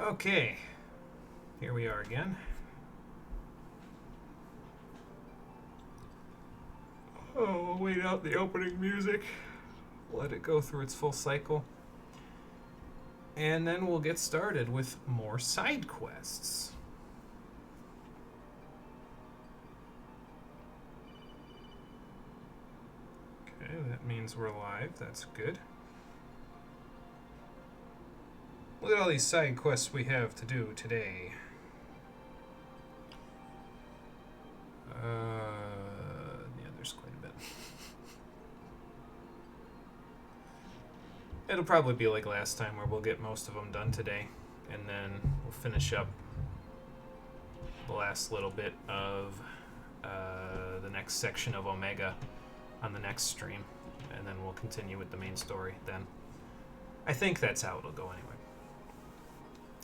Okay, here we are again. Oh, we'll wait out the opening music. Let it go through its full cycle. And then we'll get started with more side quests. Okay, that means we're live. That's good. Look at all these side quests we have to do today. Yeah, there's quite a bit. It'll probably be like last time where we'll get most of them done today. And then we'll finish up the last little bit of the next section of Omega on the next stream. And then we'll continue with the main story then. I think that's how it'll go anyway.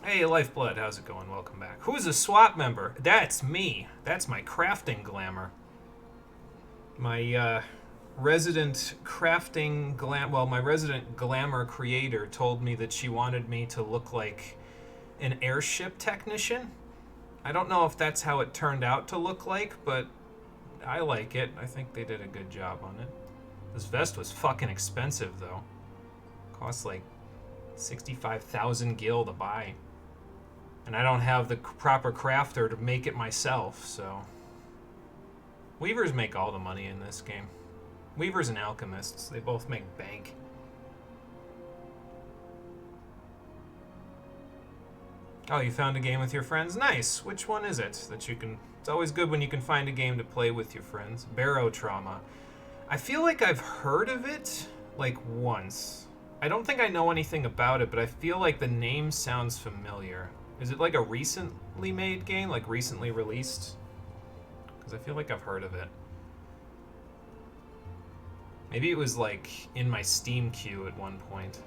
Hey, Lifeblood, how's it going? Welcome back. Who's a SWAT member? That's me. That's my crafting glamour. My resident crafting my resident glamour creator told me that she wanted me to look like an airship technician. I don't know if that's how it turned out to look like, but I like it. I think they did a good job on it. This vest was fucking expensive, though. Cost like 65,000 gil to buy. And I don't have the proper crafter to make it myself, so... Weavers make all the money in this game. Weavers and alchemists, they both make bank. Oh, you found a game with your friends? Nice! Which one is it that you can... It's always good when you can find a game to play with your friends. Barotrauma. I feel like I've heard of it, like, once. I don't think I know anything about it, but I feel like the name sounds familiar. Is it like a recently made game? Like recently released? Because I feel like I've heard of it. Maybe it was like in my Steam queue at one point.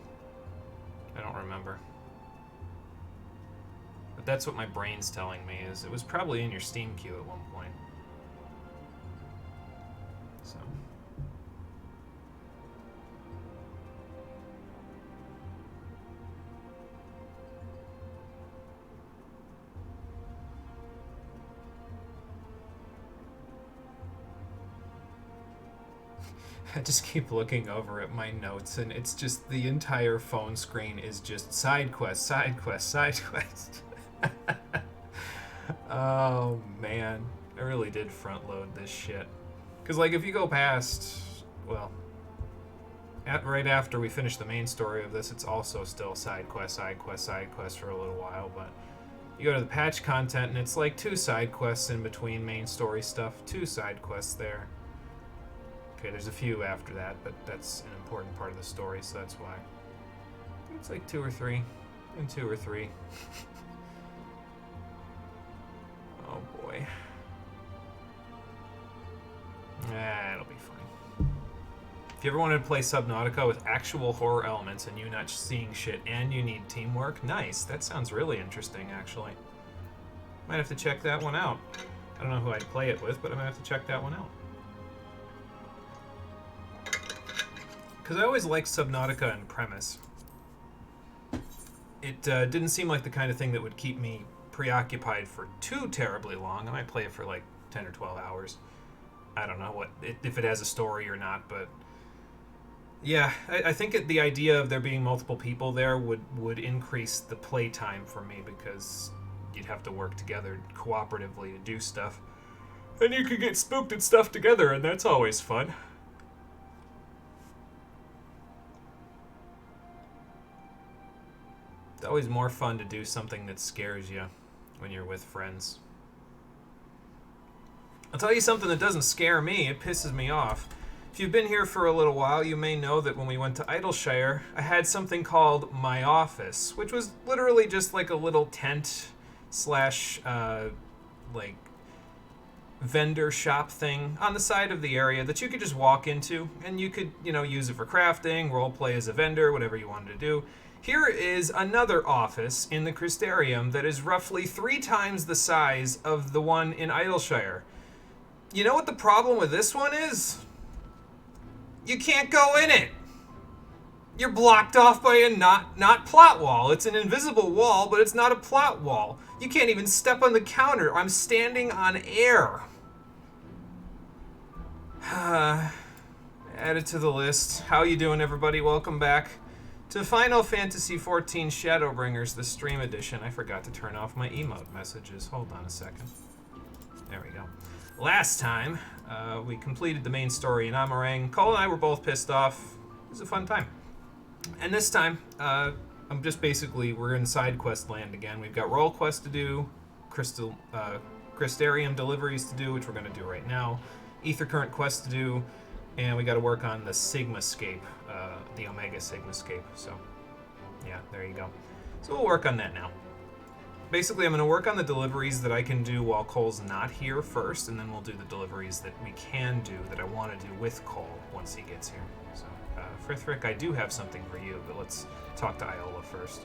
I don't remember. But that's what my brain's telling me, is it was probably in your Steam queue at one point. So... I just keep looking over at my notes, and it's just the entire phone screen is just side quest, side quest, side quest. Oh, man. I really did front load this shit. Because, like, if you go past, well, right after we finish the main story of this, it's also still side quest, side quest, side quest for a little while, but you go to the patch content, and it's like 2 side quests in between main story stuff, 2 side quests there. Okay, there's a few after that, but that's an important part of the story, so that's why. It's like 2 or 3. And 2 or 3. Oh boy. It'll be fine. If you ever wanted to play Subnautica with actual horror elements and you not seeing shit and you need teamwork, nice. That sounds really interesting, actually. Might have to check that one out. I don't know who I'd play it with, but I might have to check that one out. Because I always liked Subnautica in premise. It didn't seem like the kind of thing that would keep me preoccupied for too terribly long. I might play it for like 10 or 12 hours. I don't know if it has a story or not, but... Yeah, I think the idea of there being multiple people there would increase the play time for me, because you'd have to work together cooperatively to do stuff. And you could get spooked at stuff together, and that's always fun. It's always more fun to do something that scares you when you're with friends. I'll tell you something that doesn't scare me, it pisses me off. If you've been here for a little while, you may know that when we went to Idleshire, I had something called My Office, which was literally just like a little tent slash, like, vendor shop thing on the side of the area that you could just walk into, and you could, use it for crafting, roleplay as a vendor, whatever you wanted to do. Here is another office in the Crystarium that is roughly 3 times the size of the one in Idleshire. You know what the problem with this one is? You can't go in it. You're blocked off by a not plot wall. It's an invisible wall, but it's not a plot wall. You can't even step on the counter. I'm standing on air. Add it to the list. How you doing, everybody? Welcome back to Final Fantasy XIV Shadowbringers, the stream edition. I forgot to turn off my emote messages. Hold on a second. There we go. Last time, we completed the main story in Amarang. Cole and I were both pissed off. It was a fun time. And this time, I'm just basically, we're in side quest land again. We've got role quests to do, Crystarium deliveries to do, which we're going to do right now, Ether Current quests to do, and we got to work on the Sigmascape, the Omega Sigmascape. So, yeah, there you go. So we'll work on that now. Basically, I'm going to work on the deliveries that I can do while Cole's not here first, and then we'll do the deliveries that we can do that I want to do with Cole once he gets here. So. Frithric, I do have something for you, but let's talk to Iola first.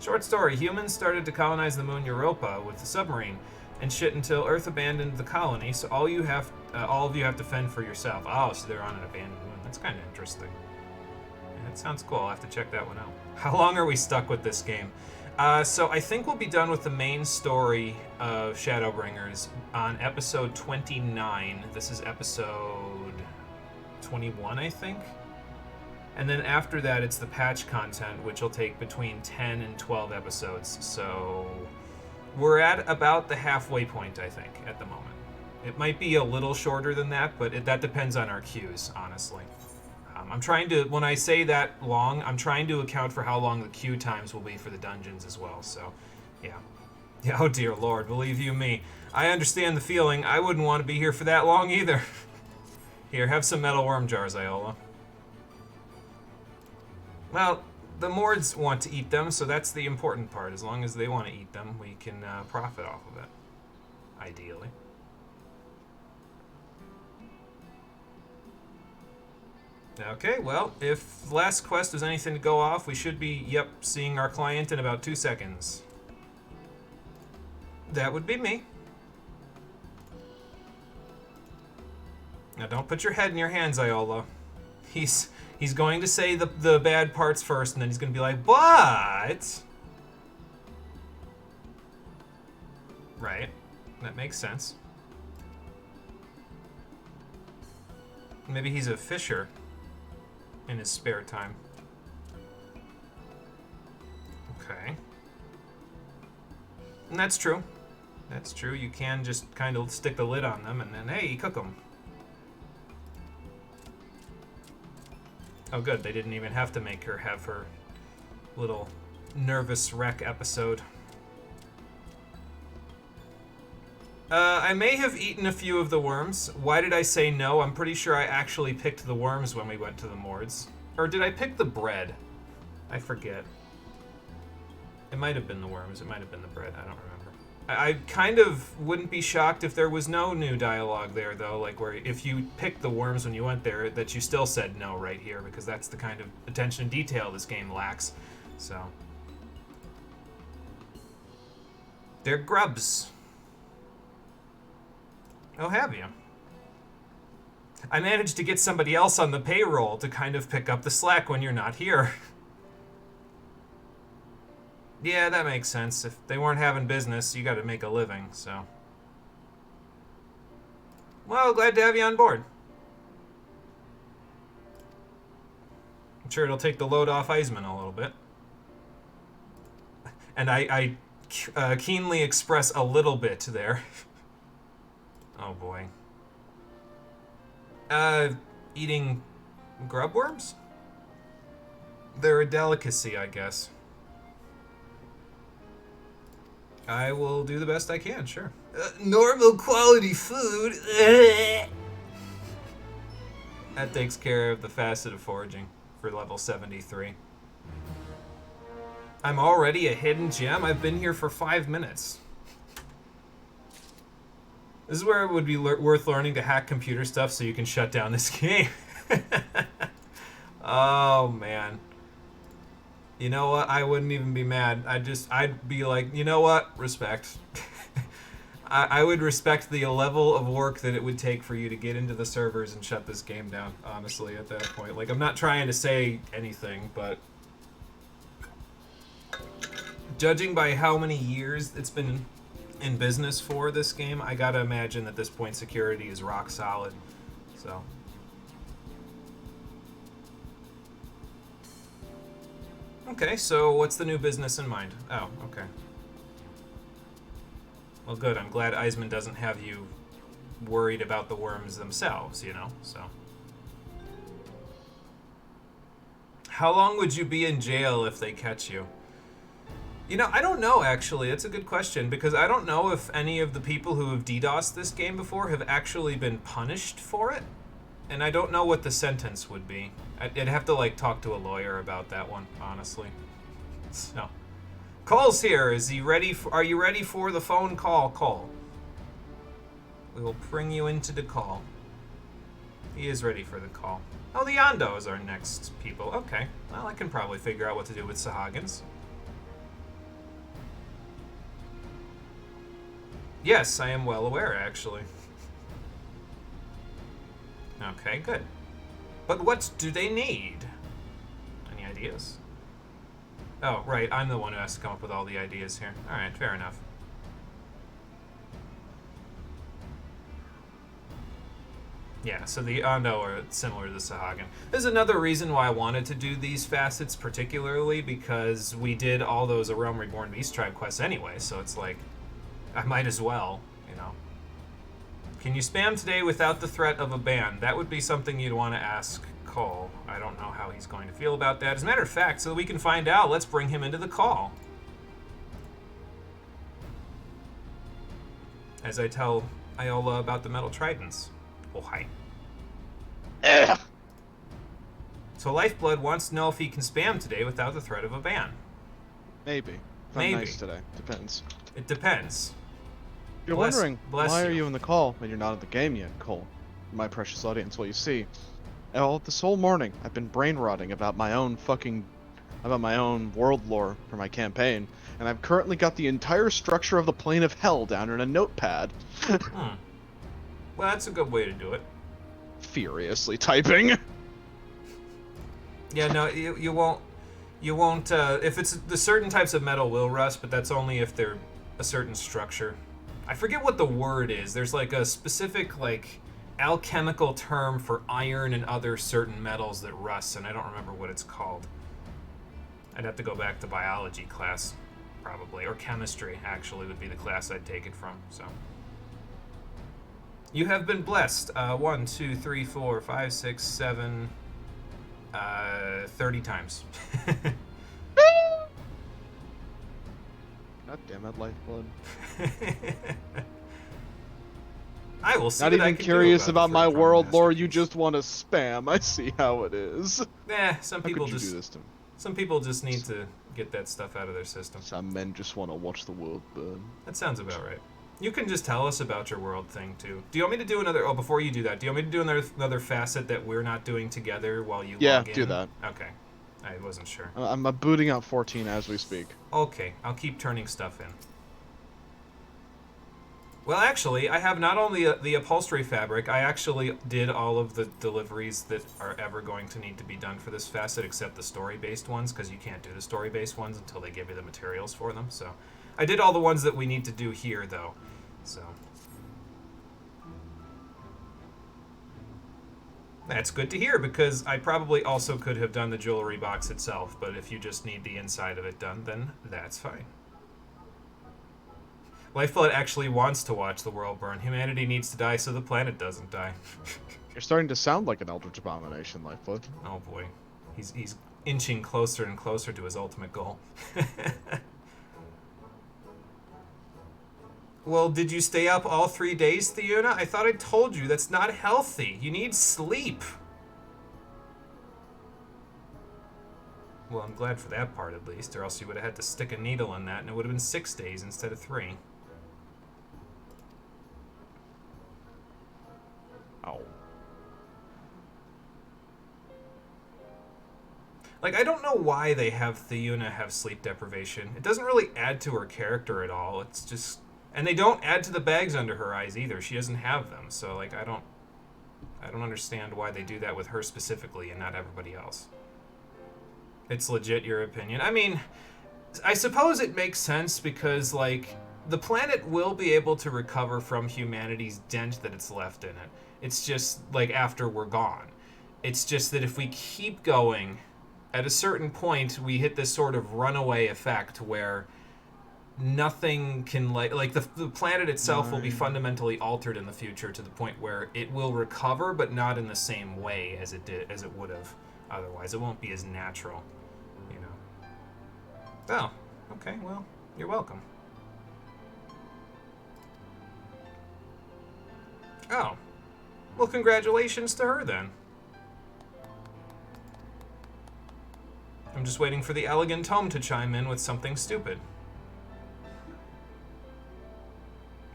Short story, humans started to colonize the moon Europa with the submarine and shit until Earth abandoned the colony, so all of you have to fend for yourself. Oh, so they're on an abandoned moon. That's kind of interesting. Yeah, that sounds cool. I'll have to check that one out. How long are we stuck with this game? So I think we'll be done with the main story of Shadowbringers on episode 29. This is episode 21, I think. And then after that, it's the patch content, which will take between 10 and 12 episodes. So we're at about the halfway point, I think, at the moment. It might be a little shorter than that, but that depends on our queues, honestly. I'm trying to, when I say that long, I'm trying to account for how long the queue times will be for the dungeons as well. So, yeah. Yeah, oh dear Lord, believe you me. I understand the feeling. I wouldn't want to be here for that long either. Here, have some metal worm jars, Iola. Well, the Mords want to eat them, so that's the important part. As long as they want to eat them, we can profit off of it. Ideally. Okay, well, if last quest was anything to go off, we should be, seeing our client in about 2 seconds. That would be me. Now, don't put your head in your hands, Iola. He's going to say the bad parts first, and then he's going to be like, but... Right. That makes sense. Maybe he's a fisher in his spare time. Okay. And that's true. That's true. You can just kind of stick the lid on them, and then, hey, cook them. Oh good, they didn't even have to make her have her little nervous wreck episode. I may have eaten a few of the worms. Why did I say no? I'm pretty sure I actually picked the worms when we went to the Mords. Or did I pick the bread? I forget. It might have been the worms, it might have been the bread, I don't remember. I kind of wouldn't be shocked if there was no new dialogue there, though, like where if you picked the worms when you went there, that you still said no right here, because that's the kind of attention to detail this game lacks. So. They're grubs. Oh, have you? I managed to get somebody else on the payroll to kind of pick up the slack when you're not here. Yeah, that makes sense. If they weren't having business, you gotta make a living, so. Well, glad to have you on board. I'm sure it'll take the load off Eisman a little bit. And I keenly express a little bit there. Oh boy. Eating grub worms? They're a delicacy, I guess. I will do the best I can, sure. Normal quality food. That takes care of the facet of foraging for level 73. I'm already a hidden gem? I've been here for 5 minutes. This is where it would be worth learning to hack computer stuff so you can shut down this game. Oh, man. You know what? I wouldn't even be mad. I'd be like, you know what? Respect. I would respect the level of work that it would take for you to get into the servers and shut this game down, honestly, at that point. Like, I'm not trying to say anything, but judging by how many years it's been in business for this game, I gotta imagine at this point security is rock solid. So. Okay, so what's the new business in mind? Oh, okay. Well, good. I'm glad Eisman doesn't have you worried about the worms themselves, you know, so. How long would you be in jail if they catch you? You know, I don't know, actually. It's a good question, because I don't know if any of the people who have DDoSed this game before have actually been punished for it. And I don't know what the sentence would be. I'd have to, like, talk to a lawyer about that one, honestly. So. Cole's here. Is he ready? Are you ready for the phone call, Cole? We will bring you into the call. He is ready for the call. Oh, the Yondos are next people. Okay. Well, I can probably figure out what to do with Sahagins. Yes, I am well aware, actually. Okay, good. But what do they need? Any ideas? Oh, right, I'm the one who has to come up with all the ideas here. Alright, fair enough. Yeah, so the Ondo are similar to the Sahagin. There's another reason why I wanted to do these facets particularly, because we did all those A Realm Reborn Beast Tribe quests anyway, so it's like, I might as well, you know. Can you spam today without the threat of a ban? That would be something you'd want to ask Cole. I don't know how he's going to feel about that. As a matter of fact, so that we can find out, let's bring him into the call. As I tell Iola about the Metal Tridents. Oh, hi. Ugh. So Lifeblood wants to know if he can spam today without the threat of a ban. Maybe. If I'm Maybe. nice today. Depends. It depends. You're Bless- wondering, bless why you. are you in the call when you're not in the game yet, Cole? My precious audience, well, you see, all this whole morning, I've been brain rotting about my own world lore for my campaign, and I've currently got the entire structure of the Plane of Hell down in a notepad. Well, that's a good way to do it. Furiously typing. Yeah, no, you won't, if it's, the certain types of metal will rust, but that's only if they're a certain structure. I forget what the word is. There's like a specific, like, alchemical term for iron and other certain metals that rust, and I don't remember what it's called. I'd have to go back to biology class, probably, or chemistry, actually, would be the class I'd take it from, so. You have been blessed, 1, 2, 3, 4, 5, 6, 7, 30 times. God damn it, Lifeblood. I will see Not what I even can curious do about the my third world Prime lore, Master you Piece. just want to spam. I see how it is. Some How people could you just do this to me? some people just need to get that stuff out of their system. Some men just want to watch the world burn. That sounds about right. You can just tell us about your world thing too. Do you want me to do another? Oh, before you do that, do you want me to do another facet that we're not doing together while you log in? do that. Okay, I wasn't sure. I'm booting out 14 as we speak. Okay, I'll keep turning stuff in. Well, actually, I have not only the upholstery fabric, I actually did all of the deliveries that are ever going to need to be done for this facet, except the story-based ones, because you can't do the story-based ones until they give you the materials for them. So, I did all the ones that we need to do here, though. So, that's good to hear, because I probably also could have done the jewelry box itself, but if you just need the inside of it done, then that's fine. Lifeblood actually wants to watch the world burn. Humanity needs to die so the planet doesn't die. You're starting to sound like an Eldritch Abomination, Lifeblood. Oh boy. He's inching closer and closer to his ultimate goal. Well, did you stay up all 3 days, Theuna? I thought I told you that's not healthy. You need sleep. Well, I'm glad for that part at least, or else you would have had to stick a needle in that and it would have been 6 days instead of 3. Ow. Like, I don't know why they have Theuna have sleep deprivation. It doesn't really add to her character at all. It's just... And they don't add to the bags under her eyes either. She doesn't have them, so like I don't understand why they do that with her specifically and not everybody else. It's legit your opinion. I mean, I suppose it makes sense because like the planet will be able to recover from humanity's dent that it's left in it. It's just like after we're gone. It's just that if we keep going, at a certain point we hit this sort of runaway effect where nothing can like the planet itself will be fundamentally altered in the future to the point where it will recover, but not in the same way as it would have otherwise. It won't be as natural, you know. Oh, okay. Well, you're welcome. Oh, well, congratulations to her then. I'm just waiting for the elegant tome to chime in with something stupid.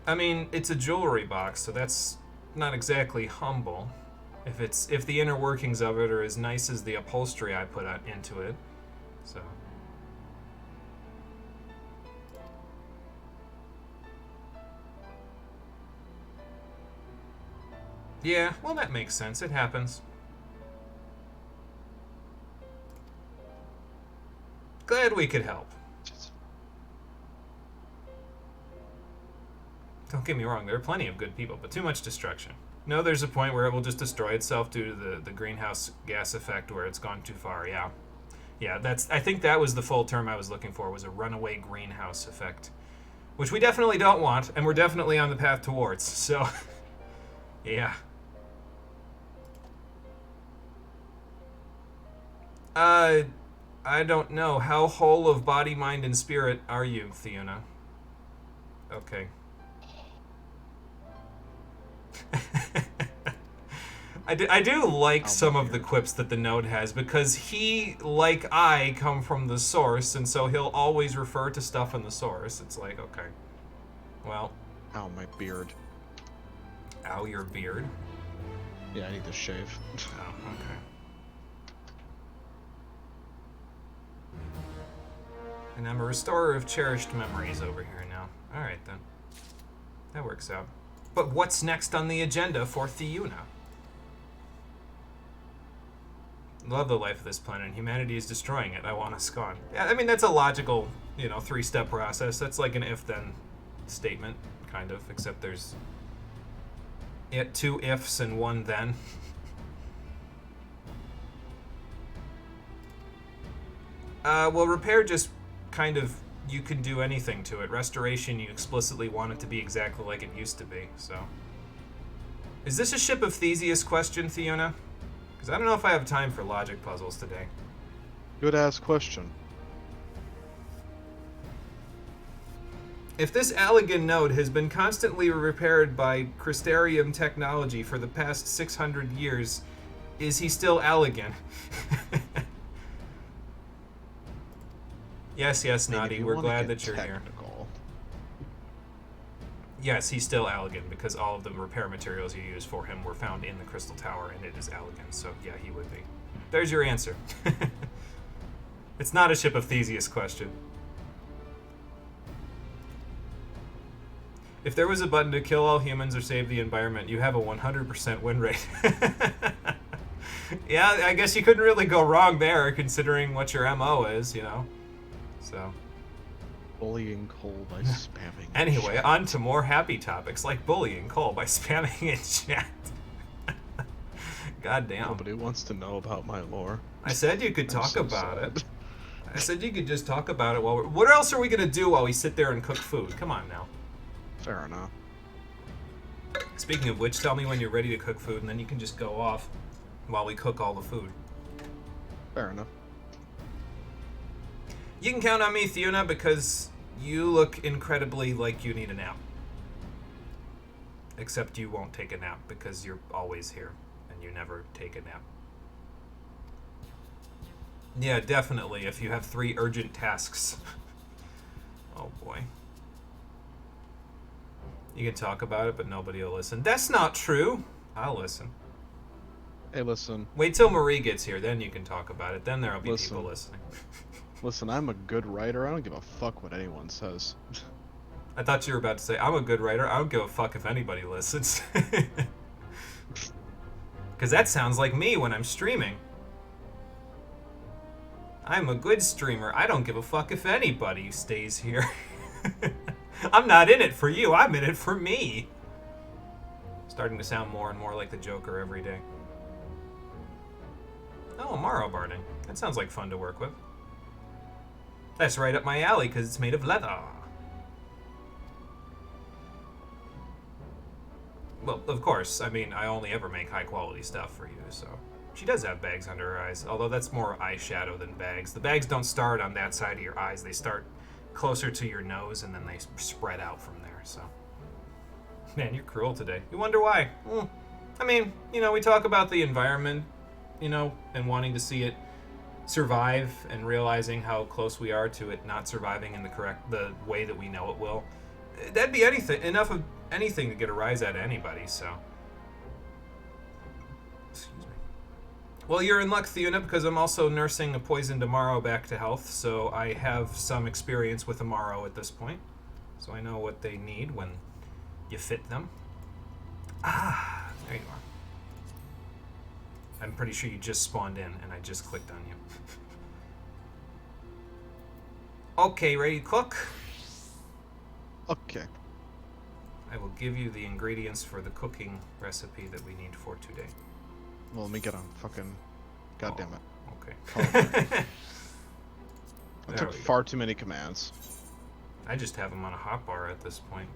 I mean, it's a jewelry box, so that's not exactly humble. If the inner workings of it are as nice as the upholstery I put into it, so. Yeah, well, that makes sense. It happens. Glad we could help. Don't get me wrong, there are plenty of good people, but too much destruction. No, there's a point where it will just destroy itself due to the greenhouse gas effect where it's gone too far, yeah. Yeah, I think that was the full term I was looking for, was a runaway greenhouse effect. Which we definitely don't want, and we're definitely on the path towards, so... yeah. I don't know. How whole of body, mind, and spirit are you, Theuna? Okay. I do like some of the quips that the node has, because he, like I, come from the source, and so he'll always refer to stuff in the source. It's like, okay. Well. Ow, my beard. Ow, your beard? Yeah, I need to shave. Oh, okay. And I'm a restorer of cherished memories over here now. Alright then. That works out. But what's next on the agenda for Theuna? Love the life of this planet, and humanity is destroying it. I want us gone. Yeah, I mean, that's a logical, three-step process. That's like an if-then statement, kind of, except there's two ifs and one then. Well, repair just kind of, you can do anything to it. Restoration, you explicitly want it to be exactly like it used to be, so. Is this a Ship of Theseus question, Theuna? Because I don't know if I have time for logic puzzles today. Good-ass question. If this Allegan node has been constantly repaired by Crystarium technology for the past 600 years, is he still Allegan? Yes, Noddy, we're glad that you're here. Yes, he's still Allegan, because all of the repair materials you used for him were found in the Crystal Tower, and it is Allegan, so yeah, he would be. There's your answer. It's not a Ship of Theseus question. If there was a button to kill all humans or save the environment, you have a 100% win rate. Yeah, I guess you couldn't really go wrong there, considering what your MO is, So... Bullying Cole by spamming. Anyway, on to more happy topics, like bullying Cole by spamming in chat. God damn. Nobody wants to know about my lore. I said you could talk about it. I said you could just talk about it while we're... What else are we going to do while we sit there and cook food? Come on now. Fair enough. Speaking of which, tell me when you're ready to cook food, and then you can just go off while we cook all the food. Fair enough. You can count on me, Theuna, because you look incredibly like you need a nap. Except you won't take a nap, because you're always here, and you never take a nap. Yeah, definitely, if you have 3 urgent tasks. Oh boy. You can talk about it, but nobody will listen. That's not true. I'll listen. Hey, listen. Wait till Marie gets here, then you can talk about it. Then there'll be people listening. Listen, I'm a good writer. I don't give a fuck what anyone says. I thought you were about to say, I'm a good writer. I don't give a fuck if anybody listens. Because that sounds like me when I'm streaming. I'm a good streamer. I don't give a fuck if anybody stays here. I'm not in it for you. I'm in it for me. Starting to sound more and more like the Joker every day. Oh, Amaro barding. That sounds like fun to work with. That's right up my alley because it's made of leather. Well, of course. I mean, I only ever make high quality stuff for you, so. She does have bags under her eyes, although that's more eyeshadow than bags. The bags don't start on that side of your eyes. They start closer to your nose, and then they spread out from there, so. Man, you're cruel today. You wonder why? I mean, you know, we talk about the environment, you know, and wanting to see it survive and realizing how close we are to it not surviving in the way that we know it will. That'd be enough of anything to get a rise out of anybody, so. Excuse me. Well, you're in luck, Theuna, because I'm also nursing a poisoned Amaro back to health, so I have some experience with Amaro at this point. So I know what they need when you fit them. Ah, there you are. I'm pretty sure you just spawned in, and I just clicked on you. Okay, ready to cook? Okay. I will give you the ingredients for the cooking recipe that we need for today. Well, let me get on fucking... God damn it. Okay. I took far too many commands. I just have them on a hotbar at this point.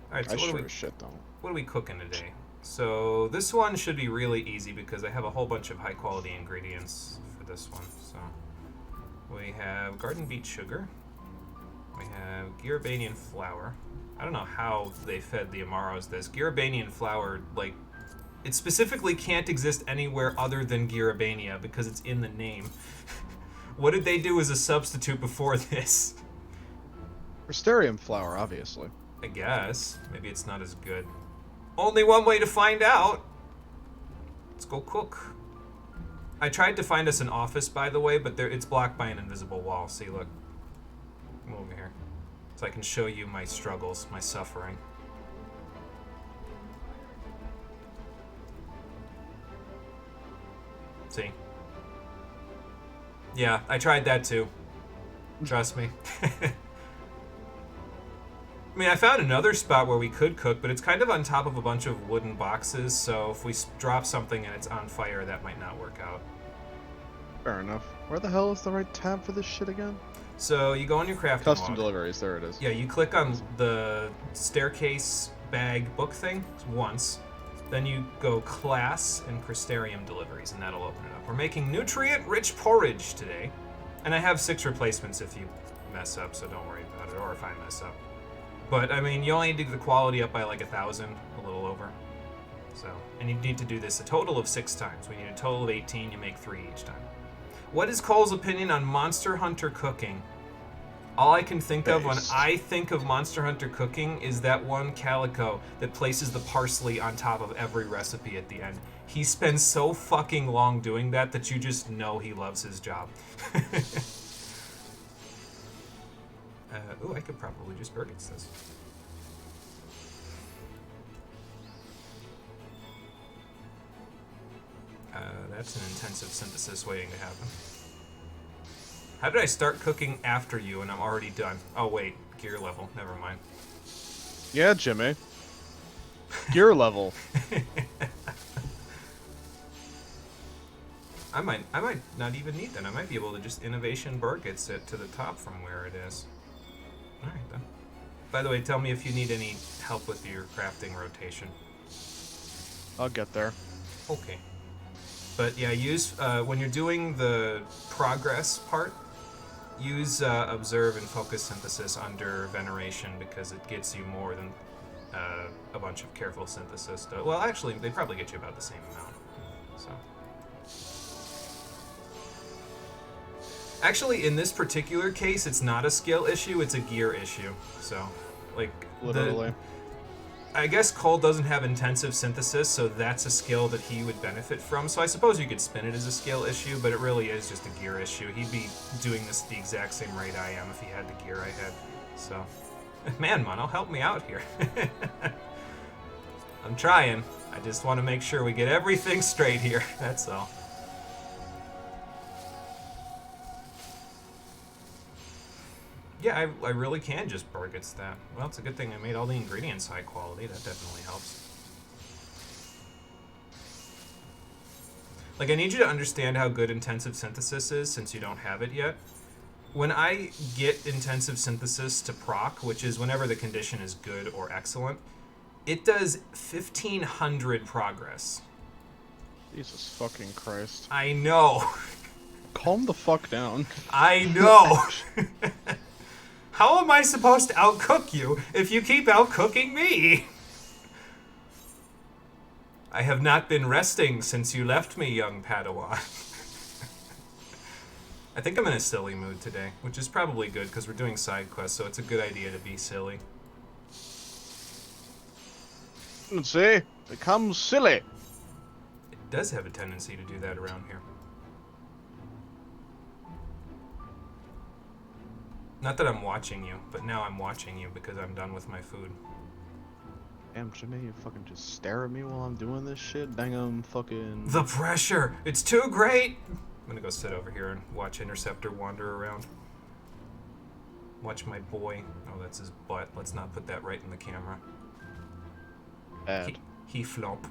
Alright, so what are we cooking today? So this one should be really easy because I have a whole bunch of high quality ingredients for this one. So we have garden beet sugar. We have Garabanian flour. I don't know how they fed the Amaros this. Garabanian flour, like, it specifically can't exist anywhere other than Garabania because it's in the name. What did they do as a substitute before this? Mysterium flour, obviously. I guess. Maybe it's not as good. Only one way to find out. Let's go cook. I tried to find us an office, by the way, but it's blocked by an invisible wall. See, look. Come over here. So I can show you my struggles, my suffering. See? Yeah, I tried that too. Trust me. I mean, I found another spot where we could cook, but it's kind of on top of a bunch of wooden boxes, so if we drop something and it's on fire, that might not work out. Fair enough. Where the hell is the right tab for this shit again? So you go on your crafting Custom log. deliveries, there it is. Yeah, you click on the staircase bag book thing once. Then you go class and Crystarium deliveries, and that'll open it up. We're making nutrient-rich porridge today. And I have 6 replacements if you mess up, so don't worry about it, or if I mess up. But, I mean, you only need to get the quality up by like 1,000, a little over. So, and you need to do this a total of 6 times. We need a total of 18, you make 3 each time. What is Cole's opinion on Monster Hunter cooking? All I can think of when I think of Monster Hunter cooking is that one Calico that places the parsley on top of every recipe at the end. He spends so fucking long doing that you just know he loves his job. Ooh, I could probably just burgers this. That's an intensive synthesis waiting to happen. How did I start cooking after you and I'm already done? Oh wait, gear level. Never mind. Yeah, Jimmy. Gear level. I might not even need that. I might be able to just innovation burgets it to the top from where it is. Alright then. By the way, tell me if you need any help with your crafting rotation. I'll get there. Okay. But yeah, use when you're doing the progress part, use observe and focus synthesis under veneration because it gets you more than a bunch of careful synthesis. Well, actually, they probably get you about the same amount. So. Actually, in this particular case, it's not a skill issue, it's a gear issue. So, like... Literally. I guess Cole doesn't have intensive synthesis, so that's a skill that he would benefit from. So I suppose you could spin it as a skill issue, but it really is just a gear issue. He'd be doing this the exact same rate I am if he had the gear I had. So, Man, Mono, help me out here. I'm trying. I just want to make sure we get everything straight here. That's all. Yeah, I really can just burgets that. Well, it's a good thing I made all the ingredients high quality. That definitely helps. Like, I need you to understand how good intensive synthesis is since you don't have it yet. When I get intensive synthesis to proc, which is whenever the condition is good or excellent, it does 1,500 progress. Jesus fucking Christ. I know. Calm the fuck down. I know. How am I supposed to outcook you if you keep outcooking me? I have not been resting since you left me, young Padawan. I think I'm in a silly mood today, which is probably good because we're doing side quests, so it's a good idea to be silly. See? Become silly. It does have a tendency to do that around here. Not that I'm watching you, but now I'm watching you because I'm done with my food. Damn, Jimmy, you fucking just stare at me while I'm doing this shit? Dang, I'm fucking... The pressure! It's too great! I'm gonna go sit over here and watch Interceptor wander around. Watch my boy. Oh, that's his butt. Let's not put that right in the camera. Bad. He flop.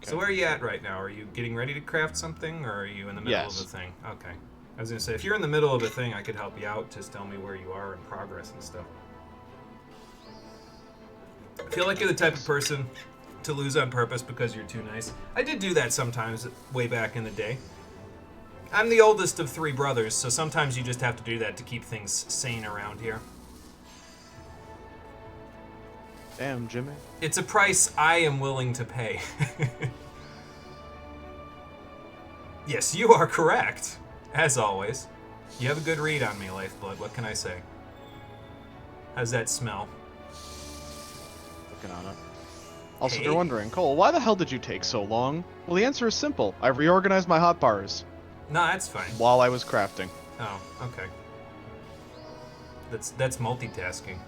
So where are you at right now? Are you getting ready to craft something, or are you in the middle of a thing? Okay. I was gonna say, if you're in the middle of a thing, I could help you out. Just tell me where you are in progress and stuff. I feel like you're the type of person to lose on purpose because you're too nice. I did do that sometimes, way back in the day. I'm the oldest of 3 brothers, so sometimes you just have to do that to keep things sane around here. Damn, Jimmy. It's a price I am willing to pay. Yes, you are correct. As always. You have a good read on me, Lifeblood. What can I say? How's that smell? Looking on it. Also, Hey. if you're wondering, Cole, why the hell did you take so long? Well, the answer is simple. I reorganized my hotbars No, that's fine. while I was crafting. Oh, okay. That's multitasking.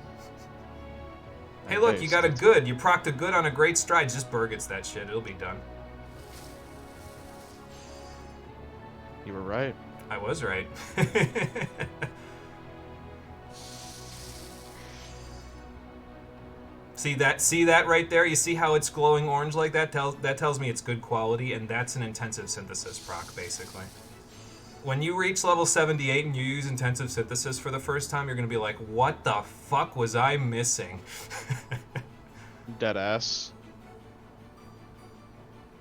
Hey, look, you got a good. You procced a good on a great stride. Just burgets that shit. It'll be done. You were right. I was right. See that right there? You see how it's glowing orange like that? That tells me it's good quality, and that's an intensive synthesis proc, basically. When you reach level 78 and you use intensive synthesis for the first time, you're going to be like, what the fuck was I missing? Deadass.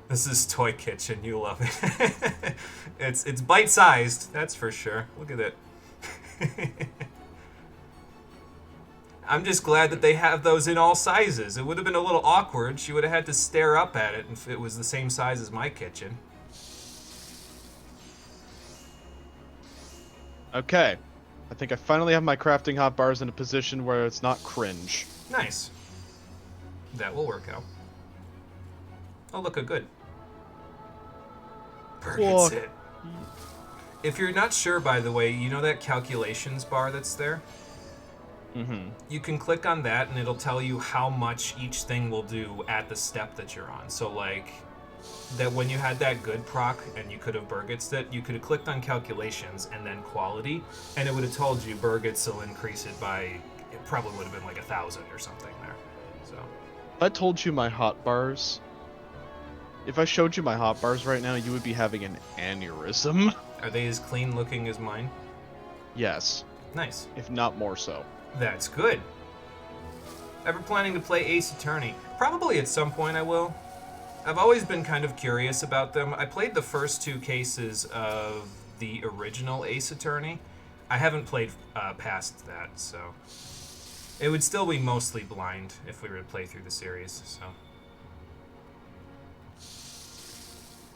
This is Toy Kitchen. You love it. It's bite-sized, that's for sure. Look at it. I'm just glad that they have those in all sizes. It would have been a little awkward. She would have had to stare up at it if it was the same size as my kitchen. Okay. I think I finally have my crafting hotbars in a position where it's not cringe. Nice. That will work out. Oh, look, a good. Burgets it. If you're not sure, by the way, you know that calculations bar that's there? Mm-hmm. You can click on that and it'll tell you how much each thing will do at the step that you're on. So like, that when you had that good proc and you could have burgets it, you could have clicked on calculations and then quality, and it would have told you burgets will increase it by, it probably would have been like 1,000 or something there. So If I told you my hotbars, if I showed you my hotbars right now, you would be having an aneurysm. are they as clean looking as mine? Yes, Nice. if not more so. That's good. Ever planning to play Ace Attorney? Probably at some point I will. I've always been kind of curious about them. I played the first 2 cases of the original Ace Attorney. I haven't played past that, so... It would still be mostly blind if we were to play through the series, so...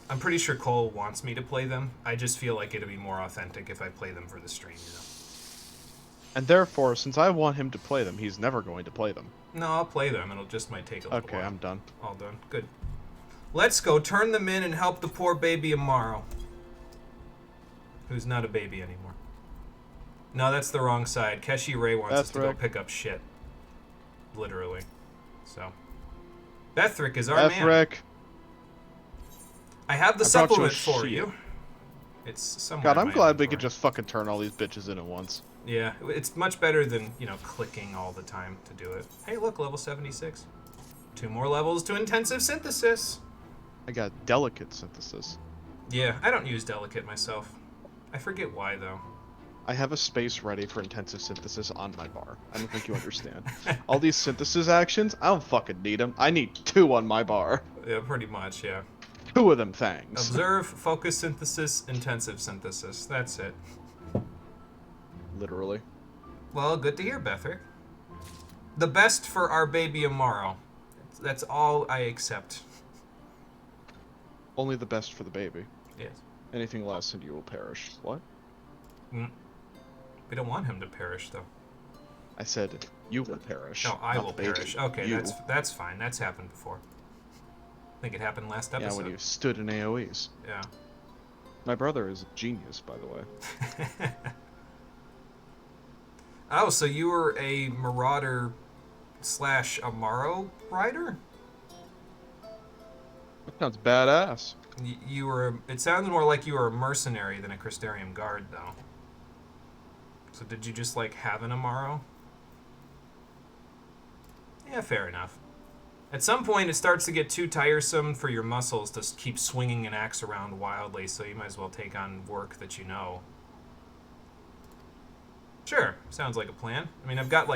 I'm pretty sure Cole wants me to play them. I just feel like it'd be more authentic if I play them for the stream, you know? And therefore, since I want him to play them, he's never going to play them. No, I'll play them. It'll just might take a little Okay, while. I'm done. All done. Good. Let's go turn them in and help the poor baby Amaro. Who's not a baby anymore. No, that's the wrong side. Keshi Ray wants us to go Bethrick. pick up shit. Literally. So. Bethrick is our man. Bethrick. I have the I brought you a supplement for shield. you. It's somewhere God, in I'm my glad we inventory. could just fucking turn all these bitches in at once. Yeah, it's much better than, clicking all the time to do it. Hey, look, level 76. 2 more levels to intensive synthesis. I got delicate synthesis. Yeah, I don't use delicate myself. I forget why, though. I have a space ready for intensive synthesis on my bar. I don't think you understand. All these synthesis actions, I don't fucking need them. I need 2 on my bar. Yeah, pretty much, yeah. 2 of them things. Observe, focus synthesis, intensive synthesis. That's it. Literally. Well, good to hear, Bethrick. The best for our baby Amaro. That's all I accept. Only the best for the baby. Yes. Anything less and you will perish. What? We don't want him to perish, though. I said you will perish. No, I not will the baby. perish. Okay, You. that's fine. That's happened before. I think it happened last episode. Yeah, when you stood in AoEs. Yeah. My brother is a genius, by the way. Oh, so you were a Marauder / Amaro rider? That sounds badass. You were. It sounded more like you were a mercenary than a Crystarium guard, though. So did you just have an Amaro? Yeah, fair enough. At some point, it starts to get too tiresome for your muscles to keep swinging an axe around wildly, so you might as well take on work that you know. Sure, sounds like a plan. I mean, I've got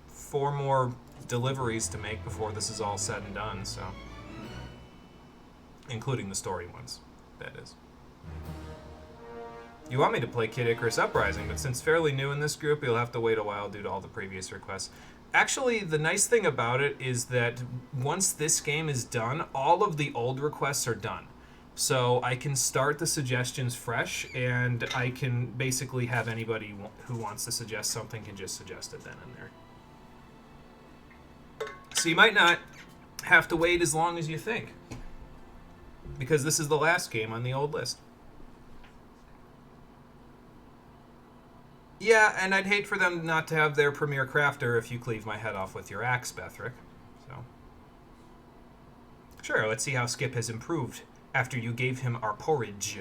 4 more deliveries to make before this is all said and done, so. Including the story ones, that is. You want me to play Kid Icarus Uprising, but since fairly new in this group, you'll have to wait a while due to all the previous requests. Actually, the nice thing about it is that once this game is done, all of the old requests are done. So I can start the suggestions fresh, and I can basically have anybody who wants to suggest something can just suggest it then and there. So you might not have to wait as long as you think, because this is the last game on the old list. Yeah, and I'd hate for them not to have their premier crafter if you cleave my head off with your axe, Bethrick. So, sure, let's see how Skip has improved after you gave him our porridge.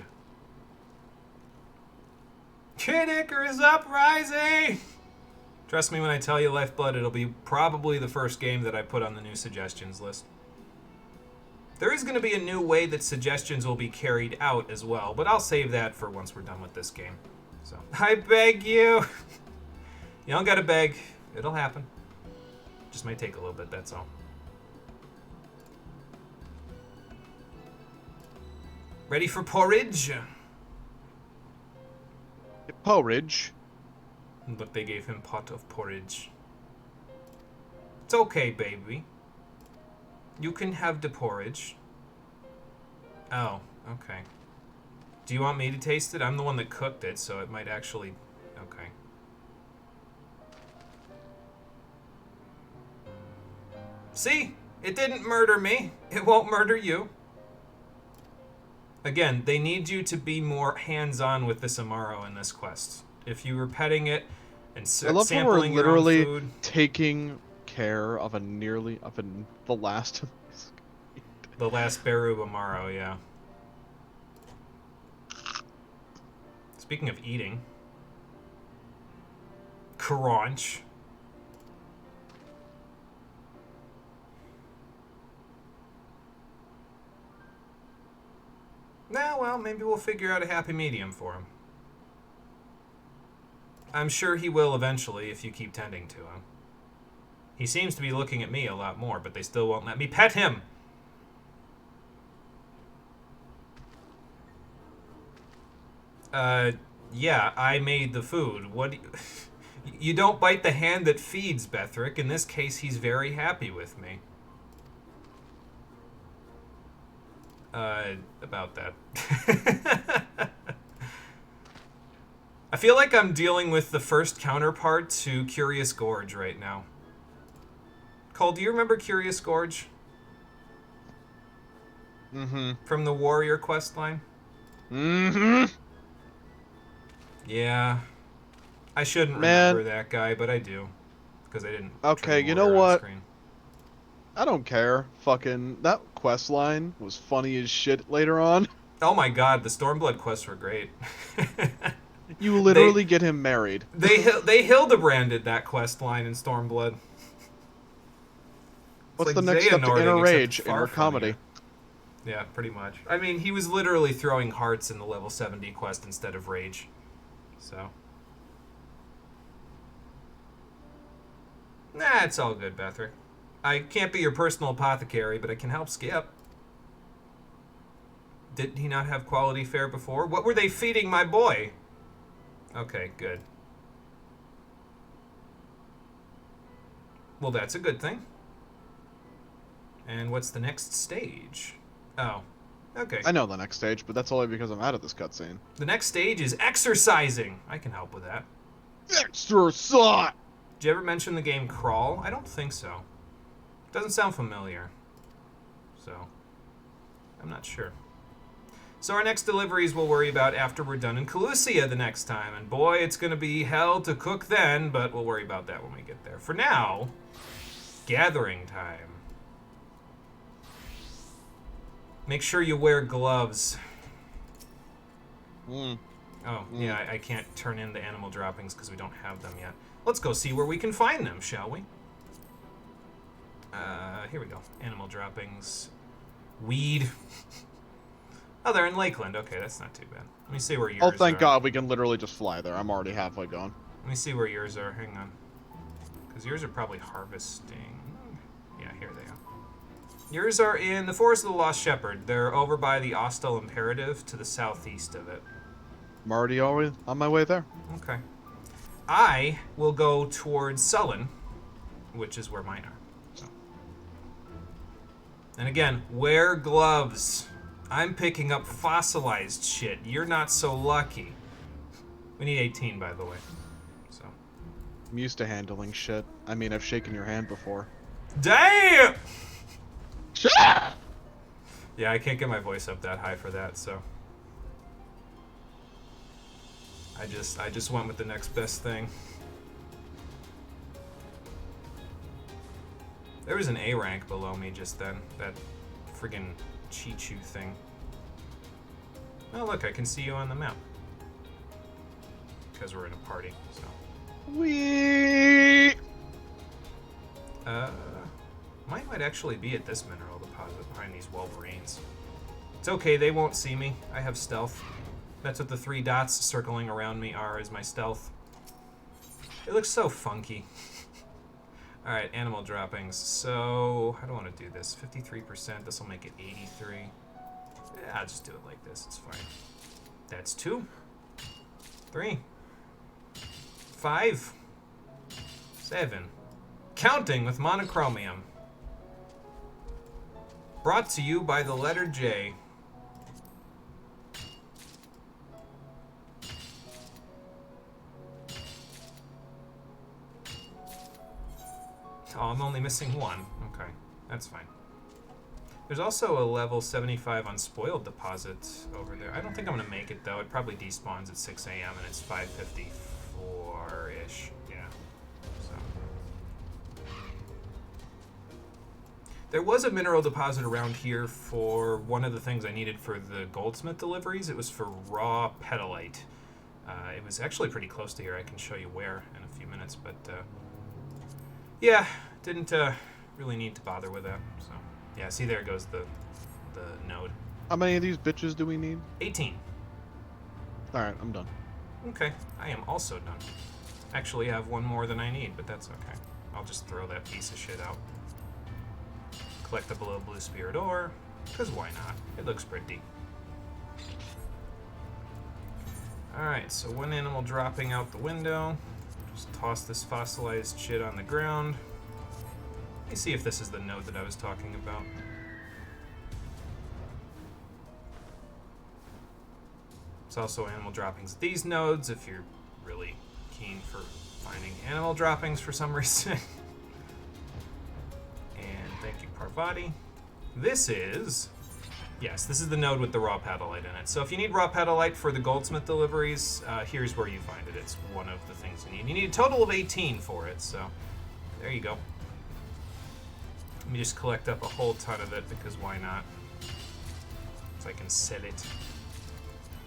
Kid Icarus Uprising! Trust me when I tell you, Lifeblood, it'll be probably the first game that I put on the new suggestions list. There is going to be a new way that suggestions will be carried out as well, but I'll save that for once we're done with this game. So, I beg you. You don't gotta beg. It'll happen. Just might take a little bit, that's all. Ready for porridge? Porridge. But they gave him pot of porridge. It's okay, baby. You can have the porridge. Oh, okay. Do you want me to taste it? I'm the one that cooked it, so it might actually... Okay. See? It didn't murder me. It won't murder you. Again, they need you to be more hands-on with this Amaro in this quest. If you were petting it and I love how we're sampling your own literally food... taking care of the last. The last Beru Amaro, yeah. Speaking of eating, crunch. Nah, well, maybe we'll figure out a happy medium for him. I'm sure he will eventually if you keep tending to him. He seems to be looking at me a lot more, but they still won't let me pet him! Yeah, I made the food. What do you... You don't bite the hand that feeds, Bethrick. In this case, he's very happy with me. About that. I feel like I'm dealing with the first counterpart to Curious Gorge right now. Cole, do you remember Curious Gorge? Mm-hmm. From the Warrior quest line? Mm-hmm. Yeah. I shouldn't Man. remember that guy, but I do. Because I didn't Okay, train you know warrior on what? screen. I don't care. Fucking that quest line was funny as shit later on. Oh my god, the Stormblood quests were great. You they literally get him married. they Hildebranded that quest line in Stormblood. It's What's like the next step to inner Xehanorting, except rage, far inner comedy? funnier. Yeah, pretty much. I mean, he was literally throwing hearts in the level 70 quest instead of rage. So. Nah, it's all good, Bethrick. I can't be your personal apothecary, but I can help Skip. Did he not have quality fare before? What were they feeding my boy? Okay, good. Well, that's a good thing. And what's the next stage? Oh, okay. I know the next stage, but that's only because I'm out of this cutscene. The next stage is exercising. I can help with that. Exercise! Did you ever mention the game Crawl? I don't think so. Doesn't sound familiar. So, I'm not sure. So our next deliveries we'll worry about after we're done in Calusia the next time. And boy, it's going to be hell to cook then, but we'll worry about that when we get there. For now, gathering time. Make sure you wear gloves. Oh, yeah, I can't turn in the animal droppings because we don't have them yet. Let's go see where we can find them, shall we? Here we go. Animal droppings. Weed. Oh, they're in Lakeland. Okay, that's not too bad. Let me see where yours are. Oh, thank God, we can literally just fly there. I'm already halfway gone. Let me see where yours are. Hang on. Because yours are probably harvesting. Yeah, here they are. Yours are in the Forest of the Lost Shepherd. They're over by the Ostel Imperative to the southeast of it. I'm already on my way there. Okay. I will go towards Sullen, which is where mine are. So. And again, wear gloves. I'm picking up fossilized shit. You're not so lucky. We need 18, by the way. So. I'm used to handling shit. I mean, I've shaken your hand before. Damn! Yeah, I can't get my voice up that high for that, so. I just went with the next best thing. There was an A rank below me just then. That friggin' Chi-Chu thing. Oh look, I can see you on the map. Because we're in a party, so. Wee. Mine might actually be at this mineral deposit behind these Wolverines. It's okay, they won't see me. I have stealth. That's what the 3 dots circling around me are, is my stealth. It looks so funky. Alright, animal droppings. So, how do I want to do this? 53%, this will make it 83. Yeah, I'll just do it like this, it's fine. That's 2. 3. 5. 7. Counting with monochromium. Brought to you by the letter J. Oh, I'm only missing 1. Okay, that's fine. There's also a level 75 unspoiled deposit over there. I don't think I'm going to make it, though. It probably despawns at 6 a.m. and it's 5:54-ish. Yeah. So. There was a mineral deposit around here for one of the things I needed for the goldsmith deliveries. It was for raw petalite. It was actually pretty close to here. I can show you where in a few minutes, but yeah, didn't really need to bother with that. So yeah, see, there goes the node. How many of these bitches do we need? 18. Alright, I'm done. Okay, I am also done. Actually, I have 1 more than I need, but that's okay. I'll just throw that piece of shit out. Collect the below blue spirit ore, because why not? It looks pretty. Alright, so 1 animal dropping out the window. Just toss this fossilized shit on the ground. Let me see if this is the node that I was talking about. There's also animal droppings at these nodes if you're really keen for finding animal droppings for some reason. And thank you, Parvati. This is Yes, this is the node with the raw pedalite in it. So if you need raw pedalite for the goldsmith deliveries, here's where you find it. It's one of the things you need. You need a total of 18 for it, so there you go. Let me just collect up a whole ton of it, because why not? So I can sell it.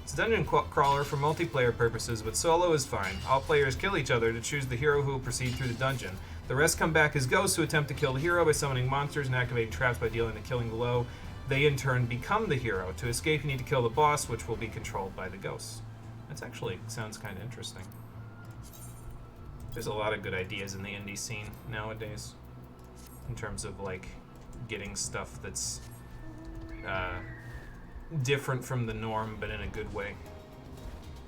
It's a dungeon crawler for multiplayer purposes, but solo is fine. All players kill each other to choose the hero who will proceed through the dungeon. The rest come back as ghosts who attempt to kill the hero by summoning monsters and activating traps by dealing the killing blow. They in turn become the hero. To escape, you need to kill the boss, which will be controlled by the ghosts. That's actually sounds kind of interesting. There's a lot of good ideas in the indie scene nowadays, in terms of like getting stuff that's different from the norm, but in a good way.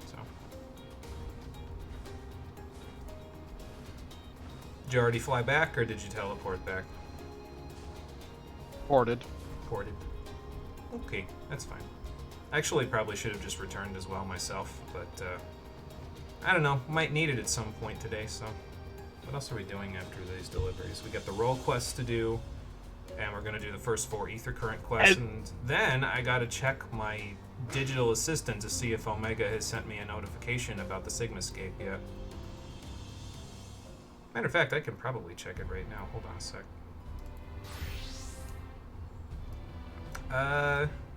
So, did you already fly back, or did you teleport back? Ported. Ported. Okay, that's fine. Actually, probably should have just returned as well myself, but I don't know. Might need it at some point today. So, what else are we doing after these deliveries? We got the role quests to do, and we're gonna do the first 4 ether current quests, and then I gotta check my digital assistant to see if Omega has sent me a notification about the Sigmascape yet. Matter of fact, I can probably check it right now. Hold on a sec.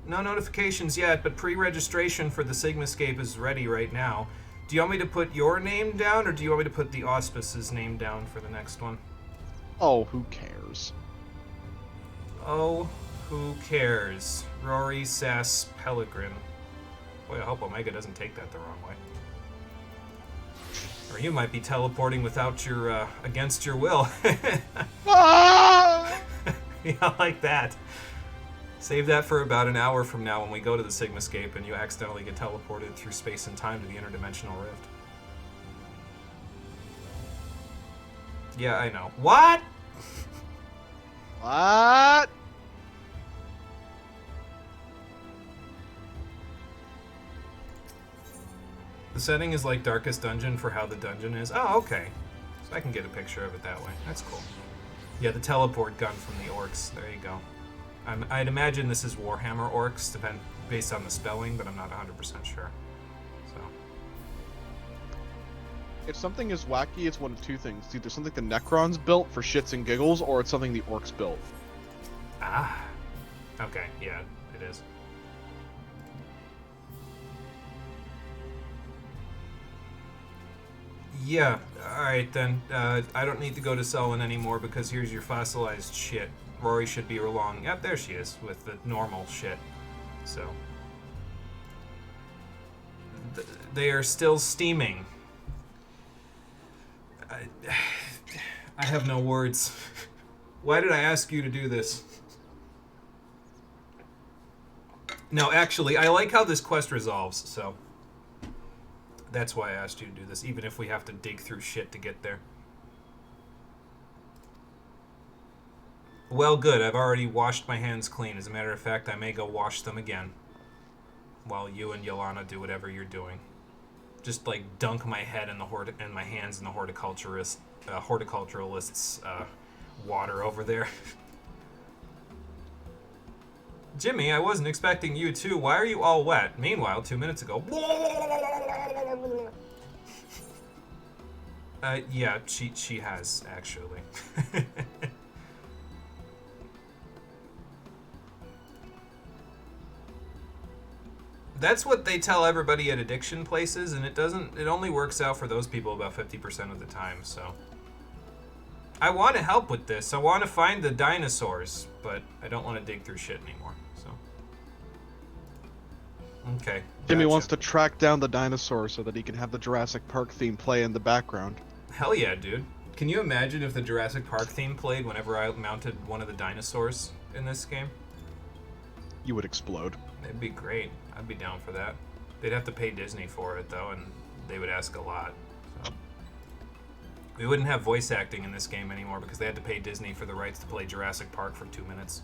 No notifications yet, but pre-registration for the Sigmascape is ready right now. Do you want me to put your name down, or do you want me to put the Auspice's name down for the next one? Oh, who cares? Oh, who cares? Rory Sass Pellegrin. Boy, I hope Omega doesn't take that the wrong way. Or you might be teleporting without your, against your will. Ah! Yeah, like that. Save that for about an hour from now when we go to the Sigmascape and you accidentally get teleported through space and time to the interdimensional rift. Yeah, I know. What? What? The setting is like Darkest Dungeon for how the dungeon is. Oh, okay. So I can get a picture of it that way. That's cool. Yeah, the teleport gun from the orcs. There you go. I'd imagine this is Warhammer orcs, based on the spelling, but I'm not 100% sure. So. If something is wacky, it's one of two things. It's either something the Necrons built for shits and giggles, or it's something the orcs built. Ah. Okay, yeah, it is. Yeah, alright then. I don't need to go to Selwyn anymore because here's your fossilized shit. Rory should be along. Yep, there she is with the normal shit. So. They are still steaming. I have no words. Why did I ask you to do this? No, actually, I like how this quest resolves, so. That's why I asked you to do this, even if we have to dig through shit to get there. Well, good. I've already washed my hands clean. As a matter of fact, I may go wash them again. While you and Yolana do whatever you're doing. Just, like, dunk my head in the and my hands in the horticulturalist's water over there. Jimmy, I wasn't expecting you too. Why are you all wet? Meanwhile, 2 minutes ago. Yeah, she has, actually. That's what they tell everybody at addiction places, and it only works out for those people about 50% of the time, so. I want to help with this. I want to find the dinosaurs, but I don't want to dig through shit anymore, so. Okay. Jimmy gotcha. wants to track down the dinosaur so that he can have the Jurassic Park theme play in the background. Hell yeah, dude. Can you imagine if the Jurassic Park theme played whenever I mounted one of the dinosaurs in this game? You would explode. It'd be great. I'd be down for that. They'd have to pay Disney for it, though, and they would ask a lot. So. We wouldn't have voice acting in this game anymore because they had to pay Disney for the rights to play Jurassic Park for 2 minutes.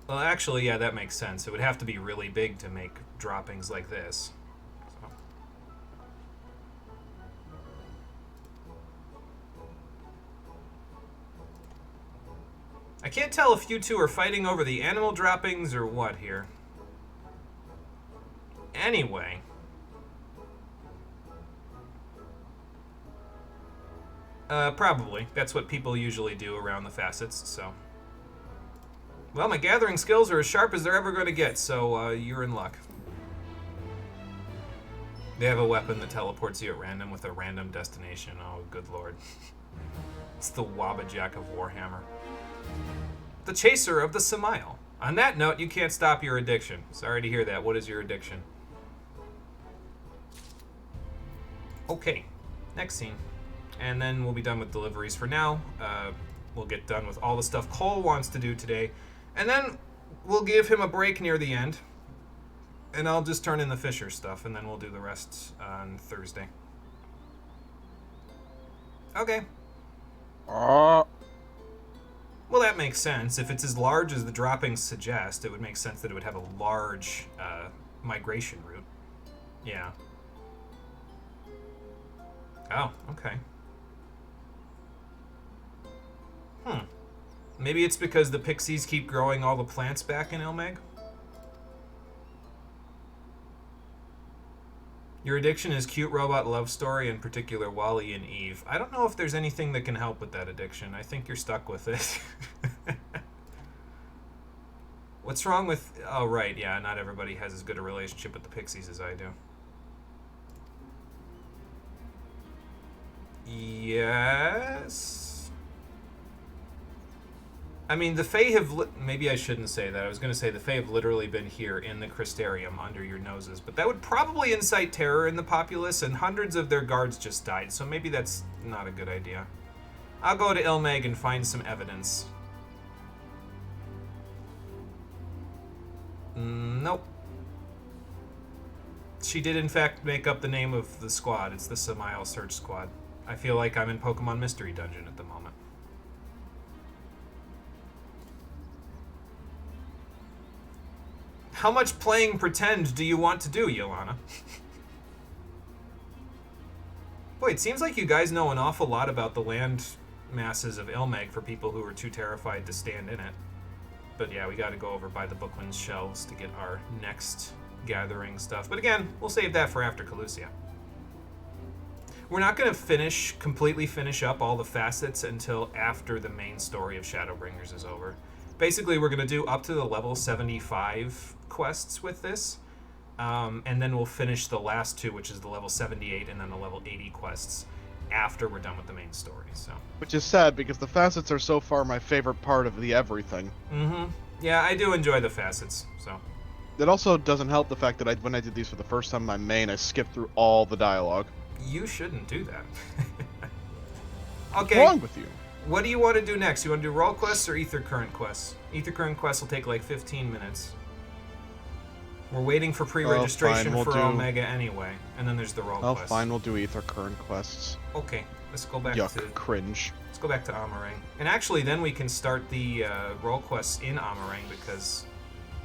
Well, actually, yeah, that makes sense. It would have to be really big to make droppings like this. So. can't tell if you two are fighting over the animal droppings or what here. Anyway. Probably. That's what people usually do around the facets, so. Well, my gathering skills are as sharp as they're ever going to get, so you're in luck. They have a weapon that teleports you at random with a random destination. Oh, good lord. It's the Wabbajack of Warhammer. The Chaser of the Samael. On that note, you can't stop your addiction. Sorry to hear that. What is your addiction? Okay, next scene. And then we'll be done with deliveries for now. We'll get done with all the stuff Cole wants to do today. And then we'll give him a break near the end. And I'll just turn in the Fisher stuff, and then we'll do the rest on Thursday. Okay. Well, that makes sense. If it's as large as the droppings suggest, it would make sense that it would have a large migration route. Yeah. Oh, okay. Maybe it's because the pixies keep growing all the plants back in Ilmeg? Your addiction is cute robot love story, in particular Wally and Eve. I don't know if there's anything that can help with that addiction. I think you're stuck with it. What's wrong with... Oh, right, yeah, not everybody has as good a relationship with the pixies as I do. Yes... I mean, the Fae have... Maybe I shouldn't say that. I was going to say the Fae have literally been here in the Crystarium under your noses. But that would probably incite terror in the populace, and hundreds of their guards just died. So maybe that's not a good idea. I'll go to Ilmeg and find some evidence. Nope. She did, in fact, make up the name of the squad. It's the Samael Search Squad. I feel like I'm in Pokemon Mystery Dungeon at the moment. How much playing pretend do you want to do, Yolana? Boy, it seems like you guys know an awful lot about the land masses of Ilmeg for people who are too terrified to stand in it. But yeah, we gotta go over by the Bookman's shelves to get our next gathering stuff. But again, we'll save that for after Calusia. We're not gonna completely finish up all the facets until after the main story of Shadowbringers is over. Basically, we're going to do up to the level 75 quests with this, and then we'll finish the last two, which is the level 78 and then the level 80 quests, after we're done with the main story. So, which is sad, because the facets are so far my favorite part of the everything. Mm-hmm. Yeah, I do enjoy the facets, so. It also doesn't help the fact that when I did these for the first time in my main, I skipped through all the dialogue. You shouldn't do that. Okay. What's wrong with you? What do you want to do next? You want to do role quests or ether current quests? Ether current quests will take like 15 minutes. We're waiting for pre-registration for Omega anyway, and then there's the role quest. Fine, we'll do ether current quests. Okay, let's go back Yuck, to... cringe. Let's go back to Amarang. And actually, then we can start the role quests in Amarang because,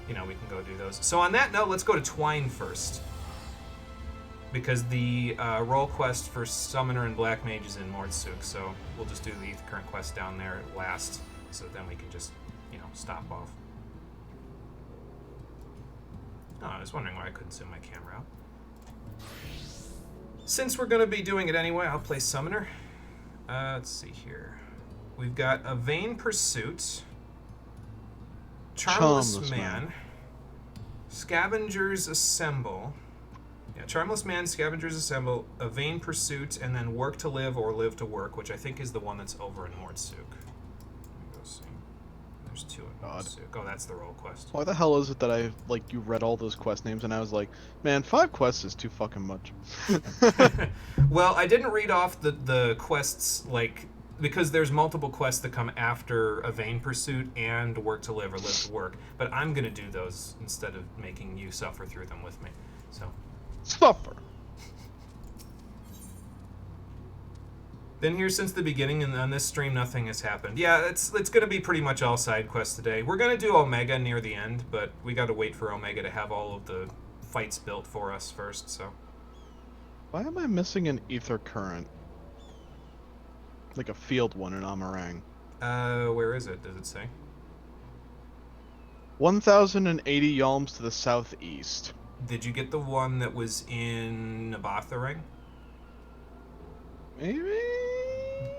you know, we can go do those. So on that note, let's go to Twine first. Because the role quest for Summoner and Black Mage is in Mordsuk, so we'll just do the current quest down there last, so then we can just, you know, stop off. Oh, I was wondering why I couldn't zoom my camera out. Since we're going to be doing it anyway, I'll play Summoner. Let's see here. We've got a Vain Pursuit, Charmless Man, Scavengers Assemble. Yeah, Charmless Man, Scavengers Assemble, a Vain Pursuit, and then Work to Live or Live to Work, which I think is the one that's over in Mordsuk. Let me go see. There's two in Mordsuk. Oh, that's the role quest. Why the hell is it that you read all those quest names and I was like, man, 5 quests is too fucking much. Well, I didn't read off the quests, because there's multiple quests that come after a Vain Pursuit and Work to Live or Live to Work, but I'm going to do those instead of making you suffer through them with me, so... Suffer. Been here since the beginning, and on this stream nothing has happened. Yeah, it's going to be pretty much all side quests today. We're going to do Omega near the end, but we got to wait for Omega to have all of the fights built for us first, so... Why am I missing an ether current? Like a field one in Amarang. Where is it? Does it say? 1,080 yalms to the southeast. Did you get the one that was in Nabothering? Maybe?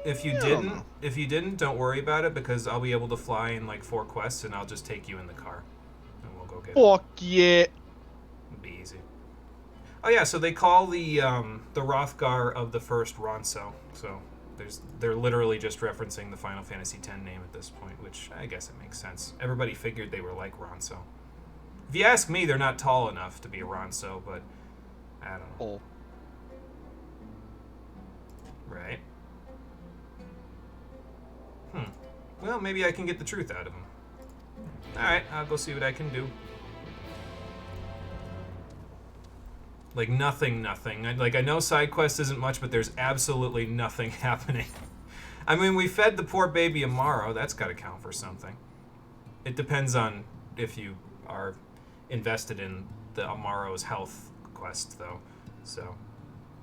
If you I don't know. didn't, don't worry about it because I'll be able to fly in like 4 quests and I'll just take you in the car and we'll go get it. Fuck yeah. It'll be easy. Oh yeah, so they call the Rothgar of the first Ronso. So they're literally just referencing the Final Fantasy X name at this point, which I guess it makes sense. Everybody figured they were like Ronso. If you ask me, they're not tall enough to be a Ronso, but I don't know. Oh. Right. Well, maybe I can get the truth out of him. Alright, I'll go see what I can do. Like, nothing. I know side quest isn't much, but there's absolutely nothing happening. I mean, we fed the poor baby Amaro. That's got to count for something. It depends on if you are invested in the Amaro's health quest, though. So,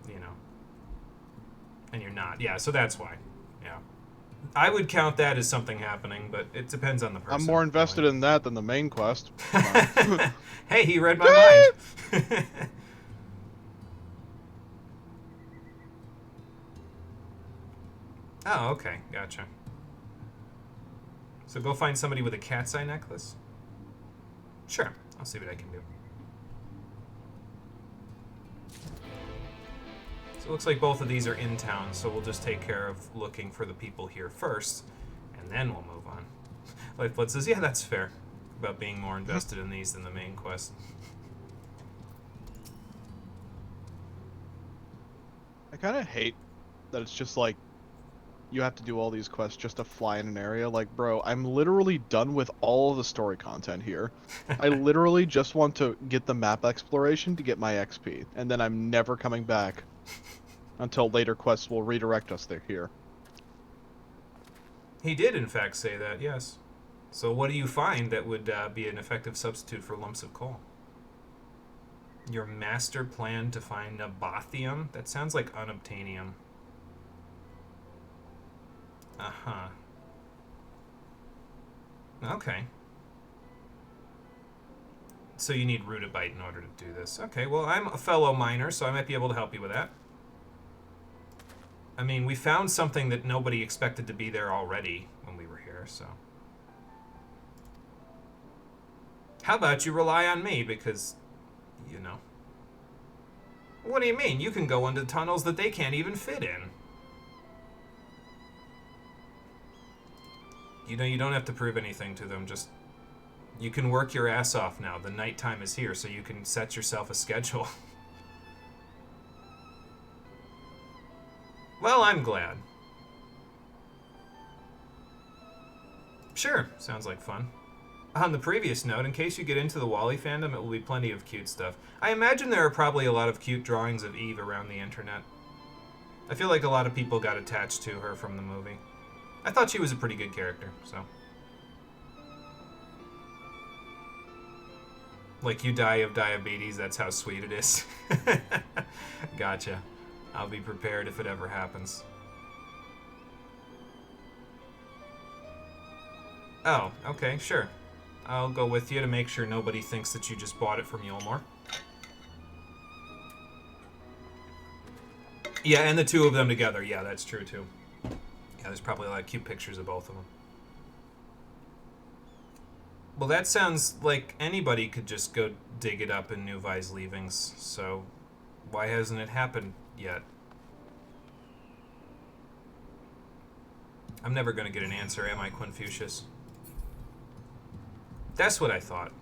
you know. And you're not. Yeah, so that's why. Yeah. I would count that as something happening, but it depends on the person. I'm more invested in that than the main quest. Hey, he read my mind. Oh, okay. Gotcha. So go find somebody with a cat's eye necklace? Sure. I'll see what I can do. So it looks like both of these are in town, so we'll just take care of looking for the people here first, and then we'll move on. Lifeblood says, yeah, that's fair. About being more invested in these than the main quest. I kind of hate that it's just like, you have to do all these quests just to fly in an area. Like, bro, I'm literally done with all of the story content here. I literally just want to get the map exploration to get my XP, and then I'm never coming back until later quests will redirect us there here. He did, in fact, say that, yes. So what do you find that would be an effective substitute for lumps of coal? Your master plan to find Nabathium? That sounds like unobtainium. Uh-huh. Okay. So you need Rudabite in order to do this. Okay, well, I'm a fellow miner, so I might be able to help you with that. I mean, we found something that nobody expected to be there already when we were here, so... How about you rely on me, because, you know... What do you mean? You can go into tunnels that they can't even fit in. You know, you don't have to prove anything to them, just... You can work your ass off now. The nighttime is here, so you can set yourself a schedule. Well, I'm glad. Sure, sounds like fun. On the previous note, in case you get into the Wally fandom, it will be plenty of cute stuff. I imagine there are probably a lot of cute drawings of Eve around the internet. I feel like a lot of people got attached to her from the movie. I thought she was a pretty good character, so... Like, you die of diabetes, that's how sweet it is. Gotcha. I'll be prepared if it ever happens. Oh, okay, sure. I'll go with you to make sure nobody thinks that you just bought it from Yulmore. Yeah, and the two of them together. Yeah, that's true, too. Yeah, there's probably a lot of cute pictures of both of them. Well, that sounds like anybody could just go dig it up in New Vi's Leavings, so why hasn't it happened yet? I'm never going to get an answer, am I, Quinfucius? That's what I thought.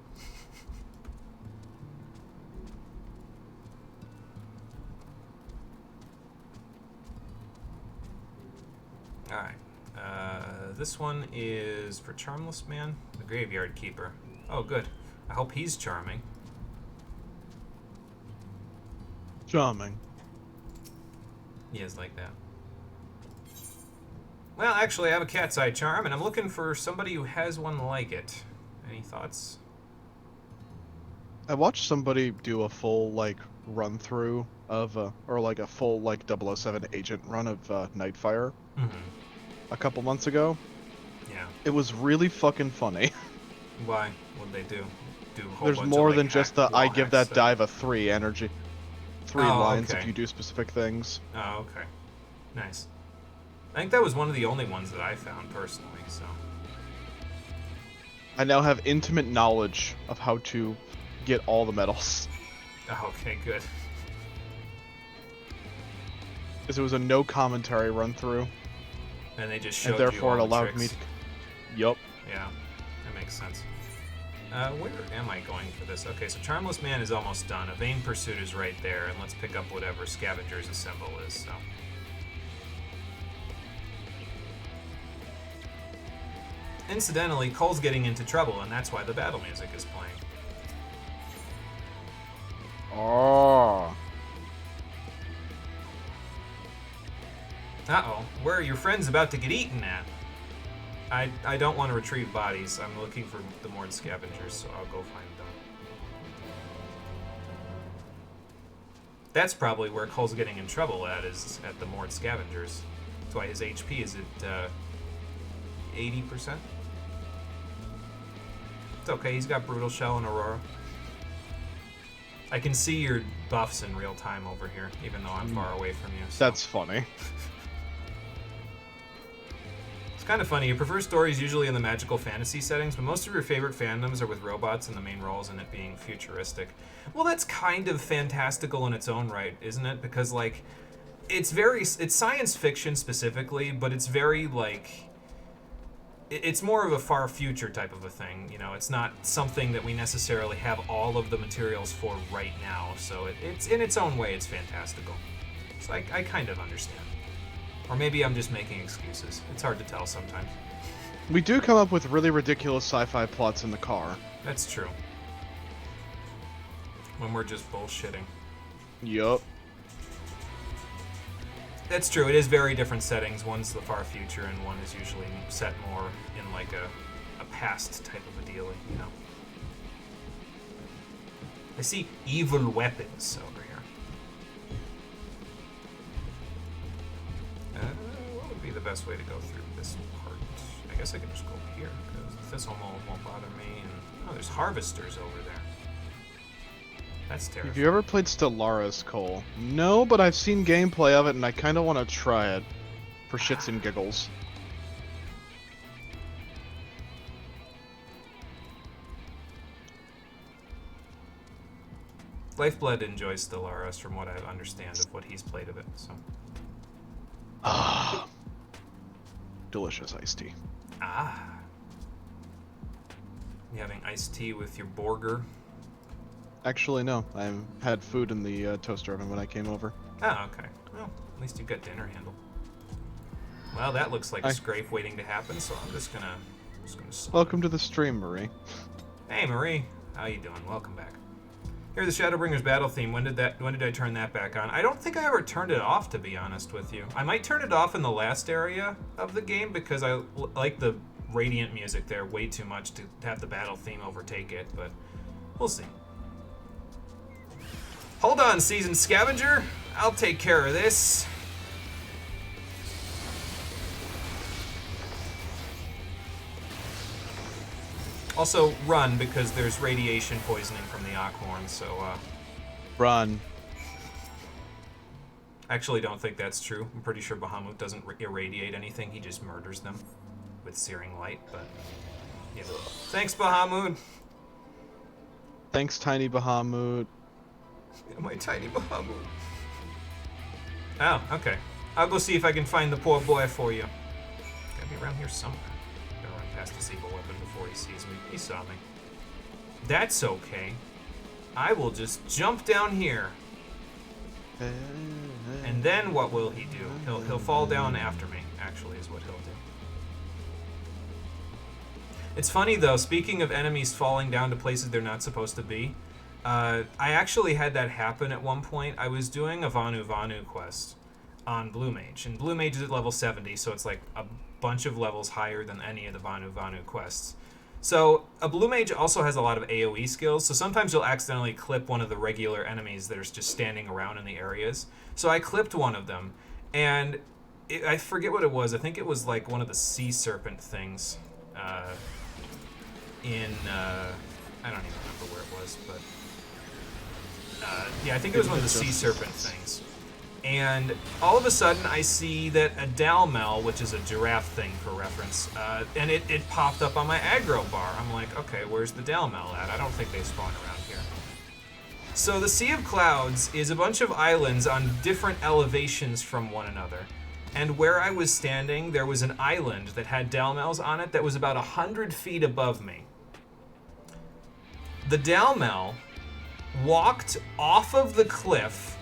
Alright. This one is for Charmless Man, the Graveyard Keeper. Oh, good. I hope he's charming. Charming. He is like that. Well, actually, I have a cat's eye charm, and I'm looking for somebody who has one like it. Any thoughts? I watched somebody do a full, like, run-through of, or like a full, like, 007 agent run of Nightfire a couple months ago. Yeah. It was really fucking funny. Why? What'd they do? Do a whole There's bunch more of, than like, just the wall I give hack that stuff? dive a 3 energy. 3 Oh, lines if okay. you do specific things. Oh, okay. Nice. I think that was one of the only ones that I found personally, so. I now have intimate knowledge of how to get all the medals. Oh, okay, good. Because it was a no commentary run through, And they just and showed you therefore it all the allowed me tricks. to... Yup. Yeah, that makes sense. Where am I going for this? Okay, so Charmless Man is almost done. A Vain Pursuit is right there, and let's pick up whatever Scavengers Assemble is, so. Incidentally, Cole's getting into trouble, and that's why the battle music is playing. Oh. Uh-oh, where are your friends about to get eaten at? I don't want to retrieve bodies. I'm looking for the Mord Scavengers, so I'll go find them. That's probably where Cole's getting in trouble at, is at the Mord Scavengers. That's why his HP is at 80%. It's okay, he's got Brutal Shell and Aurora. I can see your buffs in real time over here, even though I'm far away from you. So. That's funny. It's kind of funny. You prefer stories usually in the magical fantasy settings, but most of your favorite fandoms are with robots in the main roles and it being futuristic. Well, that's kind of fantastical in its own right, isn't it? Because, like, it's science fiction specifically, but it's very, like, it's more of a far future type of a thing. You know, it's not something that we necessarily have all of the materials for right now. So it's in its own way, it's fantastical. So I kind of understand. Or maybe I'm just making excuses. It's hard to tell sometimes. We do come up with really ridiculous sci-fi plots in the car. That's true. When we're just bullshitting. Yup. That's true. It is very different settings. One's the far future, and one is usually set more in like a past type of a deal, you know. I see evil weapons over here. What would be the best way to go through this part? I guess I could just go here, because this almost won't bother me. And oh, there's harvesters over there. That's terrifying. Have you ever played Stellaris, Cole? No, but I've seen gameplay of it, and I kind of want to try it. For shits and giggles. Lifeblood enjoys Stellaris, from what I understand of what he's played of it. So. Ah. Delicious iced tea. Ah. You having iced tea with your burger? Actually, no. I had food in the toaster oven when I came over. Oh, okay. Well, at least you got dinner handled. Well, that looks like a scrape waiting to happen, so I'm just gonna Welcome to the stream, Marie. Hey, Marie. How you doing? Welcome back. Here, the Shadowbringers battle theme. When did I turn that back on? I don't think I ever turned it off, to be honest with you. I might turn it off in the last area of the game because I like the Radiant music there way too much to have the battle theme overtake it, but we'll see. Hold on, Seasoned Scavenger. I'll take care of this. Also, run, because there's radiation poisoning from the Okhorn, so, Run. Actually don't think that's true. I'm pretty sure Bahamut doesn't irradiate anything, he just murders them with searing light, but... yeah. Thanks, Bahamut! Thanks, Tiny Bahamut. Yeah, my tiny Bahamut. Oh, okay. I'll go see if I can find the poor boy for you. Gotta be around here somewhere. Gotta run past this evil weapon before he sees me. He saw me. That's okay. I will just jump down here. And then what will he do? He'll fall down after me, actually, is what he'll do. It's funny, though, speaking of enemies falling down to places they're not supposed to be, I actually had that happen at one point. I was doing a Vanu Vanu quest on Blue Mage, and Blue Mage is at level 70, so it's like a bunch of levels higher than any of the Vanu Vanu quests. So a Blue Mage also has a lot of AoE skills, so sometimes you'll accidentally clip one of the regular enemies that are just standing around in the areas. So I clipped one of them, and I forget what it was. I think it was like one of the sea serpent things. in I don't even remember where it was, but yeah, I think it was one of the sea serpent things. And all of a sudden, I see that a Dalmel, which is a giraffe thing for reference, and it popped up on my aggro bar. I'm like, okay, where's the Dalmel at? I don't think they spawn around here. So the Sea of Clouds is a bunch of islands on different elevations from one another. And where I was standing, there was an island that had Dalmels on it that was about 100 feet above me. The Dalmel walked off of the cliff,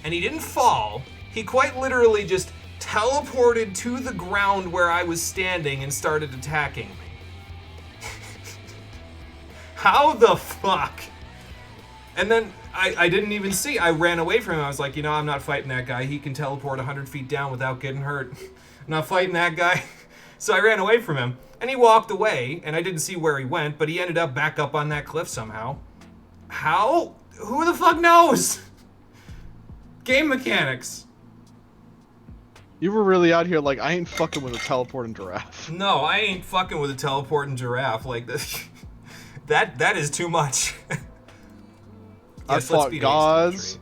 and he didn't fall. He quite literally just teleported to the ground where I was standing and started attacking me. How the fuck? And then I didn't even see. I ran away from him. I was like, I'm not fighting that guy. He can teleport 100 feet down without getting hurt. I'm not fighting that guy. So I ran away from him. And he walked away, and I didn't see where he went, but he ended up back up on that cliff somehow. How? Who the fuck knows? Game mechanics. You were really out here like, I ain't fucking with a teleporting giraffe. No, I ain't fucking with a teleporting giraffe like this. That is too much. I fought gods.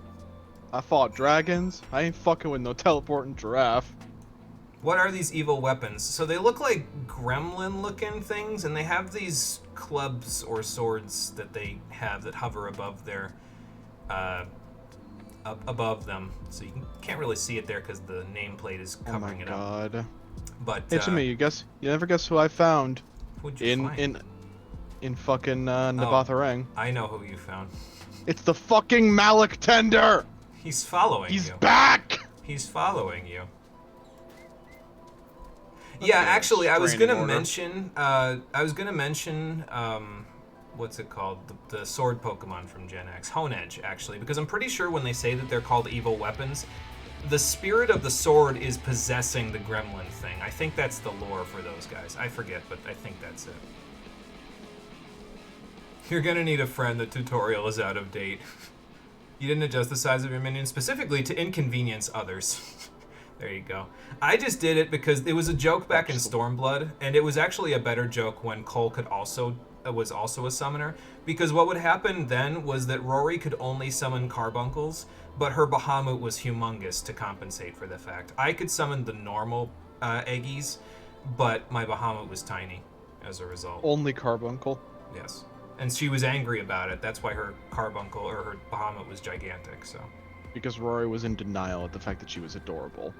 I fought dragons. I ain't fucking with no teleporting giraffe. What are these evil weapons? So they look like gremlin-looking things, and they have these clubs or swords that they have that hover above their, above them. So you can't really see it there because the nameplate is covering it up. Oh my god. But hey, Jimmy, you never guess who I found who'd you find? in fucking Nabatharang. I know who you found. It's the fucking Malik Tender. He's following you. He's back. He's following you. Yeah, actually, I was gonna mention. What's it called? The sword Pokemon from Gen X, Honedge, actually, because I'm pretty sure when they say that they're called evil weapons, the spirit of the sword is possessing the gremlin thing. I think that's the lore for those guys. I forget, but I think that's it. You're gonna need a friend. The tutorial is out of date. You didn't adjust the size of your minion specifically to inconvenience others. There you go. I just did it because it was a joke back in Stormblood, and it was actually a better joke when Cole was also a summoner, because what would happen then was that Rory could only summon carbuncles, but her Bahamut was humongous to compensate for the fact. I could summon the normal Eggies, but my Bahamut was tiny as a result. Only carbuncle? Yes. And she was angry about it. That's why her carbuncle, or her Bahamut, was gigantic, so... Because Rory was in denial at the fact that she was adorable.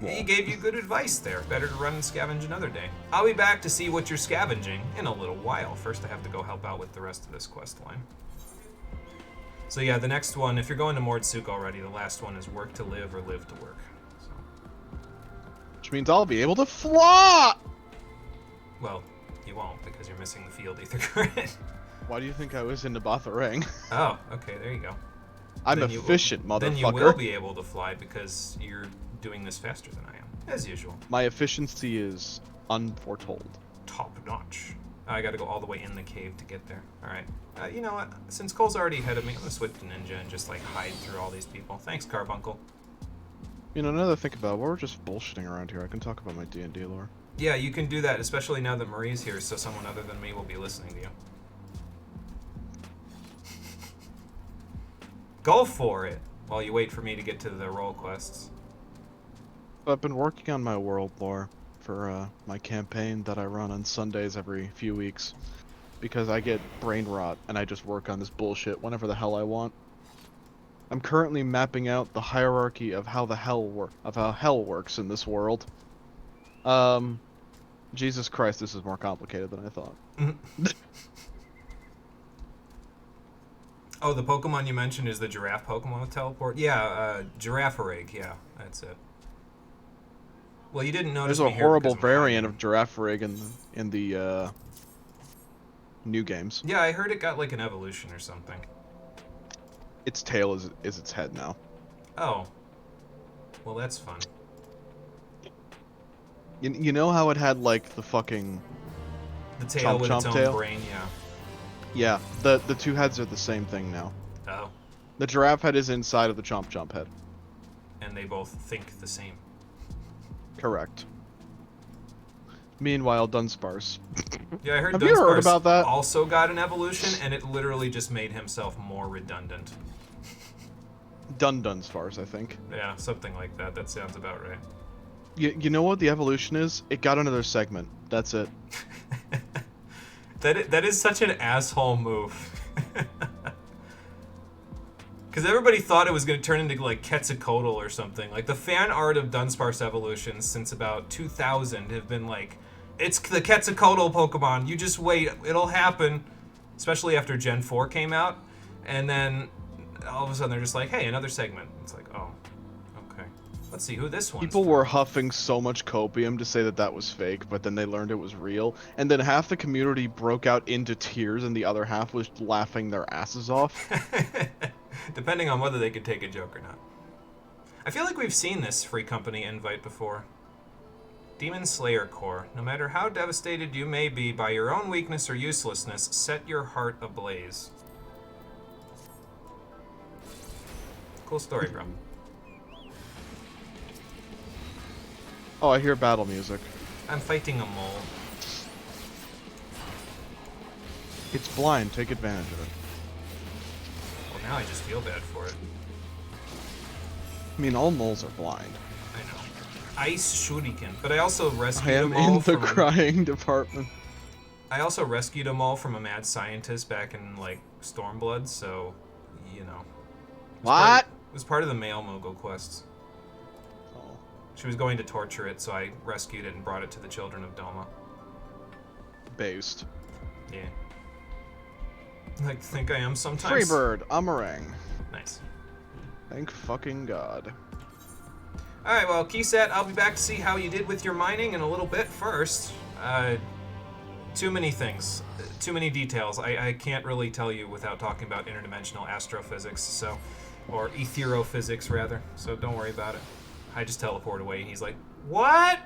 He gave you good advice there. Better to run and scavenge another day. I'll be back to see what you're scavenging in a little while. First, I have to go help out with the rest of this quest line. So yeah, the next one, if you're going to Mordsuk already, the last one is work to live or live to work. So. Which means I'll be able to fly! Well, you won't, because you're missing the field ether current. Why do you think I was in Nabatharang? Oh, okay, there you go. I'm efficient, motherfucker. Then you will be able to fly because you're doing this faster than I am, as usual. My efficiency is unforetold. Top notch. I gotta go all the way in the cave to get there. Alright. You know what? Since Cole's already ahead of me, I'm gonna switch to Ninja and just, hide through all these people. Thanks, Carbuncle. You know, now that I think about it, we're just bullshitting around here. I can talk about my D&D lore. Yeah, you can do that, especially now that Marie's here, so someone other than me will be listening to you. Go for it, while you wait for me to get to the role quests. I've been working on my world lore for my campaign that I run on Sundays every few weeks, because I get brain rot and I just work on this bullshit whenever the hell I want. I'm currently mapping out the hierarchy of how hell works in this world. Jesus Christ, this is more complicated than I thought. Oh, the Pokemon you mentioned is the giraffe Pokemon with teleport? Yeah, Girafarig, yeah, that's it. Well, you didn't notice There's a horrible variant of Girafarig in the new games. Yeah, I heard it got an evolution or something. Its tail is its head now. Oh. Well, that's fun. You know how it had the fucking... The tail with its own brain, yeah. Yeah, the two heads are the same thing now. Oh. The giraffe head is inside of the Chomp Chomp head. And they both think the same. Correct. Meanwhile, Dunsparce. Yeah, I heard Have you heard Dunsparce about that? also got an evolution, and it literally just made himself more redundant. Dunsparce, I think. Yeah, something like that. That sounds about right. You know what the evolution is? It got another segment. That's it. That is such an asshole move. Because everybody thought it was going to turn into like Quetzalcoatl or something. Like the fan art of Dunsparce evolutions since about 2000 have been like, it's the Quetzalcoatl Pokemon. You just wait, it'll happen. Especially after Gen 4 came out, and then all of a sudden they're just like, hey, another segment. It's like, oh, okay. Let's see who this one's People from. were huffing so much copium to say that that was fake, but then they learned it was real, and then half the community broke out into tears, and the other half was laughing their asses off. Depending on whether they could take a joke or not. I feel like we've seen this Free Company invite before. Demon Slayer Core. No matter how devastated you may be by your own weakness or uselessness, set your heart ablaze. Cool story, bro. Oh, I hear battle music. I'm fighting a mole. It's blind, take advantage of it. Well, now I just feel bad for it. I mean, all moles are blind. I know. Ice Shuriken. But I also I rescued am them all in the from... crying department. I also rescued them all from a mad scientist back in, like, Stormblood, so, you know. What? It was part of the male Mogul quests. Oh. She was going to torture it, so I rescued it and brought it to the children of Doma. Based. Yeah. Like, think I am sometimes. Freebird, Amarang. Nice. Thank fucking God. Alright, well, Keysat, I'll be back to see how you did with your mining in a little bit. First, too many things. Too many details. I can't really tell you without talking about interdimensional astrophysics, so... Or etherophysics, rather. So don't worry about it. I just teleport away, and he's like, what?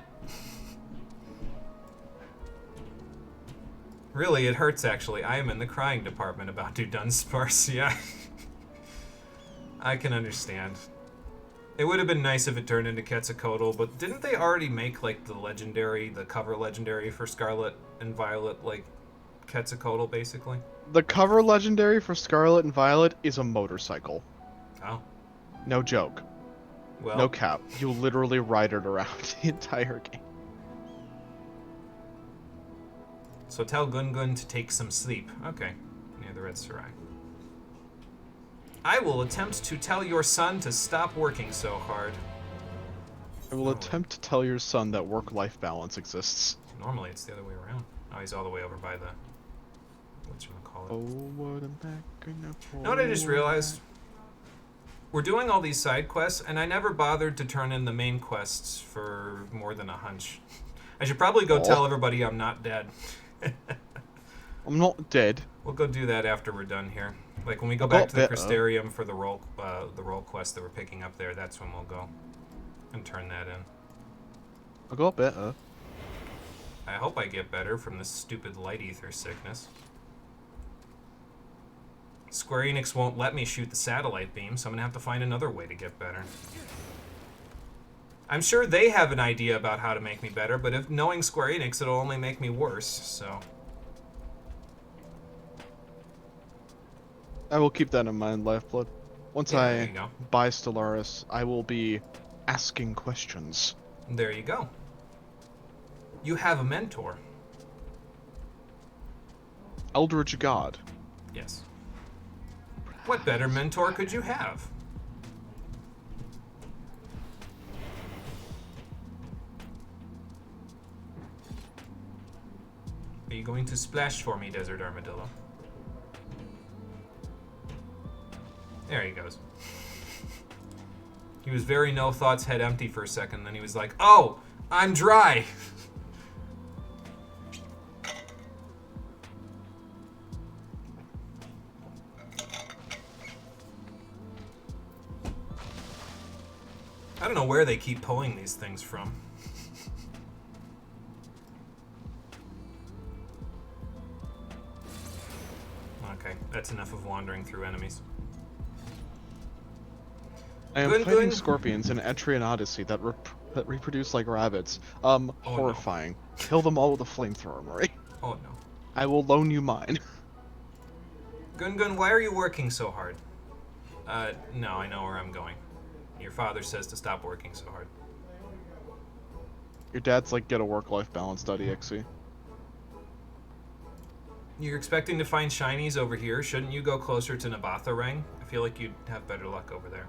Really, it hurts, actually. I am in the crying department about Dunsparce, yeah. I can understand. It would have been nice if it turned into Quetzalcoatl, but didn't they already make, like, the cover legendary for Scarlet and Violet, like, Quetzalcoatl, basically? The cover legendary for Scarlet and Violet is a motorcycle. Oh. No joke. Well. No cap. You literally ride it around the entire game. So tell Gungun to take some sleep. Okay. Near the Red Sarai. I will attempt to tell your son to stop working so hard. I will attempt to tell your son that work-life balance exists. Normally it's the other way around. Oh, he's all the way over by the... whatchamacallit. Forward and back and You know what I just realized? We're doing all these side quests, and I never bothered to turn in the main quests for more than a hunch. I should probably go tell everybody I'm not dead. I'm not dead. We'll go do that after we're done here. Like when we go back to the better. Crystarium for the role quest that we're picking up there, that's when we'll go and turn that in. I got better. I hope I get better from this stupid light ether sickness. Square Enix won't let me shoot the satellite beam, so I'm gonna have to find another way to get better. I'm sure they have an idea about how to make me better, but if knowing Square Enix, it'll only make me worse, so... I will keep that in mind, Lifeblood. Once Yeah, there you I go. buy Stellaris, I will be asking questions. There you go. You have a mentor. Eldritch God. Yes. What better mentor could you have? Are you going to splash for me, Desert Armadillo? There he goes. He was very no thoughts, head empty for a second, then he was like, oh, I'm dry! I don't know where they keep pulling these things from. Okay, that's enough of wandering through enemies. I am Good, fighting good. scorpions in Etrian Odyssey that reproduce like rabbits. no. Horrifying. Kill them all with a flamethrower, Murray. Oh no. I will loan you mine. Gun, why are you working so hard? No, I know where I'm going. Your father says to stop working so hard. Your dad's like, get a work-life balance, .exe. You're expecting to find shinies over here. Shouldn't you go closer to Nabatha Rang? I feel like you'd have better luck over there.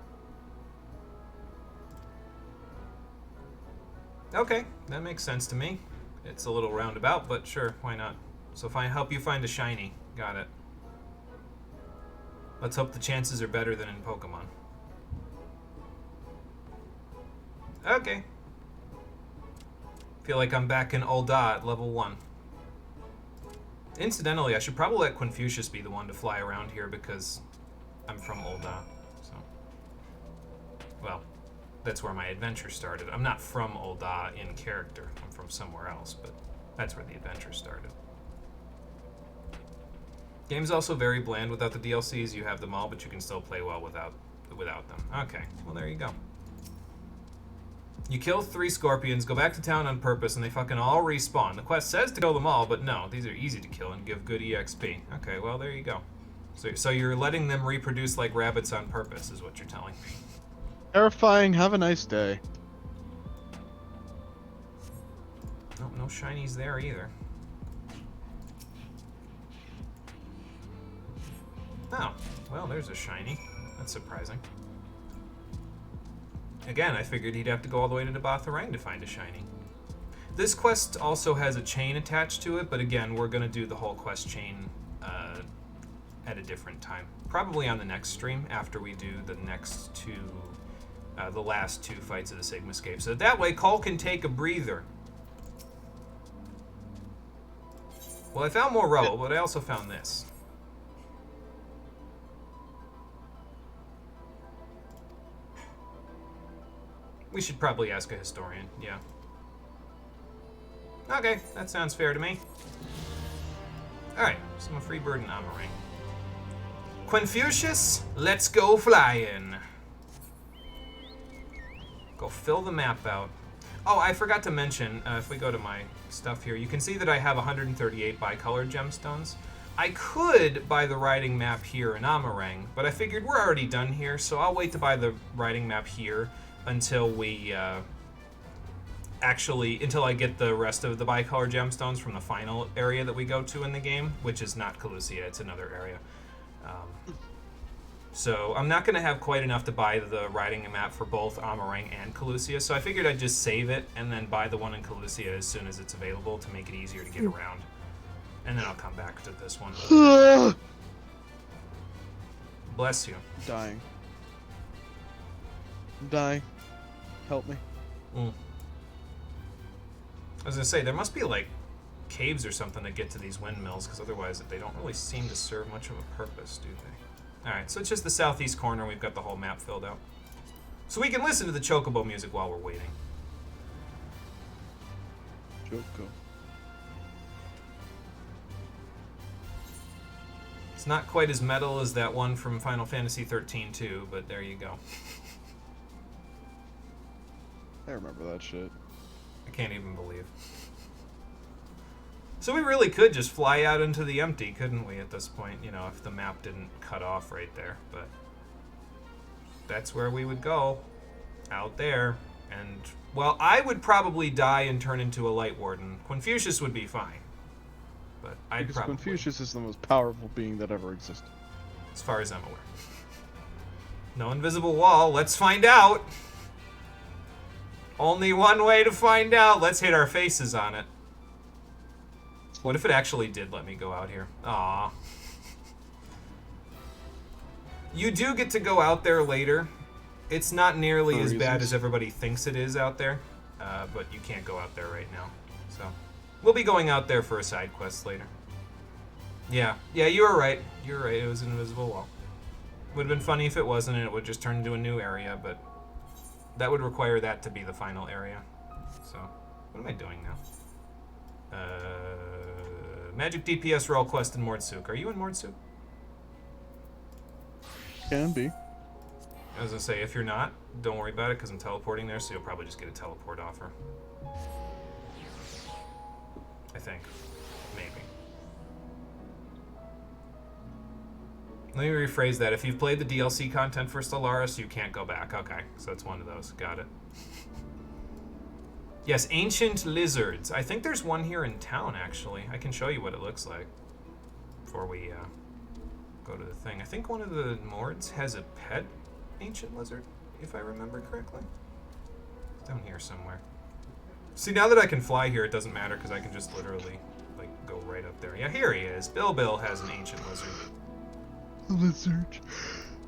Okay, that makes sense to me. It's a little roundabout, but sure, why not? So help you find a shiny. Got it. Let's hope the chances are better than in Pokemon. Okay. Feel like I'm back in Ul'dah at level 1. Incidentally, I should probably let Quinfucius be the one to fly around here because I'm from Ul'dah, so... Well, that's where my adventure started. I'm not from Ul'dah in character. I'm from somewhere else, but that's where the adventure started. Game's also very bland without the DLCs. You have them all, but you can still play well without them. Okay, well there you go. You kill 3 scorpions, go back to town on purpose, and they fucking all respawn. The quest says to kill them all, but no, these are easy to kill and give good EXP. Okay, well there you go. So you're letting them reproduce like rabbits on purpose, is what you're telling me. Terrifying. Have a nice day. Nope, no shinies there either. Oh, well, there's a shiny. That's surprising. Again, I figured he'd have to go all the way to Nabatha Rang to find a shiny. This quest also has a chain attached to it, but again, we're going to do the whole quest chain at a different time. Probably on the next stream, after we do the next 2, the last 2 fights of the Sigmascape. So that way, Cole can take a breather. Well, I found more rubble, but I also found this. We should probably ask a historian, yeah. Okay, that sounds fair to me. Alright, so I'm a free bird and Amarang. Quinfucius, let's go flying. Go fill the map out. Oh, I forgot to mention, if we go to my stuff here, you can see that I have 138 bicolored gemstones. I could buy the riding map here in Amarang, but I figured we're already done here, so I'll wait to buy the riding map here until we until I get the rest of the bicolor gemstones from the final area that we go to in the game, which is not Calusia, it's another area. So I'm not going to have quite enough to buy the riding map for both Amarang and Calusia, so I figured I'd just save it and then buy the one in Calusia as soon as it's available to make it easier to get around. And then I'll come back to this one. Bless you. Dying. I'm dying. Help me. I was gonna say, there must be like caves or something that get to these windmills, because otherwise they don't really seem to serve much of a purpose, do they? Alright, so it's just the southeast corner, we've got the whole map filled out. So we can listen to the Chocobo music while we're waiting. Choco. It's not quite as metal as that one from Final Fantasy 13 too, but there you go. I remember that shit. I can't even believe. So we really could just fly out into the empty, couldn't we, at this point? You know, if the map didn't cut off right there. But that's where we would go. Out there. And, well, I would probably die and turn into a Light Warden. Quinfucius would be fine. But I'd Because probably... Confucius is the most powerful being that ever existed. As far as I'm aware. No invisible wall. Let's find out. Only one way to find out. Let's hit our faces on it. What if it actually did let me go out here? Aww. You do get to go out there later. It's not nearly as bad as everybody thinks it is out there. But you can't go out there right now. So, we'll be going out there for a side quest later. Yeah, you were right. You're right, it was an invisible wall. Would have been funny if it wasn't and it would just turn into a new area, but that would require that to be the final area. So, what am I doing now? Magic DPS role quest in Mordsuk. Are you in Mordsuk? Can be. I was gonna say, if you're not, don't worry about it because I'm teleporting there, so you'll probably just get a teleport offer. I think. Maybe. Let me rephrase that. If you've played the DLC content for Stellaris, you can't go back. Okay, so it's one of those. Got it. Yes, ancient lizards. I think there's one here in town, actually. I can show you what it looks like before we go to the thing. I think one of the Mords has a pet ancient lizard, if I remember correctly. It's down here somewhere. See, now that I can fly here, it doesn't matter because I can just literally, like, go right up there. Yeah, here he is. Bill has an ancient lizard. Lizard.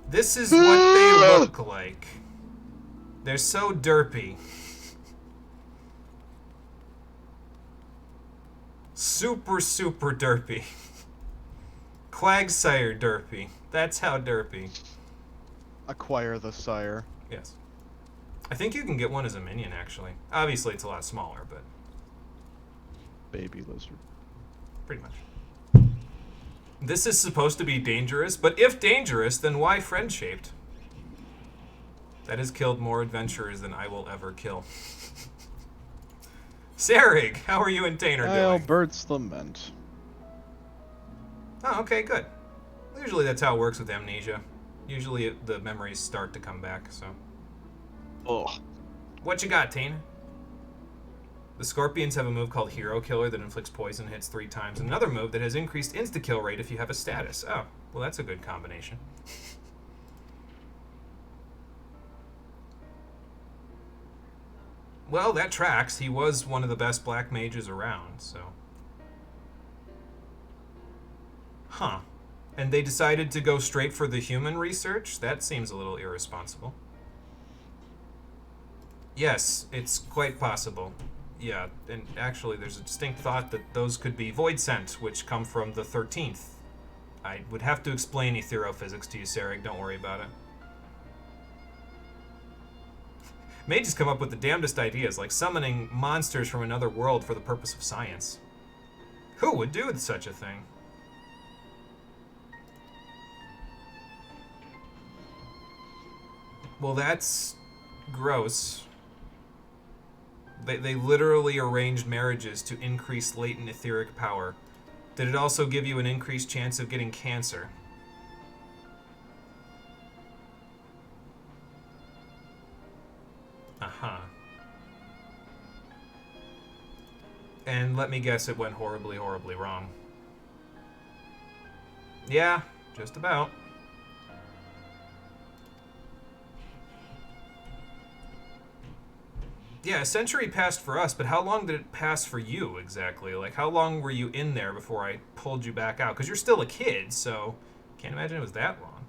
This is what they look like. They're so derpy. Super derpy. Quagsire derpy. That's how derpy. Acquire the sire. Yes. I think you can get one as a minion, actually. Obviously, it's a lot smaller, but... Baby lizard. Pretty much. This is supposed to be dangerous, but if dangerous, then why friend-shaped? That has killed more adventurers than I will ever kill. Sarig, how are you and Tainer doing? Albert's Lament. Oh, okay, good. Usually that's how it works with amnesia. Usually the memories start to come back, so... Ugh. What you got, Tainer? The Scorpions have a move called Hero Killer that inflicts poison hits 3 times, and another move that has increased insta-kill rate if you have a status. Oh, well that's a good combination. Well, that tracks. He was one of the best black mages around, so... Huh. And they decided to go straight for the human research? That seems a little irresponsible. Yes, it's quite possible. Yeah, and actually there's a distinct thought that those could be void scent, which come from the 13th. I would have to explain etherophysics to you, Sarig. Don't worry about it. Mages come up with the damnedest ideas, like summoning monsters from another world for the purpose of science. Who would do such a thing? Well, that's gross. They literally arranged marriages to increase latent etheric power. Did it also give you an increased chance of getting cancer? Uh-huh. And let me guess, it went horribly wrong. Yeah, just about. Yeah, a century passed for us, but how long did it pass for you, exactly? Like, how long were you in there before I pulled you back out? Because you're still a kid, so can't imagine it was that long.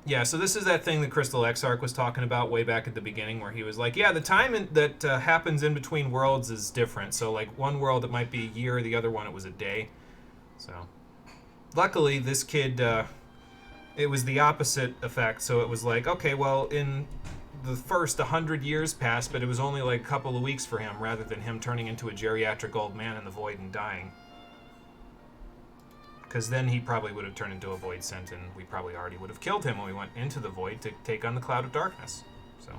Yeah, so this is that thing that Crystal Exarch was talking about way back at the beginning, where he was like, yeah, the time that happens in between worlds is different. So, like, one world it might be a year, the other one it was a day. So... Luckily, this kid, it was the opposite effect, so it was like, okay, well, in the first 100 years passed, but it was only like a couple of weeks for him, rather than him turning into a geriatric old man in the void and dying. Because then he probably would have turned into a void scent, and we probably already would have killed him when we went into the void to take on the Cloud of Darkness. So.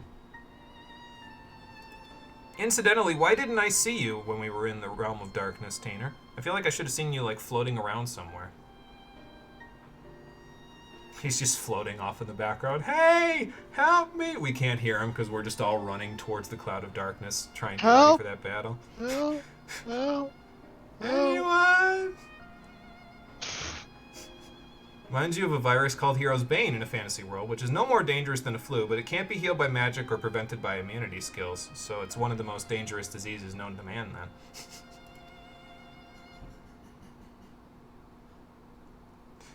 Incidentally, why didn't I see you when we were in the Realm of Darkness, Tainer? I feel like I should have seen you, like, floating around somewhere. He's just floating off in the background. Hey, help me! We can't hear him because we're just all running towards the Cloud of Darkness, trying to get ready for that battle. Help! Help! Anyone? Reminds you of a virus called Hero's Bane in a fantasy world, which is no more dangerous than a flu, but it can't be healed by magic or prevented by immunity skills, so it's one of the most dangerous diseases known to man, then.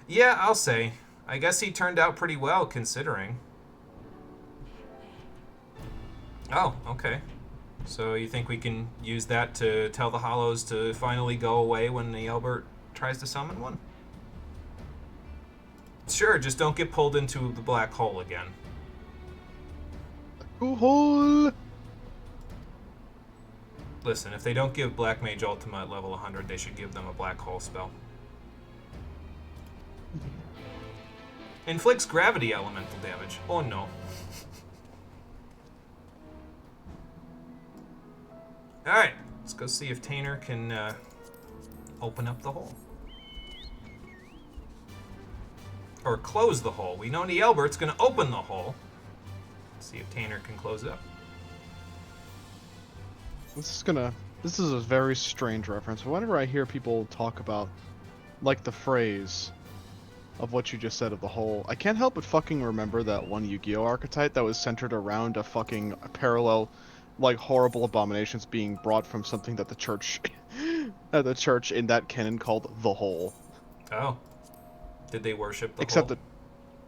Yeah, I'll say. I guess he turned out pretty well, considering. Oh, okay. So you think we can use that to tell the Hollows to finally go away when the Albert tries to summon one? Sure, just don't get pulled into the black hole again. Hole! Listen, if they don't give Black Mage Ultima at level 100, they should give them a black hole spell. Inflicts gravity elemental damage. Oh no. Alright, let's go see if Tainer can open up the hole. Or close the hole. We know Nielbert's gonna open the hole. Let's see if Tainer can close it up. This is a very strange reference. Whenever I hear people talk about, like, the phrase of what you just said of the hole, I can't help but fucking remember that one Yu-Gi-Oh archetype that was centered around a fucking parallel, like, horrible abominations being brought from something that the church in that canon called the hole. Oh. Did they worship the Except hole? that,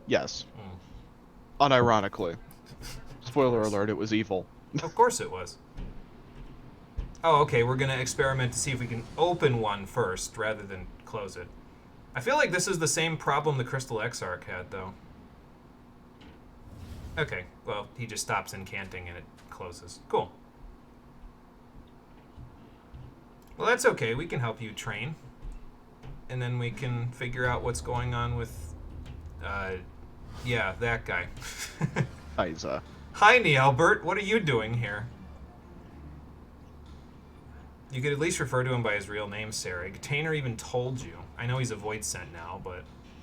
yes. Unironically. Spoiler alert, it was evil. Of course it was. Oh, okay, we're gonna experiment to see if we can open one first, rather than close it. I feel like this is the same problem the Crystal Exarch had, though. Okay, well, he just stops incanting and it closes. Cool. Well, that's okay, we can help you train. And then we can figure out what's going on with, yeah, that guy. Isa. Hi, Nielbert, what are you doing here? You could at least refer to him by his real name, Sarig. Tainer even told you. I know he's a void scent now, but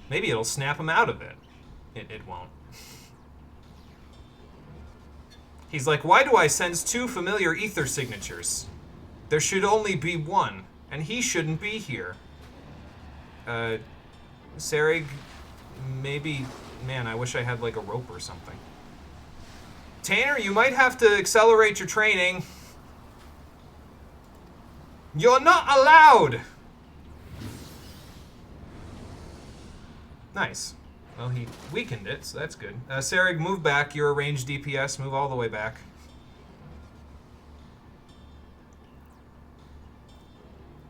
maybe it'll snap him out of it. It won't. He's like, why do I sense 2 familiar ether signatures? There should only be one, and he shouldn't be here. Sarig, maybe... Man, I wish I had, like, a rope or something. Tainer, you might have to accelerate your training. You're not allowed! Nice. Well, he weakened it, so that's good. Sarig, move back. You're a ranged DPS. Move all the way back.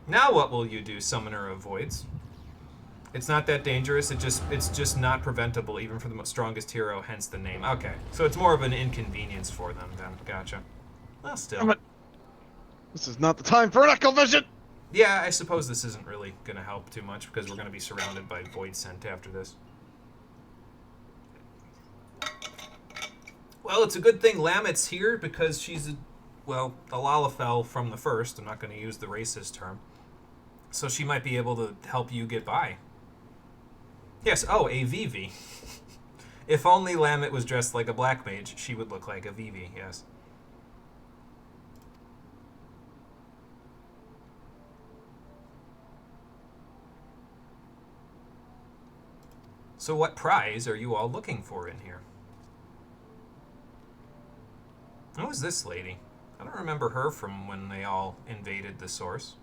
Now what will you do, Summoner of Voids? It's not that dangerous. It's just not preventable, even for the strongest hero, hence the name. Okay, so it's more of an inconvenience for them, then. Gotcha. Well, still. This is not the time for an echo vision! Yeah, I suppose this isn't really going to help too much, because we're going to be surrounded by Void Scent after this. Well, it's a good thing Lamet's here, because she's, a Lalafell from the first. I'm not going to use the racist term. So she might be able to help you get by. Yes, oh, a Vivi. If only Lamet was dressed like a black mage, she would look like a Vivi, yes. So what prize are you all looking for in here? Who is this lady? I don't remember her from when they all invaded the source.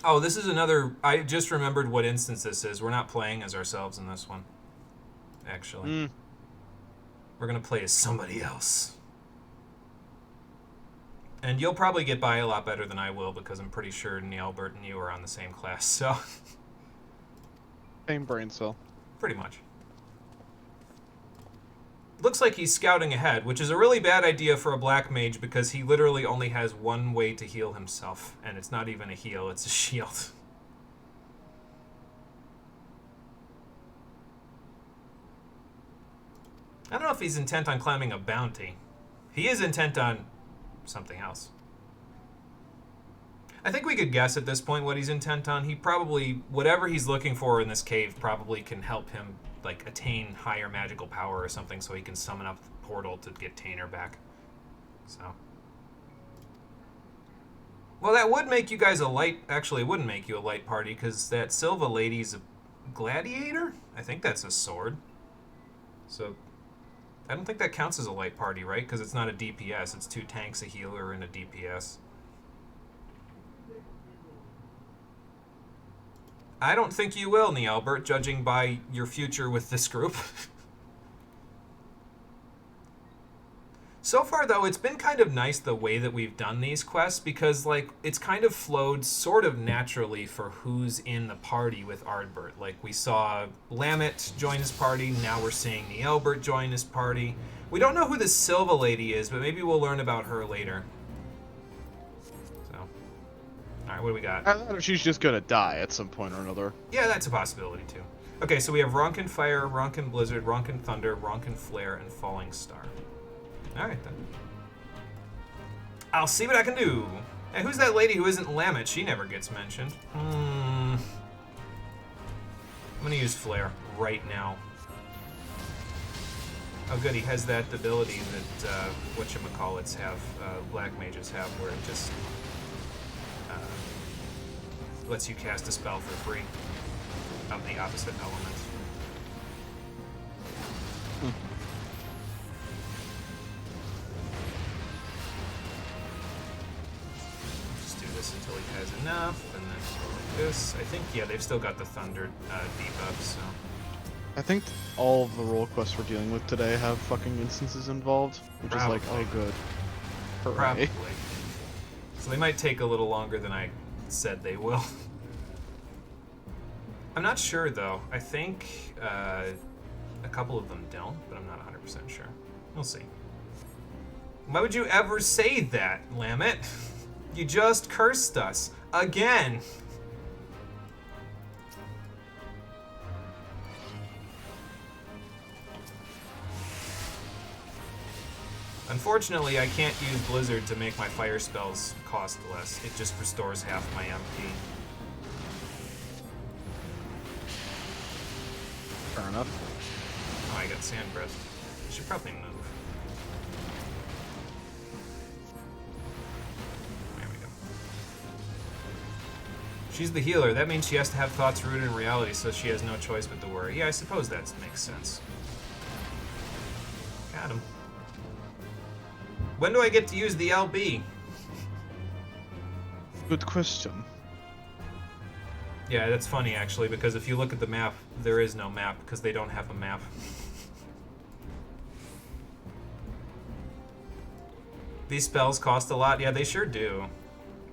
Oh, this is another... I just remembered what instance this is. We're not playing as ourselves in this one. Actually. We're going to play as somebody else. And you'll probably get by a lot better than I will, because I'm pretty sure Nielbert and you are on the same class, so... Same brain cell. Pretty much. Looks like he's scouting ahead, which is a really bad idea for a black mage, because he literally only has one way to heal himself. And it's not even a heal, it's a shield. I don't know if he's intent on climbing a bounty. He is intent on something else. I think we could guess at this point what he's intent on. He probably, whatever he's looking for in this cave probably can help him, like, attain higher magical power or something, so he can summon up the portal to get Tainer back. So. Well, that would make you guys a light... Actually, it wouldn't make you a light party, because that Silva lady's a gladiator? I think that's a sword. So, I don't think that counts as a light party, right? Because it's not a DPS. It's 2 tanks, a healer, and a DPS. I don't think you will, Nielbert, judging by your future with this group. So far, though, it's been kind of nice the way that we've done these quests, because, like, it's kind of flowed sort of naturally for who's in the party with Ardbert. Like, we saw Lamet join his party, now we're seeing Nielbert join his party. We don't know who this Silva lady is, but maybe we'll learn about her later. So. Alright, what do we got? She's just gonna die at some point or another. Yeah, that's a possibility too. Okay, so we have Ronkin Fire, Ronkin Blizzard, Ronkin Thunder, Ronkin Flare, and Falling Star. Alright then. I'll see what I can do. Hey, who's that lady who isn't Lamet? She never gets mentioned. I'm gonna use Flare right now. Oh good, he has that ability that whatchamacallits have, black mages have, where it just lets you cast a spell for free of the opposite element. Just do this until he has enough, and then go like this. I think, yeah, they've still got the Thunder debuff, so... I think all of the role quests we're dealing with today have fucking instances involved, which is like, oh good. Hooray. Probably. So they might take a little longer than I said they will. I'm not sure though. I think a couple of them don't, but I'm not 100% sure. We'll see. Why would you ever say that, Lamet? You just cursed us. Again! Unfortunately, I can't use Blizzard to make my fire spells cost less. It just restores half my MP. Fair enough. Oh, I got Sand Breath. I should probably move. There we go. She's the healer. That means she has to have thoughts rooted in reality, so she has no choice but to worry. Yeah, I suppose that makes sense. Got him. When do I get to use the LB? Good question. Yeah, that's funny actually, because if you look at the map, there is no map, because they don't have a map. These spells cost a lot. Yeah, they sure do.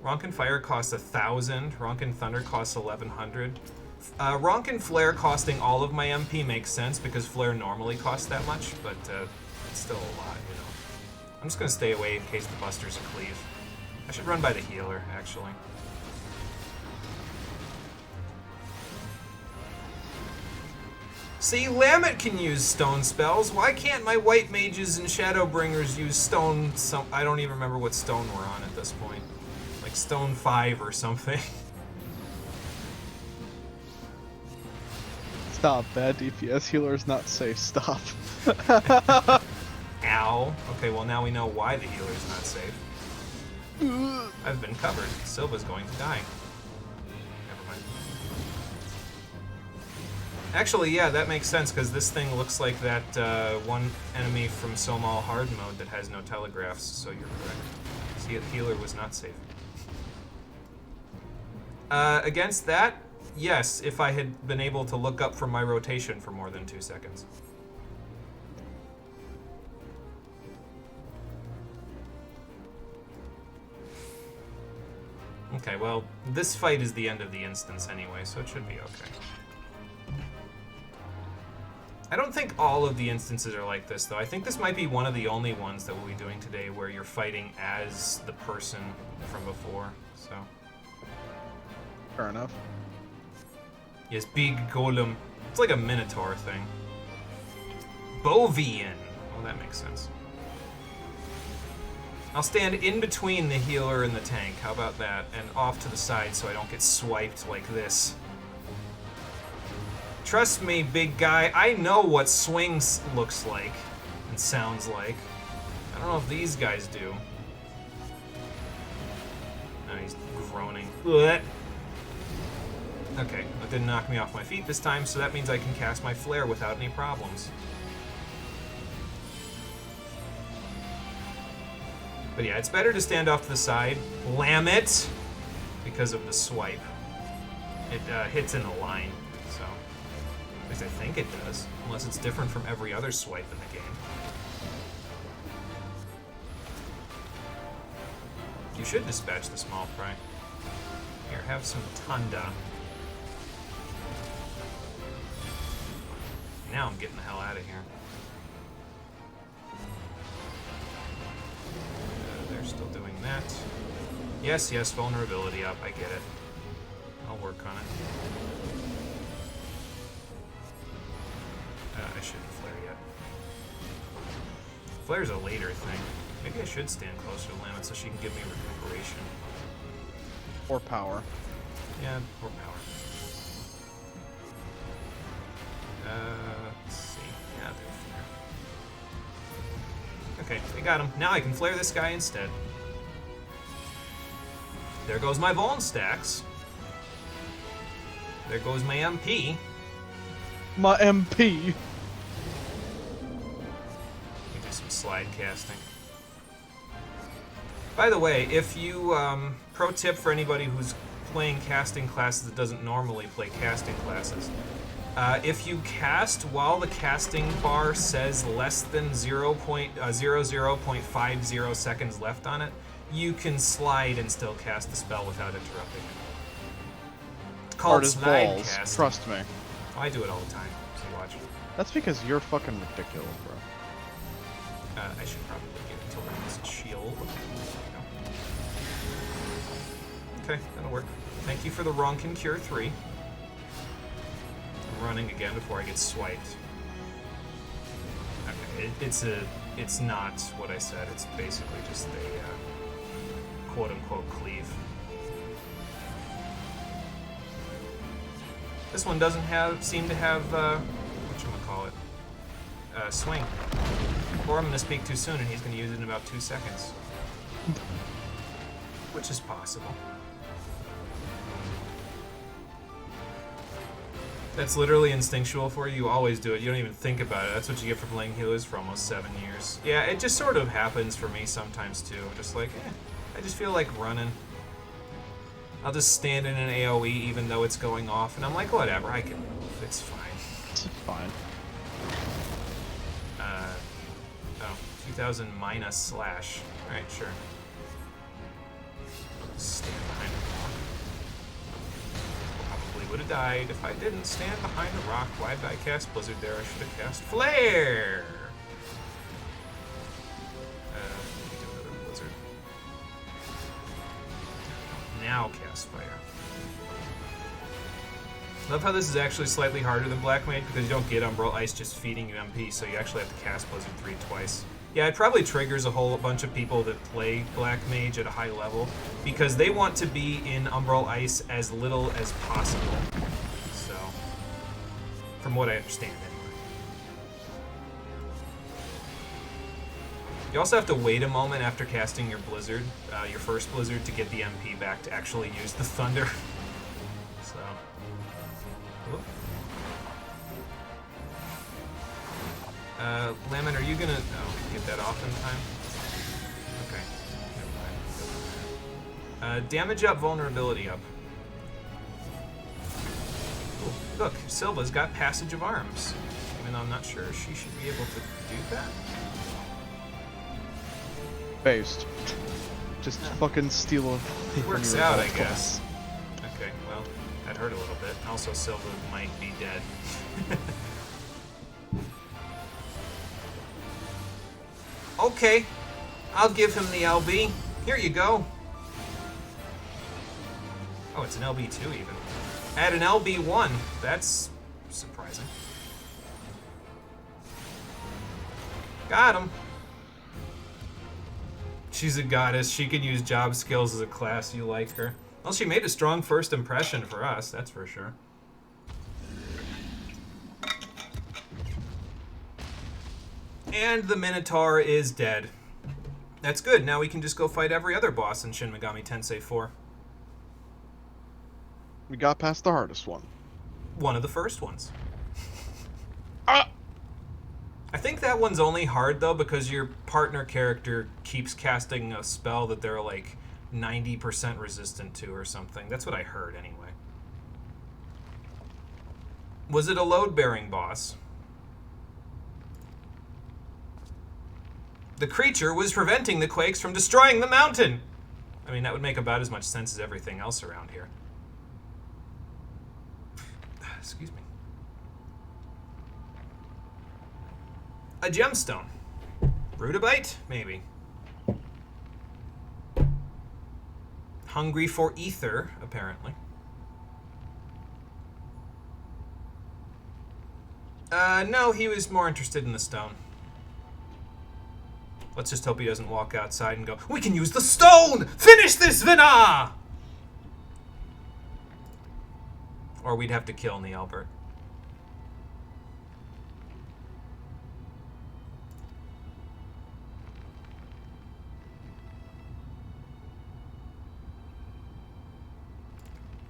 Ronkin Fire costs 1,000. Ronkin Thunder costs 1,100. Ronkin Flare costing all of my MP makes sense, because Flare normally costs that much, but it's still a lot, you know. I'm just gonna stay away in case the busters cleave. I should run by the healer, actually. See, Lamet can use stone spells. Why can't my white mages and Shadowbringers use stone? I don't even remember what stone we're on at this point. Like stone 5 or something. Stop, bad DPS healer is not safe, stop. Ow. Okay, well now we know why the healer is not safe. I've been covered. Silva's going to die. Never mind. Actually, yeah, that makes sense, because this thing looks like that one enemy from Somal hard mode that has no telegraphs, so you're correct. See, the healer was not safe. Against that, yes, if I had been able to look up from my rotation for more than 2 seconds. Okay, well, this fight is the end of the instance anyway, so it should be okay. I don't think all of the instances are like this, though. I think this might be one of the only ones that we'll be doing today where you're fighting as the person from before, so... Fair enough. Yes, big golem. It's like a minotaur thing. Bovian. Well, that makes sense. I'll stand in between the healer and the tank. How about that? And off to the side so I don't get swiped like this. Trust me, big guy. I know what swings looks like and sounds like. I don't know if these guys do. Oh, he's groaning. Blech. Okay, that didn't knock me off my feet this time, so that means I can cast my flare without any problems. But yeah, it's better to stand off to the side. Lamet! Because of the swipe. It hits in the line, so... At least I think it does. Unless it's different from every other swipe in the game. You should dispatch the small fry. Here, have some Tunda. Now I'm getting the hell out of here. They're still doing that. Yes, yes, vulnerability up. I get it. I'll work on it. I shouldn't flare yet. Flare's a later thing. Maybe I should stand closer to Lammet so she can give me recuperation. Or power. Yeah, or power. Let's see. Yeah, there's flare. Okay, I got him. Now I can flare this guy instead. There goes my Vuln stacks. There goes my MP. My MP. Let me do some slide casting. By the way, if you, pro tip for anybody who's playing casting classes that doesn't normally play casting classes, if you cast while the casting bar says less than 0.50 seconds left on it, you can slide and still cast the spell without interrupting it. It's called Hard as slide balls. casting. Trust me. I do it all the time, so watch. That's because you're fucking ridiculous, bro. I should probably get into this shield. Okay, that'll work. Thank you for the Ronkin Cure 3. I'm running again before I get swiped. Okay, it's not what I said. It's basically just a quote-unquote cleave. This one doesn't seem to have whatchamacallit, swing. Or I'm going to speak too soon and he's going to use it in about 2 seconds. Which is possible. That's literally instinctual for you. You always do it. You don't even think about it. That's what you get for playing healers for almost 7 years. Yeah, it just sort of happens for me sometimes too. Just like, I just feel like running. I'll just stand in an AoE even though it's going off, and I'm like, whatever, I can move. It's fine. It's fine. 2000 minus slash. Alright, sure. Stand behind a rock. Probably would have died if I didn't stand behind a rock. Why did I cast Blizzard there? I should have cast Flare! Do another Blizzard. Now cast Fire. Love how this is actually slightly harder than Black Mage because you don't get Umbral Ice just feeding you MP, so you actually have to cast Blizzard 3 twice. Yeah, it probably triggers a whole bunch of people that play Black Mage at a high level because they want to be in Umbral Ice as little as possible. So, from what I understand anyway. You also have to wait a moment after casting your Blizzard, your first Blizzard, to get the MP back to actually use the Thunder. So, whoop. Lemon, are you gonna get that off in time? Okay. Never mind. Damage up, vulnerability up. Ooh, look, Silva's got Passage of Arms. Even though I'm not sure she should be able to do that. Based. Just fucking steal a... It works out, I guess. Okay, well, that hurt a little bit. Also, Silva might be dead. Okay, I'll give him the LB. Here you go. Oh, it's an LB2 even. Add an LB1. That's surprising. Got him. She's a goddess. She can use job skills as a class. You like her. Well, she made a strong first impression for us, that's for sure. And the Minotaur is dead. That's good. Now we can just go fight every other boss in Shin Megami Tensei 4. We got past the hardest one. One of the first ones. Ah! I think that one's only hard, though, because your partner character keeps casting a spell that they're, like, 90% resistant to or something. That's what I heard, anyway. Was it a load-bearing boss? The creature was preventing the quakes from destroying the mountain! I mean, that would make about as much sense as everything else around here. Excuse me. A gemstone. Rudabite? Maybe. Hungry for ether, apparently. No, he was more interested in the stone. Let's just hope he doesn't walk outside and go, "We can use the stone! Finish this, Vina!" Or we'd have to kill Nielbert.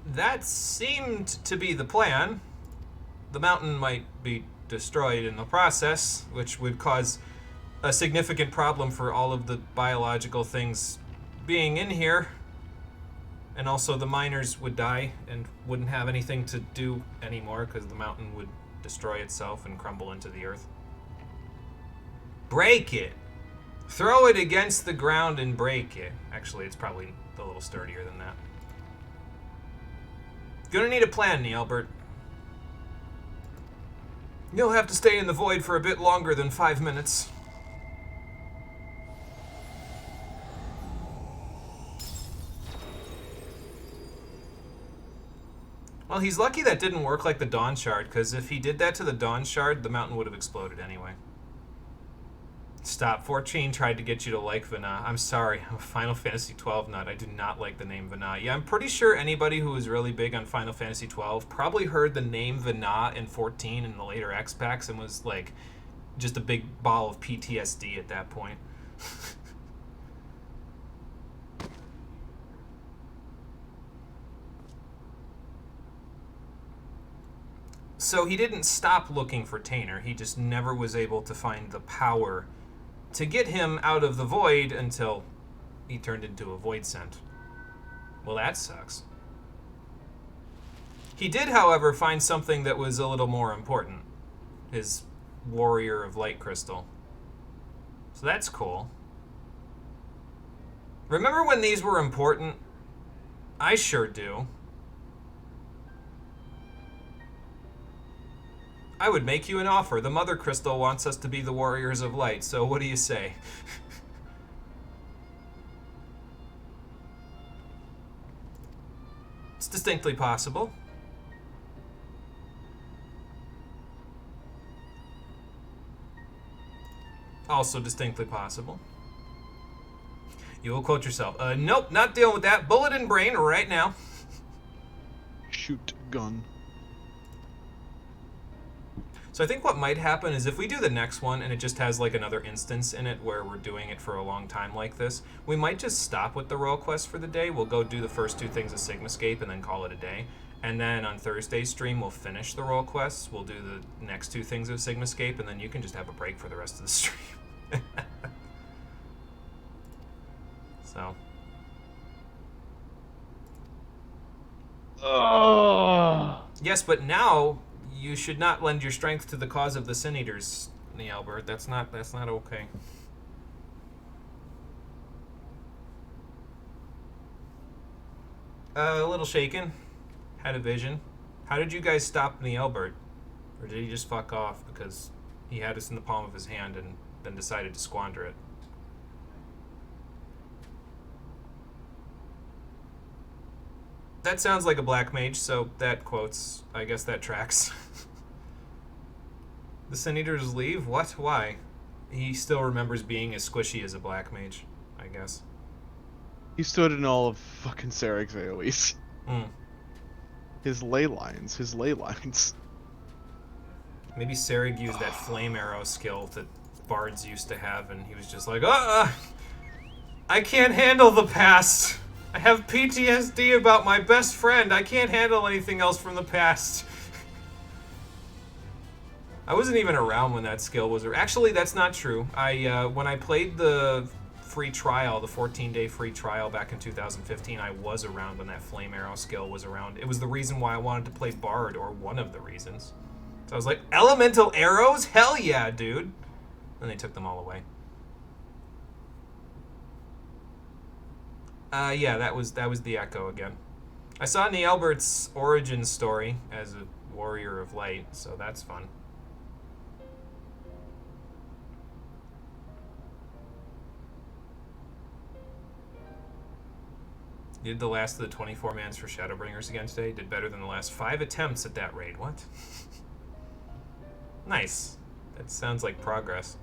That seemed to be the plan. The mountain might be destroyed in the process, which would cause a significant problem for all of the biological things being in here. And also the miners would die and wouldn't have anything to do anymore because the mountain would destroy itself and crumble into the earth. Break it! Throw it against the ground and break it. Actually, it's probably a little sturdier than that. Gonna need a plan, Nielbert. You'll have to stay in the void for a bit longer than 5 minutes. Well, he's lucky that didn't work like the Dawn Shard, because if he did that to the Dawn Shard, the mountain would have exploded anyway. Stop. 14 tried to get you to like Vana. I'm sorry. I'm a Final Fantasy 12 nut. I do not like the name Vana. Yeah, I'm pretty sure anybody who was really big on Final Fantasy 12 probably heard the name Vana in 14 in the later X packs and was like just a big ball of PTSD at that point. So he didn't stop looking for Tainer. He just never was able to find the power to get him out of the void until he turned into a void scent. Well, that sucks. He did, however, find something that was a little more important. His Warrior of Light Crystal. So that's cool. Remember when these were important? I sure do. I would make you an offer. The Mother Crystal wants us to be the Warriors of Light, so what do you say? It's distinctly possible. Also distinctly possible. You will quote yourself. Nope, not dealing with that. Bullet in brain right now. Shoot gun. So I think what might happen is if we do the next one and it just has like another instance in it where we're doing it for a long time like this, we might just stop with the role quest for the day. We'll go do the first 2 things of Sigmascape and then call it a day. And then on Thursday's stream, we'll finish the role quests. We'll do the next 2 things of Sigmascape, and then you can just have a break for the rest of the stream. So. Yes, but now you should not lend your strength to the cause of the Sin Eaters, Nielbert. That's not okay. A little shaken. Had a vision. How did you guys stop Nielbert? Or did he just fuck off because he had us in the palm of his hand and then decided to squander it? That sounds like a black mage, so that quotes. I guess that tracks. The Sin Eaters leave? What? Why? He still remembers being as squishy as a black mage, I guess. He stood in all of fucking Sarek's AoEs. His ley lines. Maybe Sarek used that flame arrow skill that bards used to have, and he was just like, I can't handle the past. I have PTSD about my best friend. I can't handle anything else from the past. I wasn't even around when that skill was... Actually, that's not true. When I played the free trial, the 14-day free trial back in 2015, I was around when that flame arrow skill was around. It was the reason why I wanted to play Bard, or one of the reasons. So I was like, elemental arrows? Hell yeah, dude. And they took them all away. Yeah, that was the Echo again. I saw Nielbert's origin story as a Warrior of Light, so that's fun. Did the last of the 24 mans for Shadowbringers again today. Did better than the last 5 attempts at that raid. What? Nice. That sounds like progress.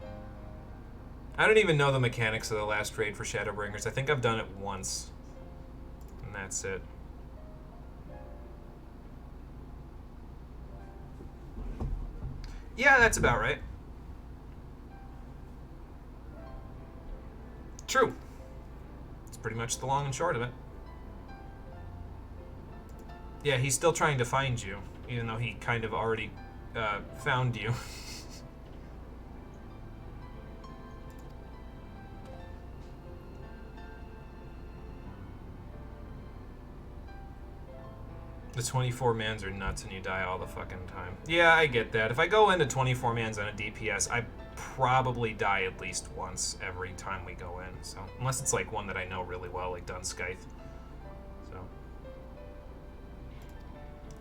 I don't even know the mechanics of the last raid for Shadowbringers. I think I've done it once. And that's it. Yeah, that's about right. True. It's pretty much the long and short of it. Yeah, he's still trying to find you, even though he kind of already found you. The 24 mans are nuts and you die all the fucking time. Yeah, I get that. If I go into 24 mans on a DPS, I probably die at least once every time we go in. So unless it's like one that I know really well, like Dunskythe. So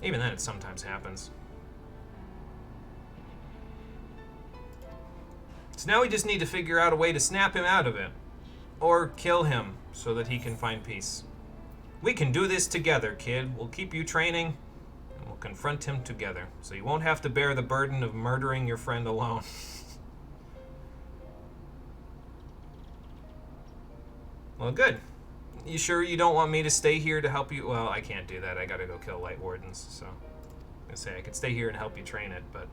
even then, it sometimes happens. So now we just need to figure out a way to snap him out of it, or kill him so that he can find peace. We can do this together, kid. We'll keep you training, and we'll confront him together, so you won't have to bear the burden of murdering your friend alone. Well, good. You sure you don't want me to stay here to help you? Well, I can't do that. I gotta go kill Light Wardens, so... I say I could stay here and help you train it, but...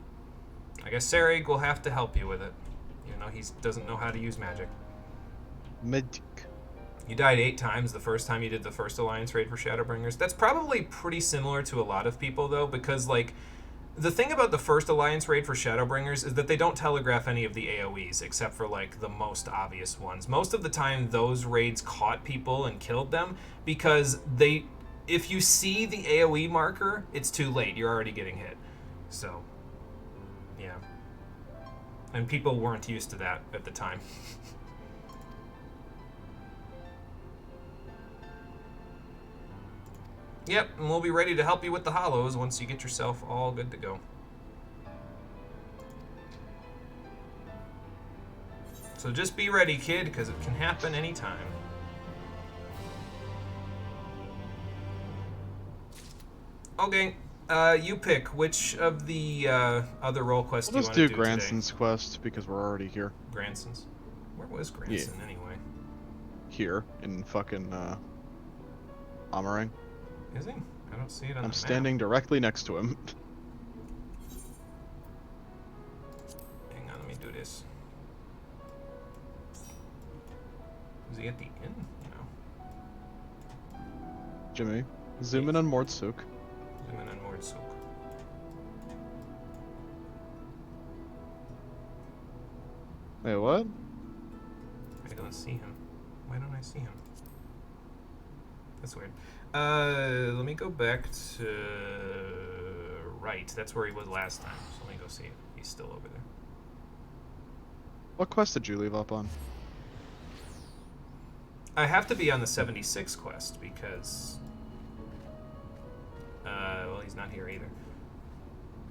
I guess Sarag will have to help you with it. You know, he doesn't know how to use magic. Magic. You died 8 times the first time you did the first Alliance raid for Shadowbringers. That's probably pretty similar to a lot of people, though, because, like, the thing about the first Alliance raid for Shadowbringers is that they don't telegraph any of the AoEs, except for, like, the most obvious ones. Most of the time, those raids caught people and killed them, because they... If you see the AoE marker, it's too late. You're already getting hit. So, yeah. And people weren't used to that at the time. Yep, and we'll be ready to help you with the hollows once you get yourself all good to go. So just be ready, kid, because it can happen anytime. Okay, you pick which of the other role quests do you Let's want to do do Granson's quest because we're already here. Granson's? Where was Granson anyway? Here in fucking Amarang. Is he? I don't see it on I'm the standing map. directly next to him. Hang on, let me do this. Is he at the inn? No. Jimmy, zoom in on Mordsuk. Zoom in on Mordsuk. Wait, what? I don't see him. Why don't I see him? That's weird. Let me go back to right. That's where he was last time. So let me go see if he's still over there. What quest did you leave up on? I have to be on the 76 quest because... well, he's not here either.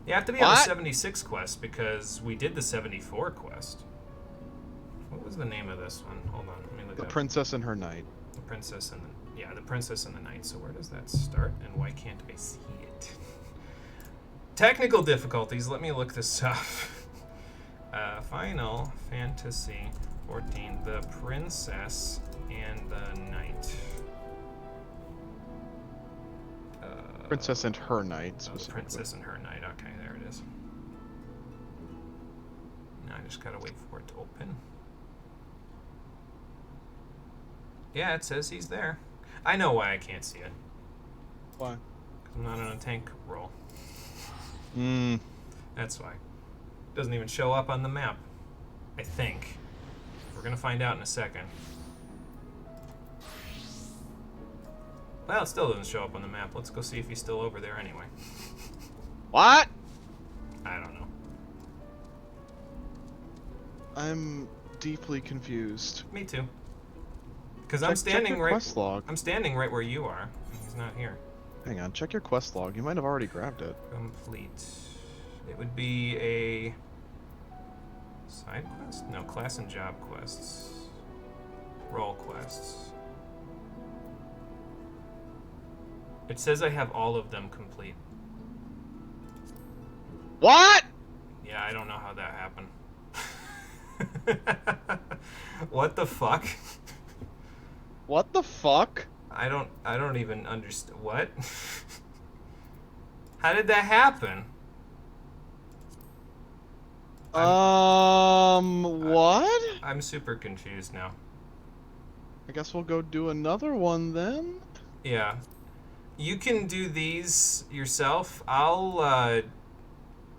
You have to be on the 76 quest because we did the 74 quest. What was the name of this one? Hold on, let me look it The up. Princess and Her Knight. The Princess and the... Yeah, the Princess and the Knight. So where does that start and why can't I see it? Technical difficulties. Let me look this up. Final Fantasy 14. The Princess and the Knight. Princess and Her Knight, Oh, the specifically. Princess and Her Knight. Okay, there it is. Now I just gotta wait for it to open. Yeah, it says he's there. I know why I can't see it. Why? Because I'm not on a tank roll. Hmm. That's why. Doesn't even show up on the map. I think. We're gonna find out in a second. Well, it still doesn't show up on the map. Let's go see if he's still over there anyway. What? I don't know. I'm deeply confused. Me too. Because I'm standing check your right. quest log. I'm standing right where you are. And he's not here. Hang on, check your quest log. You might have already grabbed it. Complete. It would be a side quest? No, class and job quests. Role quests. It says I have all of them complete. What? Yeah, I don't know how that happened. What the fuck? What the fuck? I don't even understand. What? How did that happen? What? I'm super confused now. I guess we'll go do another one then. Yeah. You can do these yourself. I'll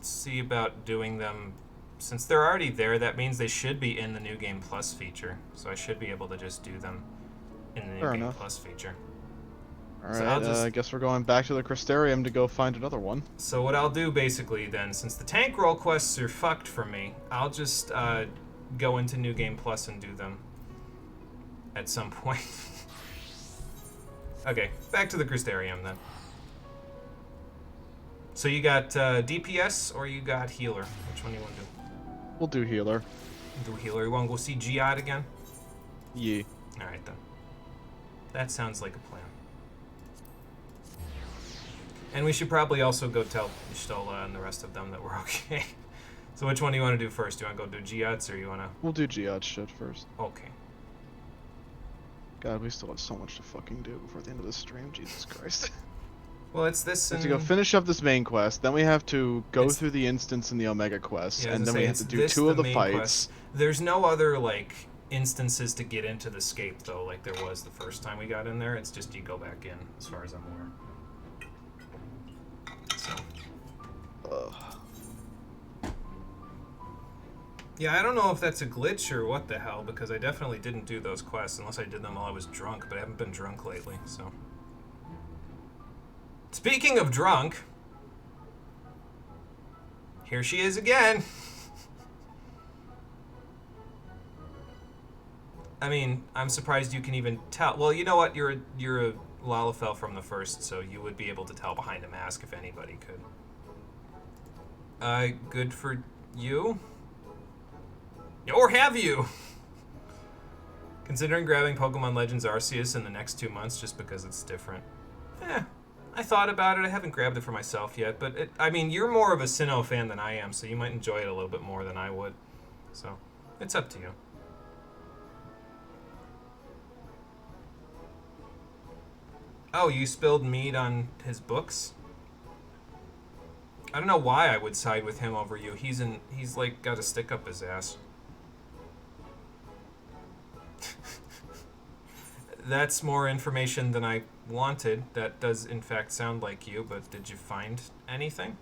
see about doing them. Since they're already there, that means they should be in the New Game Plus feature. So I should be able to just do them in the New Game Plus feature. Alright, So I guess we're going back to the Crystarium to go find another one. So what I'll do basically then, since the tank roll quests are fucked for me, I'll just go into New Game Plus and do them at some point. Okay, back to the Crystarium then. So you got DPS or you got healer? Which one do you want to do? We'll do healer. Do healer. You want to go see Jihad again? Yeah. Alright then. That sounds like a plan. And we should probably also go tell Ishtola and the rest of them that we're okay. So which one do you want to do first? Do you want to go do Jihat's or you want to... We'll do Jihad shit first. Okay. God, we still have so much to fucking do before the end of this stream. Jesus Christ. Well, it's this We and... have to go finish up this main quest, then we have to go It's- through the instance in the Omega quest, Yeah, and then we have to do this, two of the main fights. quest. There's no other, like, instances to get into the scape, though, like there was the first time we got in there. It's just you go back in, as far as I'm aware. So... Yeah, I don't know if that's a glitch or what the hell, because I definitely didn't do those quests, unless I did them while I was drunk, but I haven't been drunk lately, so... Speaking of drunk... Here she is again! I mean, I'm surprised you can even tell. Well, you know what? You're a Lalafell from the first, so you would be able to tell behind a mask if anybody could. Good for you? Or have you? Considering grabbing Pokemon Legends Arceus in the next 2 months just because it's different. I thought about it. I haven't grabbed it for myself yet, but I mean, you're more of a Sinnoh fan than I am, so you might enjoy it a little bit more than I would. So, it's up to you. Oh, you spilled mead on his books? I don't know why I would side with him over you. He's like got a stick up his ass. That's more information than I wanted. That does in fact sound like you, but did you find anything?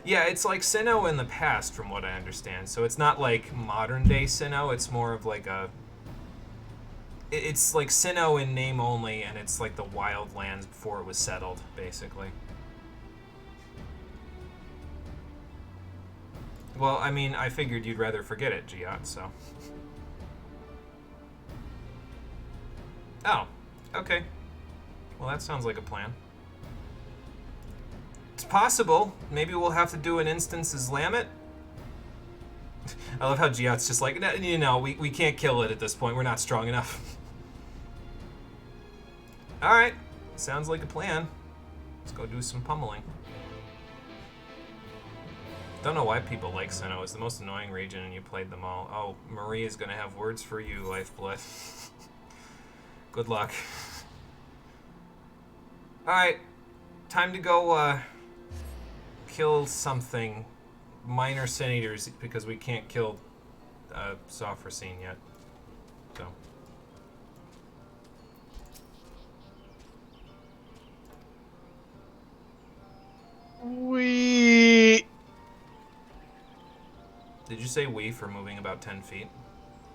Yeah, it's like Sinnoh in the past from what I understand. So it's not like modern day Sinnoh, it's more of like a... It's like Sinnoh in name only, and it's like the wild lands before it was settled, basically. Well, I mean, I figured you'd rather forget it, Giat, so... Oh, okay. Well, that sounds like a plan. It's possible. Maybe we'll have to do an instance as Lamet. I love how Giat's just like, no, we can't kill it at this point. We're not strong enough. Alright. Sounds like a plan. Let's go do some pummeling. Don't know why people like Sinnoh. It's the most annoying region and you played them all. Oh, Marie is going to have words for you, Lifeblood. Good luck. Alright. Time to go, kill something. Minor Sin Eaters, because we can't kill, Sophrosine yet. So. We. Did you say we for moving about 10 feet?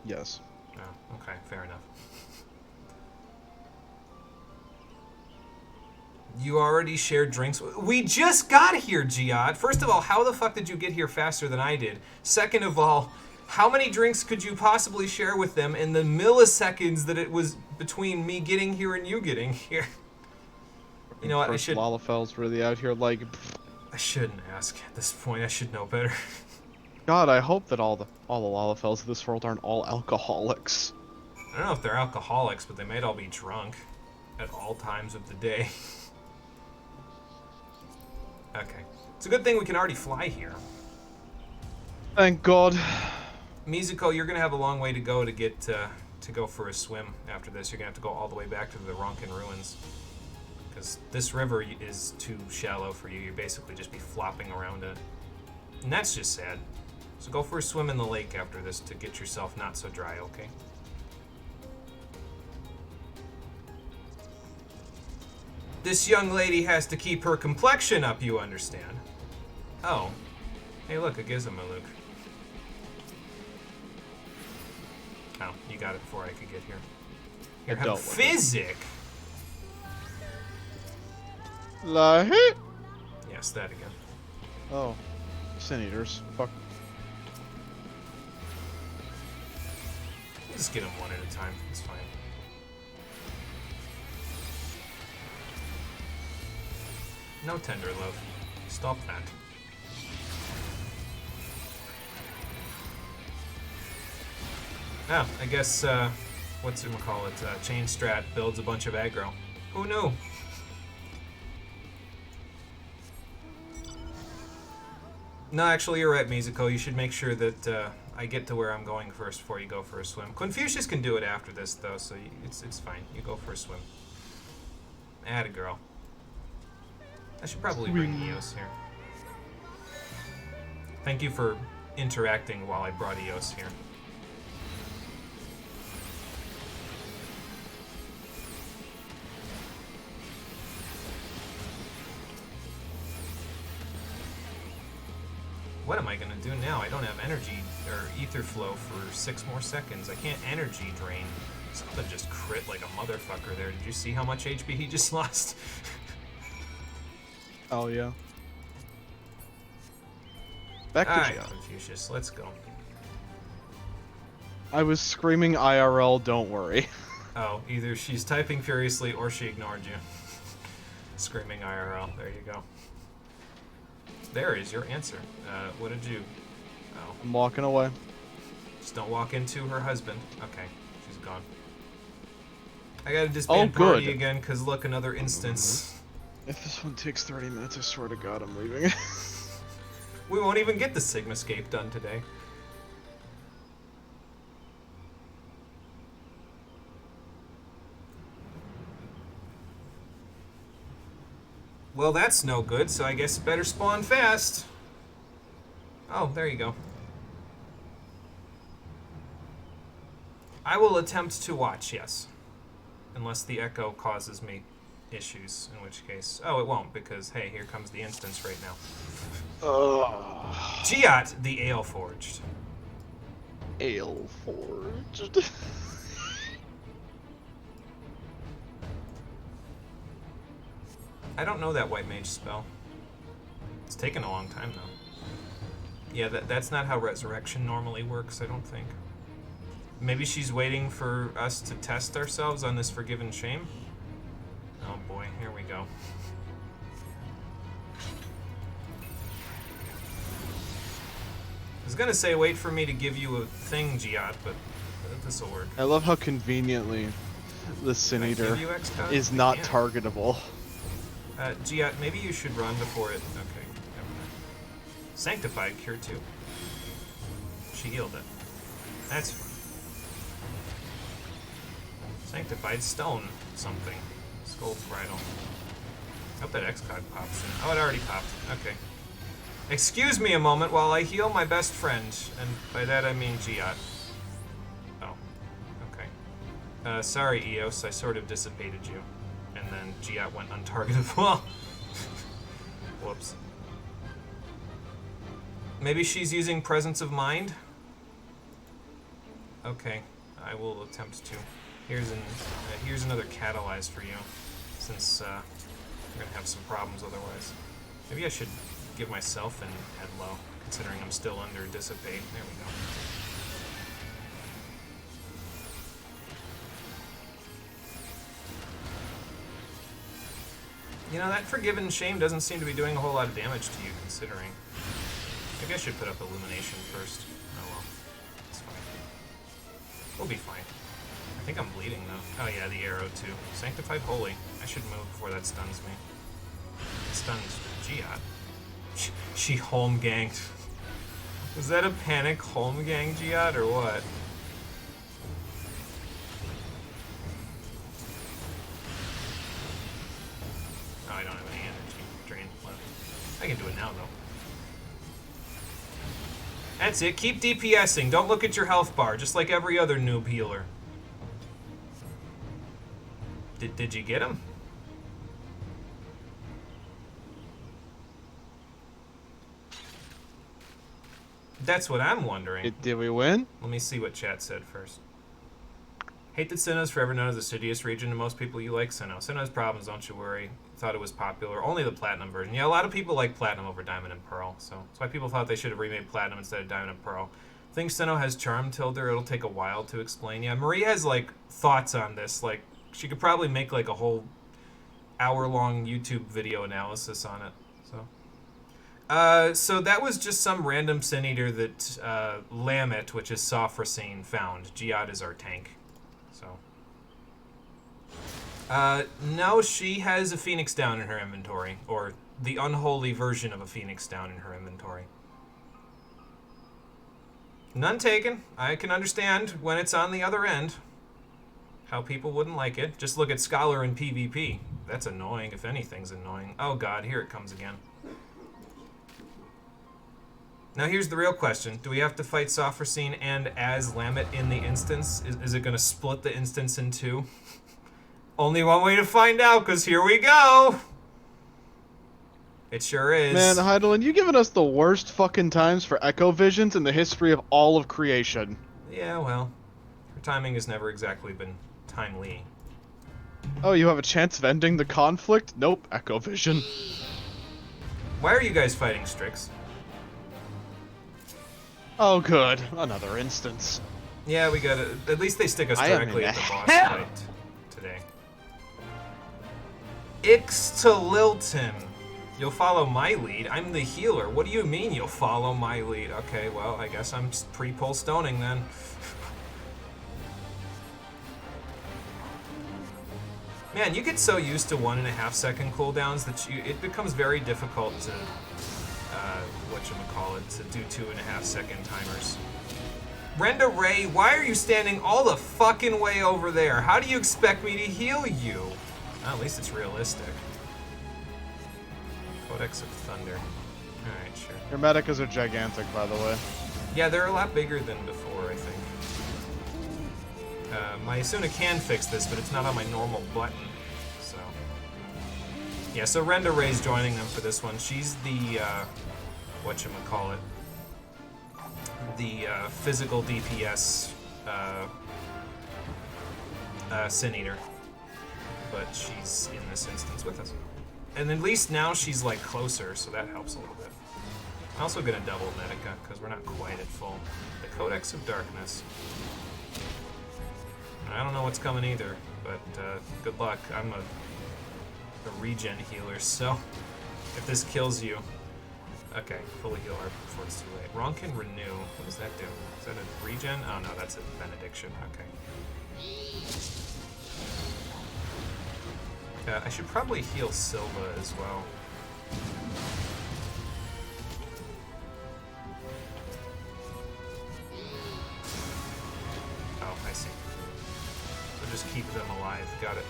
Yes. Oh, okay, fair enough. You already shared drinks. We just got here, Giad. First of all, how the fuck did you get here faster than I did? Second of all, how many drinks could you possibly share with them in the milliseconds that it was between me getting here and you getting here? You know what? Lalafell's really out here like. I shouldn't ask at this point. I should know better. God, I hope that all the Lalafells of this world aren't all alcoholics. I don't know if they're alcoholics, but they might all be drunk at all times of the day. Okay. It's a good thing we can already fly here. Thank God. Mizuko, you're gonna have a long way to go to get to go for a swim after this. You're gonna have to go all the way back to the Ronkin ruins, because this river is too shallow for you. You'll basically just be flopping around it, and that's just sad. So go for a swim in the lake after this to get yourself not so dry, okay? This young lady has to keep her complexion up, you understand? Oh. Hey, look, a Gizmaluke. Oh, you got it before I could get here. Here, have a physic! Like it? Yes, that again. Oh. Sin Eaters. Fuck. We'll just get them one at a time. It's fine. No tender love. Stop that. Ah, I guess, what's it call it? Chain Strat builds a bunch of aggro. Who knew? No, actually, you're right, Mizuko. You should make sure that I get to where I'm going first before you go for a swim. Confucius can do it after this, though, so it's fine. You go for a swim. Atta girl. I should probably bring Eos here. Thank you for interacting while I brought Eos here. What am I gonna do now? I don't have energy or ether flow for 6 more seconds. I can't energy drain. Something just crit like a motherfucker there. Did you see how much HP he just lost? Oh yeah. Back to Alright, jail. Confucius, let's go. I was screaming IRL, don't worry. Oh, either she's typing furiously or she ignored you. Screaming IRL, there you go. There is your answer. What did you... Oh. I'm walking away. Just don't walk into her husband. Okay, she's gone. I gotta disband party good. again, because look, another instance. If this one takes 30 minutes, I swear to God, I'm leaving. We won't even get the Sigmascape done today. Well, that's no good, so I guess it better spawn fast. Oh, there you go. I will attempt to watch, yes. Unless the echo causes me issues, in which case... Oh, it won't, because, hey, here comes the instance right now. Giat, the Ale Forged. Ale Forged. I don't know that white mage spell. It's taken a long time, though. Yeah, that's not how resurrection normally works, I don't think. Maybe she's waiting for us to test ourselves on this forgiven shame? Oh boy, here we go. I was gonna say wait for me to give you a thing, Giat, but this'll work. I love how conveniently the Sin Eater is not targetable. Giat, maybe you should run before it... Okay, never mind. Sanctified Cure 2. She healed it. That's fine. Sanctified Stone something. Skull Bridle. I hope that X-Cog pops in. Oh, it already popped. Okay. Excuse me a moment while I heal my best friend. And by that I mean Giat. Oh. Okay. Sorry, Eos. I sort of dissipated you. And then Giat went untargetable. Whoops. Maybe she's using Presence of Mind? Okay. I will attempt to. Here's another Catalyze for you, since you're gonna have some problems otherwise. Maybe I should give myself an head low, considering I'm still under Dissipate. There we go. You know, that Forgiven Shame doesn't seem to be doing a whole lot of damage to you, considering. Maybe I should put up Illumination first. Oh well. It's fine. We'll be fine. I think I'm bleeding though. Oh yeah, the arrow too. Sanctified Holy. I should move before that stuns me. It stuns Giat. She home ganked. Was that a panic home gang Giat or what? Oh, I don't have any energy drain left. I can do it now though. That's it. Keep DPSing. Don't look at your health bar, just like every other noob healer. Did you get him? That's what I'm wondering. Did we win? Let me see what chat said first. Hate that Sinnoh's forever known as the shittiest region to most people. You like Sinnoh. Sinnoh has problems, don't you worry. Thought it was popular. Only the Platinum version. Yeah, a lot of people like Platinum over Diamond and Pearl, so that's why people thought they should have remade Platinum instead of Diamond and Pearl. Think Sinnoh has charm, Tilder. It'll take a while to explain. Yeah, Marie has, like, thoughts on this. Like, she could probably make, like, a whole hour-long YouTube video analysis on it, so... So that was just some random Sin Eater that Lamet, which is Sophrosine, found. Giat is our tank. So. No, she has a Phoenix Down in her inventory. Or the unholy version of a Phoenix Down in her inventory. None taken. I can understand when it's on the other end how people wouldn't like it. Just look at Scholar in PvP. That's annoying, if anything's annoying. Oh god, here it comes again. Now here's the real question. Do we have to fight Sophrosine and as Lamet in the instance? Is it going to split the instance in two? Only one way to find out, because here we go! It sure is. Man, Heidelin, you giving us the worst fucking times for Echo Visions in the history of all of creation. Yeah, well, her timing has never exactly been timely. Oh, you have a chance of ending the conflict? Nope, Echo Vision. Why are you guys fighting Strix? Oh, good. Another instance. Yeah, we gotta... At least they stick us directly at the boss fight today. Ixtalilton. You'll follow my lead? I'm the healer. What do you mean you'll follow my lead? Okay, well, I guess I'm pre-pull stoning then. Man, you get so used to 1.5 second cooldowns that it becomes very difficult to... to do 2.5 second timers. Brenda Ray, why are you standing all the fucking way over there? How do you expect me to heal you? Well, at least it's realistic. Codex of Thunder. Alright, sure. Your medicas are gigantic, by the way. Yeah, they're a lot bigger than before, I think. My Asuna can fix this, but it's not on my normal button, so... Yeah, so Renda Ray's joining them for this one. She's the, whatchamacallit, the physical DPS Sin Eater, but she's in this instance with us. And at least now she's like closer, so that helps a little bit. I'm also gonna double Medica, because we're not quite at full. The Codex of Darkness. I don't know what's coming either, but good luck. I'm a regen healer, so if this kills you... Okay, fully heal her before it's too late. Ronkin Renew. What does that do? Is that a regen? Oh no, that's a benediction. Okay. I should probably heal Silva as well. Oh, I see. So just keep them alive. Got it.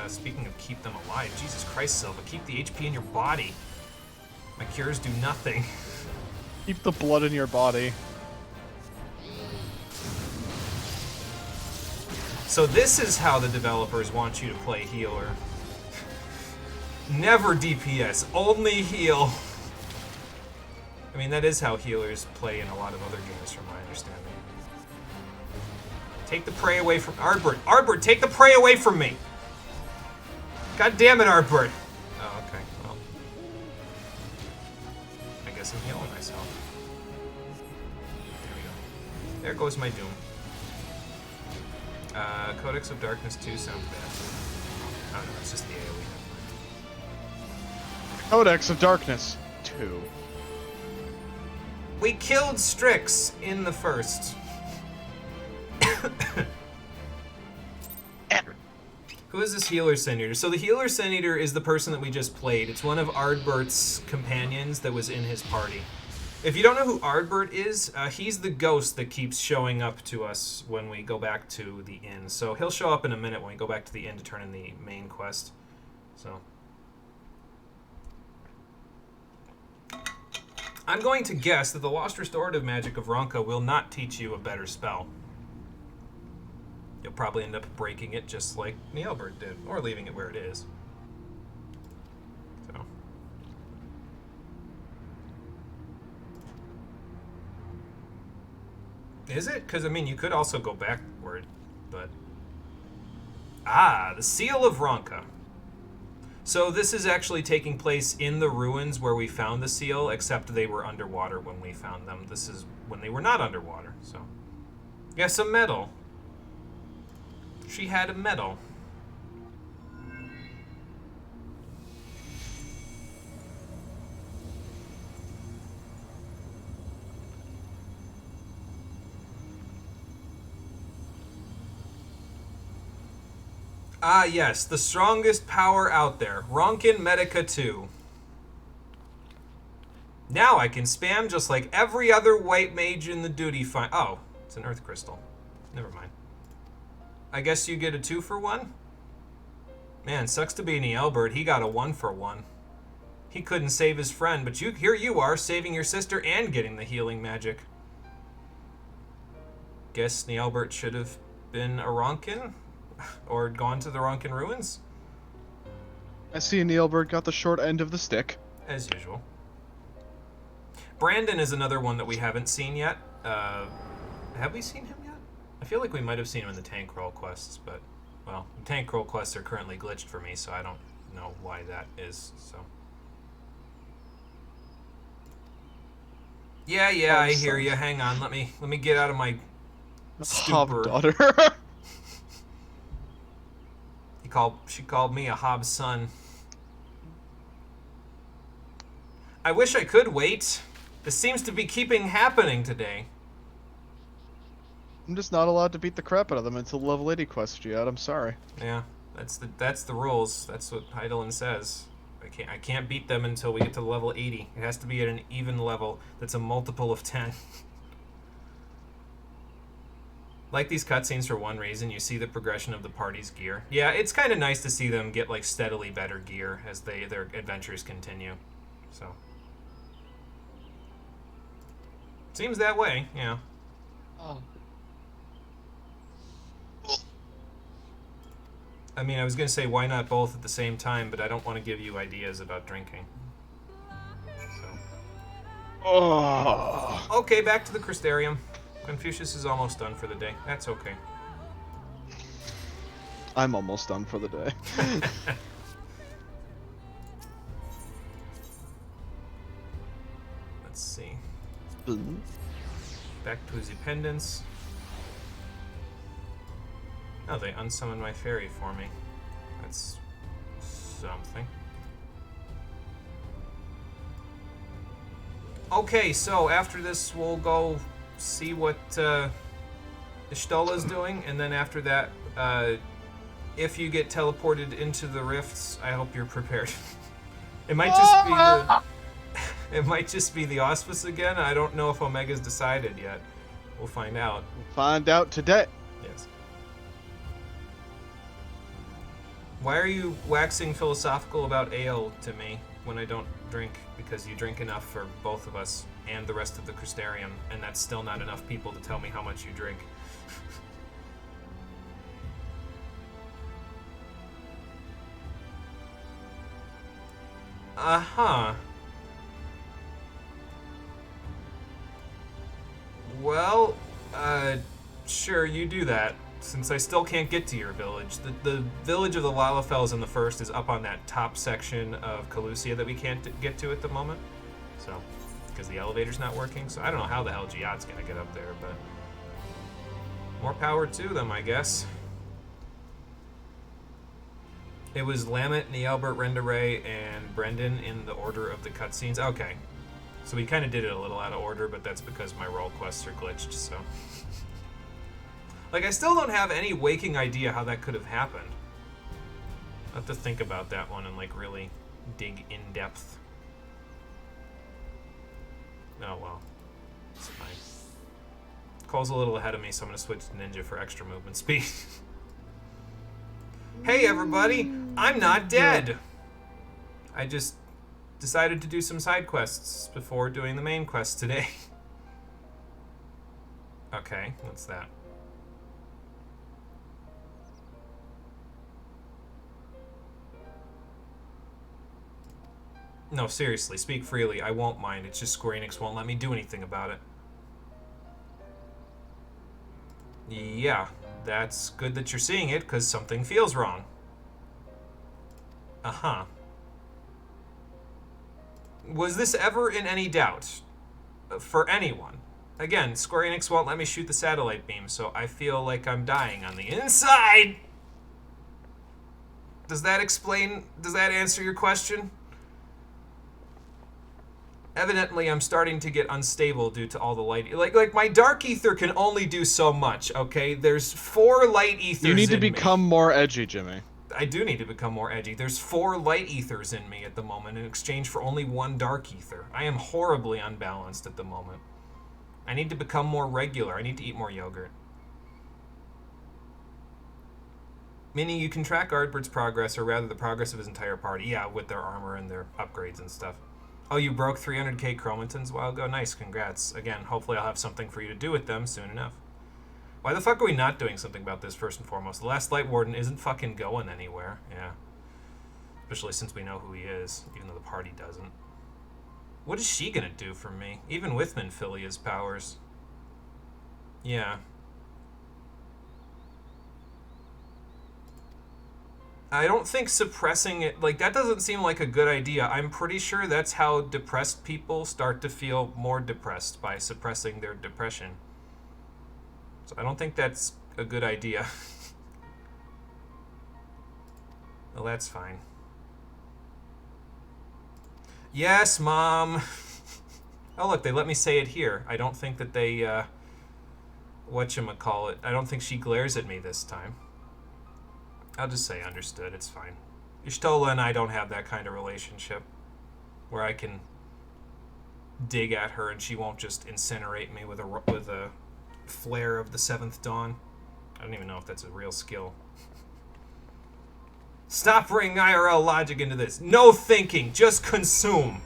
Speaking of keep them alive, Jesus Christ, Silva, keep the HP in your body. My cures do nothing. Keep the blood in your body. So this is how the developers want you to play healer. Never DPS, only heal. I mean, that is how healers play in a lot of other games, from my understanding. Take the prey away from Ardbert. Ardbert, take the prey away from me! God damn it, Ardbert! Oh, okay, well. I guess I'm healing myself. There we go. There goes my doom. Codex of Darkness 2 sounds bad. Oh no, it's just the AoE. Codex of Darkness 2. We killed Strix in the first. Who is this Healer Sin Eater? So the Healer Sin Eater is the person that we just played. It's one of Ardbert's companions that was in his party. If you don't know who Ardbert is, he's the ghost that keeps showing up to us when we go back to the inn. So he'll show up in a minute when we go back to the inn to turn in the main quest. So I'm going to guess that the Lost Restorative Magic of Ronka will not teach you a better spell. You'll probably end up breaking it just like Neilbert did, or leaving it where it is. So. Is it? Because, I mean, you could also go backward, but... Ah, the Seal of Ronka. So this is actually taking place in the ruins where we found the seal, except they were underwater when we found them. This is when they were not underwater, so... Yes, a medal. She had a medal. Ah, yes, the strongest power out there. Ronkin Medica 2. Now I can spam just like every other white mage in the duty find. Oh, it's an earth crystal. Never mind. I guess you get a 2-for-1? Man, sucks to be Neilbert. He got a 1-for-1. He couldn't save his friend, but here you are, saving your sister and getting the healing magic. Guess Neilbert should have been a Ronkin? Or gone to the Ronkin ruins? I see Neilbert got the short end of the stick. As usual. Brandon is another one that we haven't seen yet. Have we seen him yet? I feel like we might have seen him in the tank roll quests, but, well, the tank roll quests are currently glitched for me, so I don't know why that is, so. Yeah, I hear you. Hang on, let me get out of my stupor. Hob daughter. She called me a Hobbs son. I wish I could wait. This seems to be keeping happening today. I'm just not allowed to beat the crap out of them until level 80 quest yet. I'm sorry. Yeah, that's the rules. That's what Heidelin says. I can't beat them until we get to level 80. It has to be at an even level that's a multiple of 10. Like these cutscenes for one reason, you see the progression of the party's gear. Yeah, it's kind of nice to see them get like steadily better gear as their adventures continue. So seems that way, yeah. Oh. I mean, I was going to say why not both at the same time, but I don't want to give you ideas about drinking. So. Oh. Okay, back to the Crystarium. Confucius is almost done for the day. That's okay. I'm almost done for the day. Let's see. Back to his pendants. Oh, they unsummoned my fairy for me. That's something. Okay, so after this, we'll go see what Ishtola's doing, and then after that, if you get teleported into the rifts, I hope you're prepared. It might just be it might just be the auspice again. I don't know if Omega's decided yet. We'll find out. We'll find out today. Yes. Why are you waxing philosophical about ale to me when I don't drink? Because you drink enough for both of us and the rest of the Crystarium, and that's still not enough people to tell me how much you drink. Uh-huh. Well, sure, you do that, since I still can't get to your village. The village of the Lalafels in the first is up on that top section of Calusia that we can't get to at the moment. So, because the elevator's not working. So I don't know how the hell Giat's gonna get up there, but more power to them, I guess. It was Lamet, Nealbert, Renderay, and Brendan in the order of the cutscenes. Okay. So we kind of did it a little out of order, but that's because my roll quests are glitched, so. Like, I still don't have any waking idea how that could have happened. I have to think about that one and, like, really dig in depth. Oh, well. It's fine. Cole's a little ahead of me, so I'm going to switch to Ninja for extra movement speed. Hey, everybody! I'm not dead! I just decided to do some side quests before doing the main quest today. Okay, what's that? No, seriously, speak freely. I won't mind. It's just Square Enix won't let me do anything about it. Yeah, that's good that you're seeing it, because something feels wrong. Uh-huh. Was this ever in any doubt? For anyone? Again, Square Enix won't let me shoot the satellite beam, so I feel like I'm dying on the inside! Does that answer your question? Evidently, I'm starting to get unstable due to all the light. Like my dark ether can only do so much. Okay, there's 4 light ethers. You need to become more edgy, Jimmy. I do need to become more edgy. There's 4 light ethers in me at the moment in exchange for only 1 dark ether. I am horribly unbalanced at the moment. I need to become more regular. I need to eat more yogurt. Meaning you can track Ardbert's progress, or rather the progress of his entire party. Yeah, with their armor and their upgrades and stuff. Oh, you broke 300k chromatins a while ago? Nice, congrats. Again, hopefully I'll have something for you to do with them soon enough. Why the fuck are we not doing something about this first and foremost? The last Light Warden isn't fucking going anywhere. Yeah. Especially since we know who he is, even though the party doesn't. What is she gonna do for me? Even with Minfilia's powers. Yeah. I don't think suppressing it, like, that doesn't seem like a good idea. I'm pretty sure that's how depressed people start to feel more depressed, by suppressing their depression. So I don't think that's a good idea. Well, that's fine. Yes, Mom! Oh, look, they let me say it here. I don't think that they, whatchamacallit, I don't think she glares at me this time. I'll just say understood, it's fine. Y'shtola and I don't have that kind of relationship where I can dig at her and she won't just incinerate me with a flare of the 7th dawn. I don't even know if that's a real skill. Stop bringing IRL logic into this. No thinking, just consume.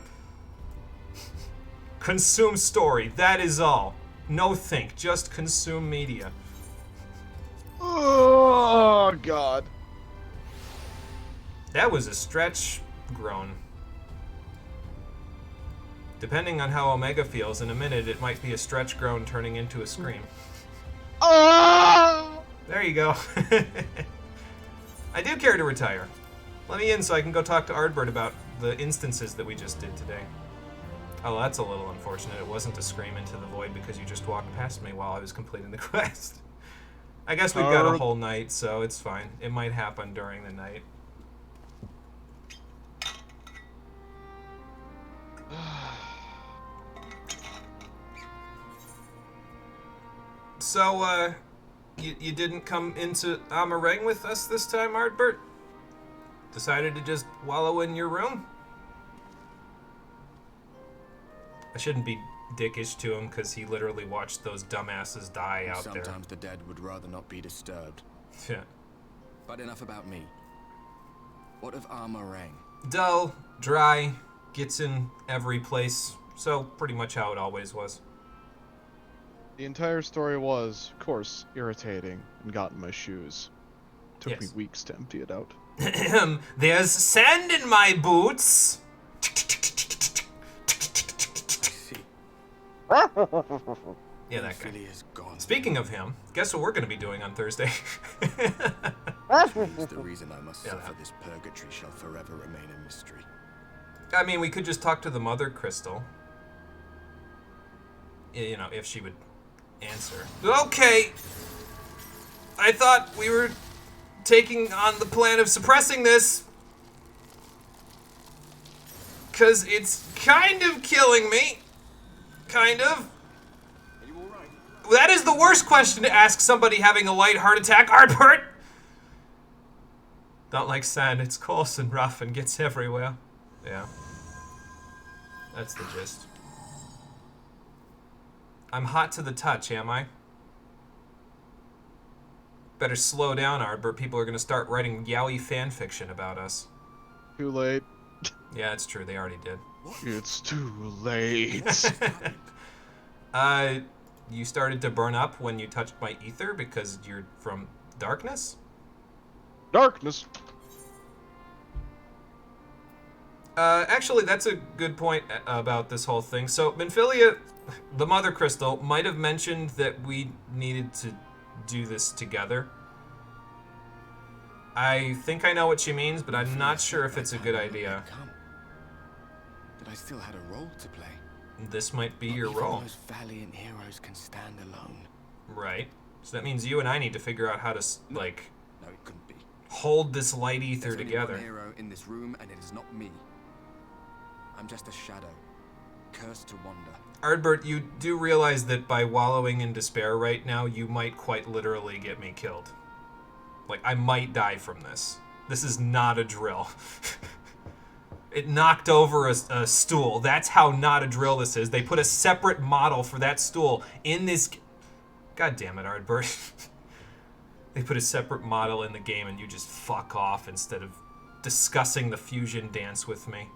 Consume story, that is all. No think, just consume media. Oh, God. That was a stretch groan. Depending on how Omega feels, in a minute it might be a stretch groan turning into a scream. Oh! There you go. I do care to retire. Let me in so I can go talk to Ardbert about the instances that we just did today. Oh, that's a little unfortunate. It wasn't a scream into the void because you just walked past me while I was completing the quest. I guess we've got a whole night, so it's fine. It might happen during the night. So, you didn't come into Amareng with us this time, Ardbert? Decided to just wallow in your room? I shouldn't be dickish to him because he literally watched those dumbasses die out there. Sometimes the dead would rather not be disturbed. Yeah. But enough about me. What of Amareng? Dull, dry, gets in every place. So, pretty much how it always was. The entire story was, of course, irritating and got in my shoes. Took me weeks to empty it out. There's sand in my boots! Yeah, that guy. Is gone. Speaking of him, guess what we're going to be doing on Thursday? The reason I must suffer this purgatory shall forever remain a mystery. I mean, we could just talk to the Mother Crystal. You know, if she would answer. Okay! I thought we were taking on the plan of suppressing this. 'Cause it's kind of killing me. Kind of. Are you alright? That is the worst question to ask somebody having a light heart attack, Ardbert! Don't like sand. It's coarse and rough and gets everywhere. Yeah. That's the gist. I'm hot to the touch, am I? Better slow down, Ardbert. People are gonna start writing yaoi fanfiction about us. Too late. Yeah, it's true. They already did. It's too late. You started to burn up when you touched my ether because you're from darkness? Darkness. Actually, that's a good point about this whole thing. So, Minfilia, the Mother Crystal, might have mentioned that we needed to do this together. I think I know what she means, but I'm not sure if it's a good idea. But I still had a role to play. This might be Not your even role. Those valiant heroes can stand alone. Right. So that means you and I need to figure out how to, like, No, it couldn't be. hold this light ether There's only together. one hero in this room, and it is not me. I'm just a shadow, cursed to wander. Ardbert, you do realize that by wallowing in despair right now, you might quite literally get me killed. Like, I might die from this. This is not a drill. It knocked over a stool. That's how not a drill this is. They put a separate model for that stool in this... God damn it, Ardbert. They put a separate model in the game and you just fuck off instead of discussing the fusion dance with me.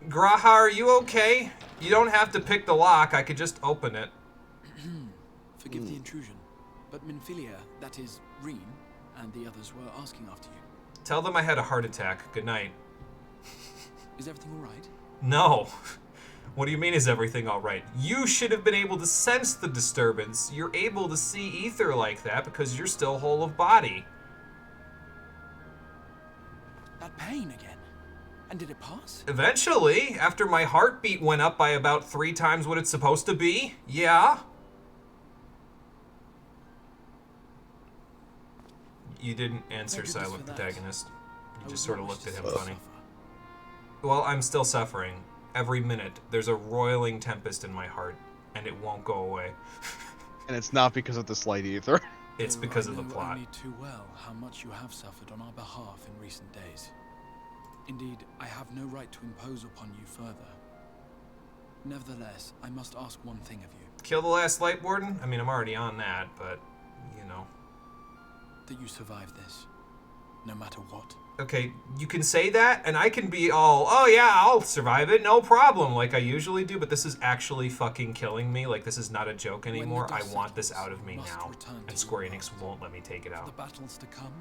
Graha, are you okay? You don't have to pick the lock. I could just open it. Forgive the intrusion, but Minfilia, that is, Reen, and the others were asking after you. Tell them I had a heart attack. Good night. Is everything all right? No. What do you mean, is everything all right? You should have been able to sense the disturbance. You're able to see ether like that because you're still whole of body. That pain again. And did it pass? Eventually, after my heartbeat went up by about 3 times what it's supposed to be. Yeah. You didn't answer, Thank goodness silent for that. protagonist. You I just would sort of not looked wish at to him see funny. you suffer. Well, I'm still suffering. Every minute, there's a roiling tempest in my heart, and it won't go away. And it's not because of the slight ether. It's Though because I of the know plot. only too well how much you have suffered on our behalf in recent days. Indeed, I have no right to impose upon you further. Nevertheless, I must ask one thing of you. Kill the last light warden? I mean, I'm already on that, but, you know. That you survive this, no matter what. Okay, you can say that, and I can be all, oh yeah, I'll survive it, no problem, like I usually do, but this is actually fucking killing me. Like, this is not a joke When the anymore. I dust want this settles, out of me you must now. return to And your Square Enix world. won't let me take it The out. battles to come,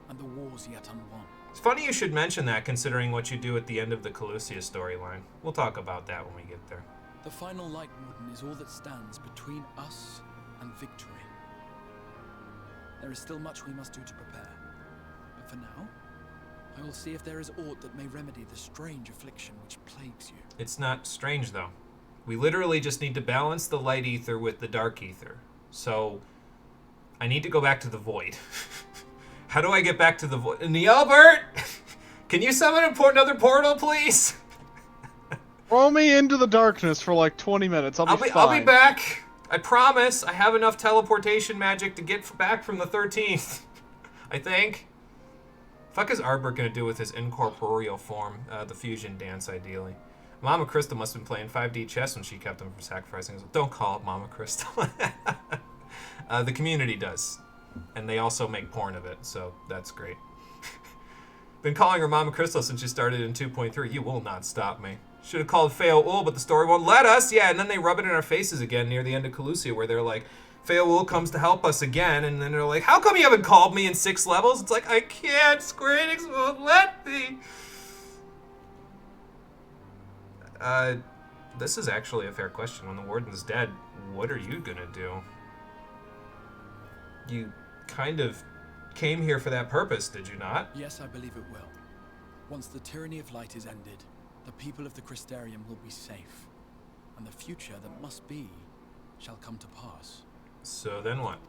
and the wars yet unwon. It's funny you should mention that, considering what you do at the end of the Calusia storyline. We'll talk about that when we get there. The final Light Warden is all that stands between us and victory. There is still much we must do to prepare. But for now, I will see if there is aught that may remedy the strange affliction which plagues you. It's not strange, though. We literally just need to balance the light ether with the dark ether. So, I need to go back to the void. How do I get back to the void? Neobert! Can you summon another portal, please? Throw me into the darkness for like 20 minutes. I'll be fine. I'll be back. I promise. I have enough teleportation magic to get back from the 13th. I think. Fuck is Ardbert gonna do with his incorporeal form? The fusion dance, ideally. Mama Crystal must have been playing 5D chess when she kept him from sacrificing. Don't call it Mama Crystal. The community does. And they also make porn of it, so that's great. Been calling her Mama Crystal since she started in 2.3. You will not stop me. Should have called Feoul, but the story won't let us. Yeah, and then they rub it in our faces again near the end of Calusia, where they're like, Feoul comes to help us again, and then they're like, how come you haven't called me in 6 levels? It's like, I can't. Square Enix won't let me. This is actually a fair question. When the warden's dead, what are you gonna do? You kind of came here for that purpose, did you not? Yes, I believe it will. Once the tyranny of light is ended, the people of the Crystarium will be safe, and the future that must be shall come to pass. So then what?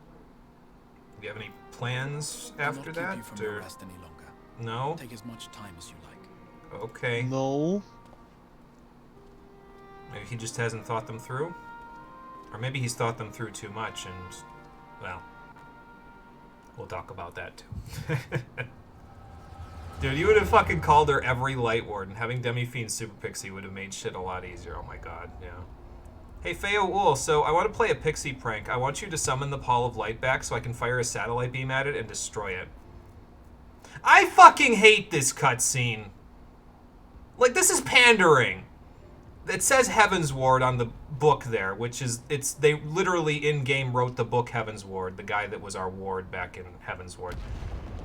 Do you have any plans after Do not that? keep you from your Or rest any longer. no? Take as much time as you like. Okay. No. Maybe he just hasn't thought them through. Or maybe he's thought them through too much and, well, we'll talk about that too. Dude, you would have fucking called her every Light Warden. Having Demi-Fiend Super Pixie would have made shit a lot easier. Oh my god, yeah. Hey, Feo Wool, so I want to play a Pixie prank. I want you to summon the Pall of Light back so I can fire a satellite beam at it and destroy it. I fucking hate this cutscene. Like, this is pandering. It says Heaven's Ward on the book there, which is, they literally in-game wrote the book Heaven's Ward, the guy that was our ward back in Heaven's Ward.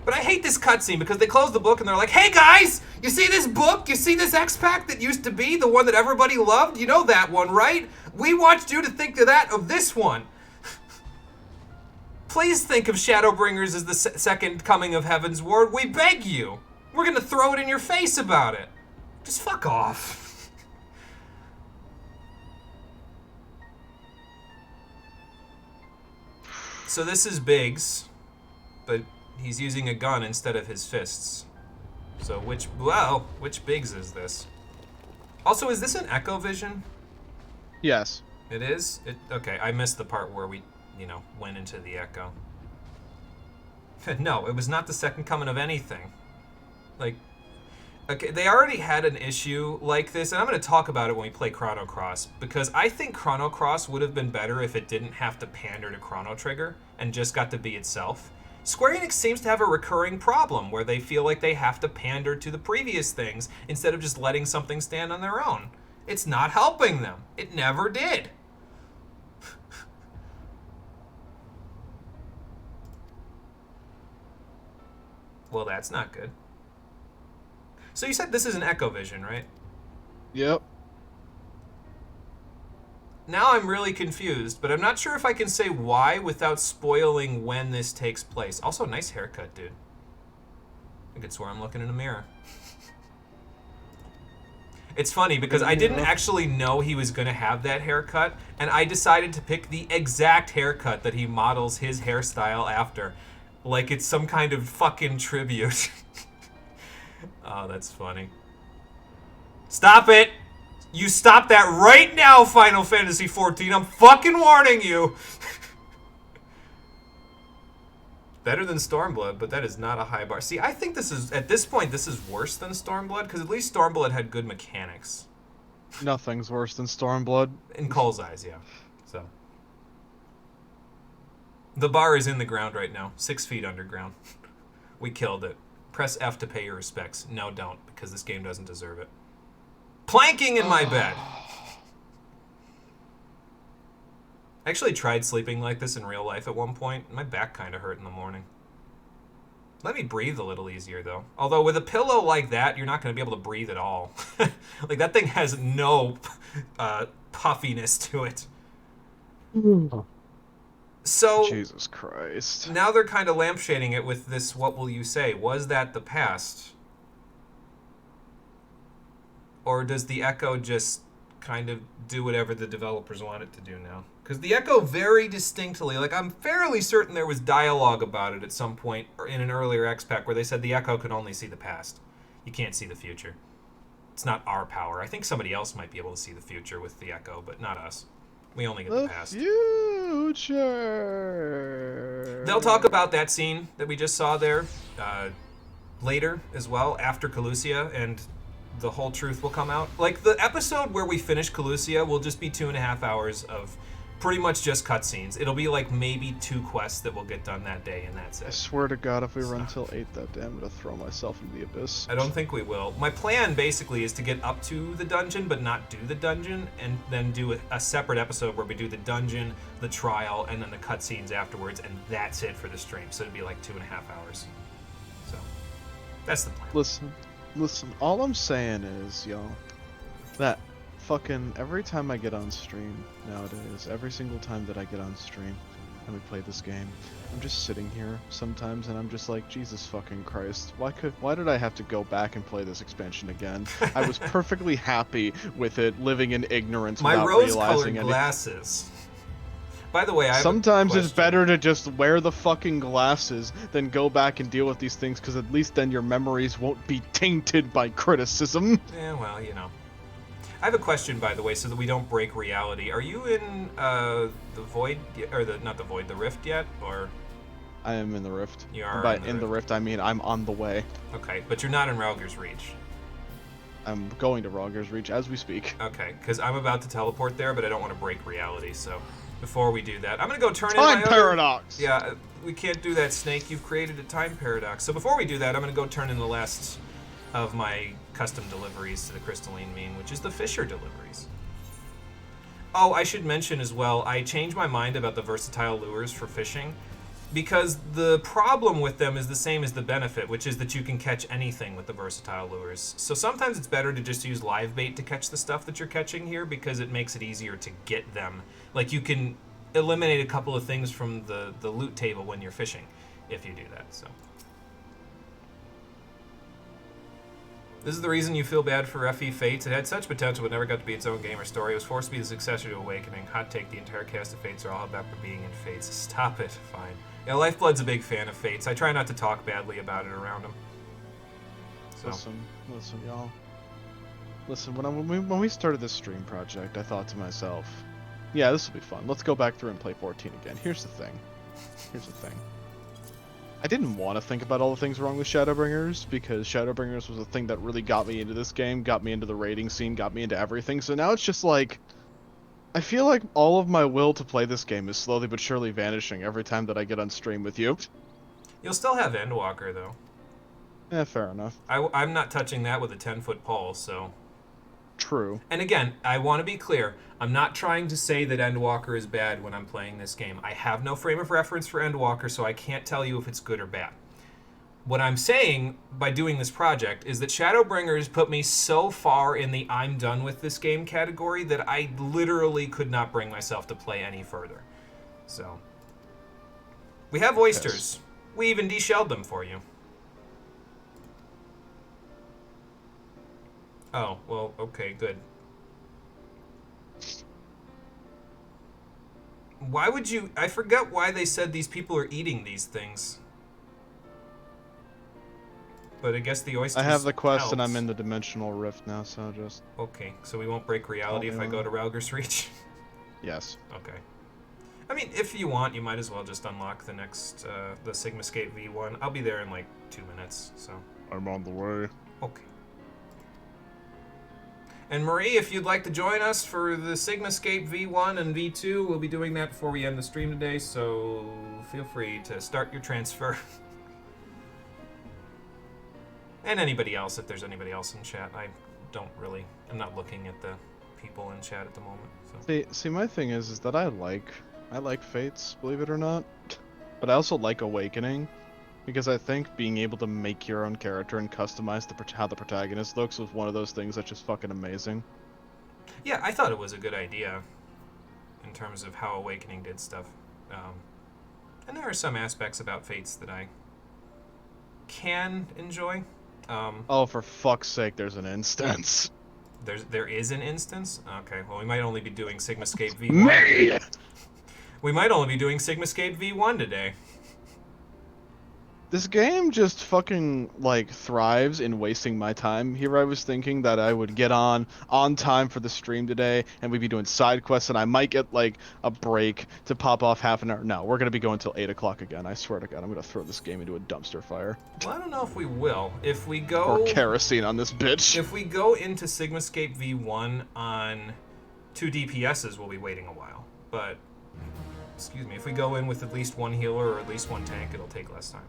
But I hate this cutscene because they close the book and they're like, hey guys, you see this book? You see this X-Pack that used to be the one that everybody loved? You know that one, right? We want you to think of this one. Please think of Shadowbringers as the second coming of Heaven's Ward. We beg you. We're gonna throw it in your face about it. Just fuck off. So this is Biggs, but he's using a gun instead of his fists. So which Biggs is this? Also, is this an Echo Vision? Yes. It is? Okay, I missed the part where we, went into the Echo. No, it was not the second coming of anything. Like, okay, they already had an issue like this, and I'm going to talk about it when we play Chrono Cross, because I think Chrono Cross would have been better if it didn't have to pander to Chrono Trigger and just got to be itself. Square Enix seems to have a recurring problem where they feel like they have to pander to the previous things instead of just letting something stand on their own. It's not helping them. It never did. Well, that's not good. So you said this is an Echo Vision, right? Yep. Now I'm really confused, but I'm not sure if I can say why without spoiling when this takes place. Also, nice haircut, dude. I could swear I'm looking in a mirror. It's funny because I didn't actually know he was going to have that haircut, and I decided to pick the exact haircut that he models his hairstyle after. Like it's some kind of fucking tribute. Oh, that's funny. Stop it! You stop that right now, Final Fantasy XIV. I'm fucking warning you. Better than Stormblood, but that is not a high bar. See, I think this is, at this point, this is worse than Stormblood, because at least Stormblood had good mechanics. Nothing's worse than Stormblood. In Cole's eyes, yeah. So. The bar is in the ground right now. 6 feet underground. We killed it. Press F to pay your respects. No, don't, because this game doesn't deserve it. Planking in my bed. I actually tried sleeping like this in real life at one point. My back kind of hurt in the morning. Let me breathe a little easier, though. Although with a pillow like that, you're not going to be able to breathe at all. Like, that thing has no puffiness to it. So, Jesus Christ. Now they're kind of lampshading it with this, what will you say? Was that the past? Or does the Echo just kind of do whatever the developers want it to do now? Because the Echo very distinctly, like I'm fairly certain there was dialogue about it at some point in an earlier X-Pack where they said the Echo could only see the past. You can't see the future. It's not our power. I think somebody else might be able to see the future with the Echo, but not us. We only get the past. Future. They'll talk about that scene that we just saw there later as well, after Calusia, and the whole truth will come out. Like, the episode where we finish Calusia will just be 2.5 hours of pretty much just cutscenes. It'll be like maybe 2 quests that will get done that day, and that's it. I swear to God, if we run till 8 that day, I'm gonna throw myself into the abyss. I don't think we will. My plan basically is to get up to the dungeon, but not do the dungeon, and then do a separate episode where we do the dungeon, the trial, and then the cutscenes afterwards, and that's it for the stream. So it'd be like 2.5 hours. So that's the plan. Listen, all I'm saying is, y'all, that fucking every time I get on stream nowadays, every single time that I get on stream and we play this game, I'm just sitting here sometimes and I'm just like, Jesus fucking Christ, why did I have to go back and play this expansion again? I was perfectly happy with it, living in ignorance My without realizing rose-colored anything. glasses. By the way, I have Sometimes a it's question. better to just wear the fucking glasses than go back and deal with these things, because at least then your memories won't be tainted by criticism. Yeah, well, you know. I have a question, by the way, so that we don't break reality. Are you in the Void, or not the Void, the Rift yet, or? I am in the Rift. You are By in the Rift, I mean I'm on the way. Okay, but you're not in Rauger's Reach. I'm going to Rogger's Reach as we speak. Okay, because I'm about to teleport there, but I don't want to break reality, so before we do that, I'm going to go turn in Time my paradox! Yeah, we can't do that, Snake. You've created a time paradox. So before we do that, I'm going to go turn in the last of my custom deliveries to the Crystalline Mean, which is the Fisher deliveries. Oh, I should mention as well, I changed my mind about the versatile lures for fishing, because the problem with them is the same as the benefit, which is that you can catch anything with the versatile lures. So sometimes it's better to just use live bait to catch the stuff that you're catching here, because it makes it easier to get them. Like, you can eliminate a couple of things from the loot table when you're fishing, if you do that, so. This is the reason you feel bad for FE Fates. It had such potential but never got to be its own game or story. It was forced to be the successor to Awakening. Hot take, the entire cast of Fates are all held back for being in Fates. Stop it. Fine. Yeah, Lifeblood's a big fan of Fates. I try not to talk badly about it around him. So. Listen, y'all. Listen, when we started this stream project, I thought to myself, yeah, this will be fun. Let's go back through and play 14 again. Here's the thing. I didn't want to think about all the things wrong with Shadowbringers, because Shadowbringers was the thing that really got me into this game, got me into the raiding scene, got me into everything. So now it's just like, I feel like all of my will to play this game is slowly but surely vanishing every time that I get on stream with you. You'll still have Endwalker, though. Yeah, fair enough. I'm not touching that with a 10-foot pole, so... True. And again, I want to be clear. I'm not trying to say that Endwalker is bad when I'm playing this game. I have no frame of reference for Endwalker, so I can't tell you if it's good or bad. What I'm saying by doing this project is that Shadowbringers put me so far in the I'm done with this game category that I literally could not bring myself to play any further. So, we have oysters. Yes. We even deshelled them for you. Oh, well, okay, good. Why would you... I forget why they said these people are eating these things. But I guess the oysters... I have the quest helps. And I'm in the dimensional rift now, so just... Okay, so we won't break reality if I go to Rauger's Reach? Yes. Okay. I mean, if you want, you might as well just unlock the next, the Sigmascape V1. I'll be there in like 2 minutes, so... I'm on the way. Okay. And Marie, if you'd like to join us for the Sigmascape V1 and V2, we'll be doing that before we end the stream today, so feel free to start your transfer. And anybody else, if there's anybody else in chat. I'm not looking at the people in chat at the moment. So. See, my thing is that I like Fates, believe it or not, but I also like Awakening. Because I think being able to make your own character and customize how the protagonist looks was one of those things that's just fucking amazing. Yeah, I thought it was a good idea in terms of how Awakening did stuff. And there are some aspects about Fates that I can enjoy. Oh, for fuck's sake, there's an instance. There is an instance? Okay, well, we might only be doing Sigmascape V1. We might only be doing Sigmascape V1 today. This game just fucking, like, thrives in wasting my time. Here I was thinking that I would get on time for the stream today, and we'd be doing side quests, and I might get, like, a break to pop off half an hour. No, we're gonna be going till 8 o'clock again. I swear to God, I'm gonna throw this game into a dumpster fire. Well, I don't know if we will. If we go... Or kerosene on this bitch. If we go into Sigmascape V1 on 2 DPSs, we'll be waiting a while. But, excuse me, if we go in with at least one healer or at least one tank, it'll take less time.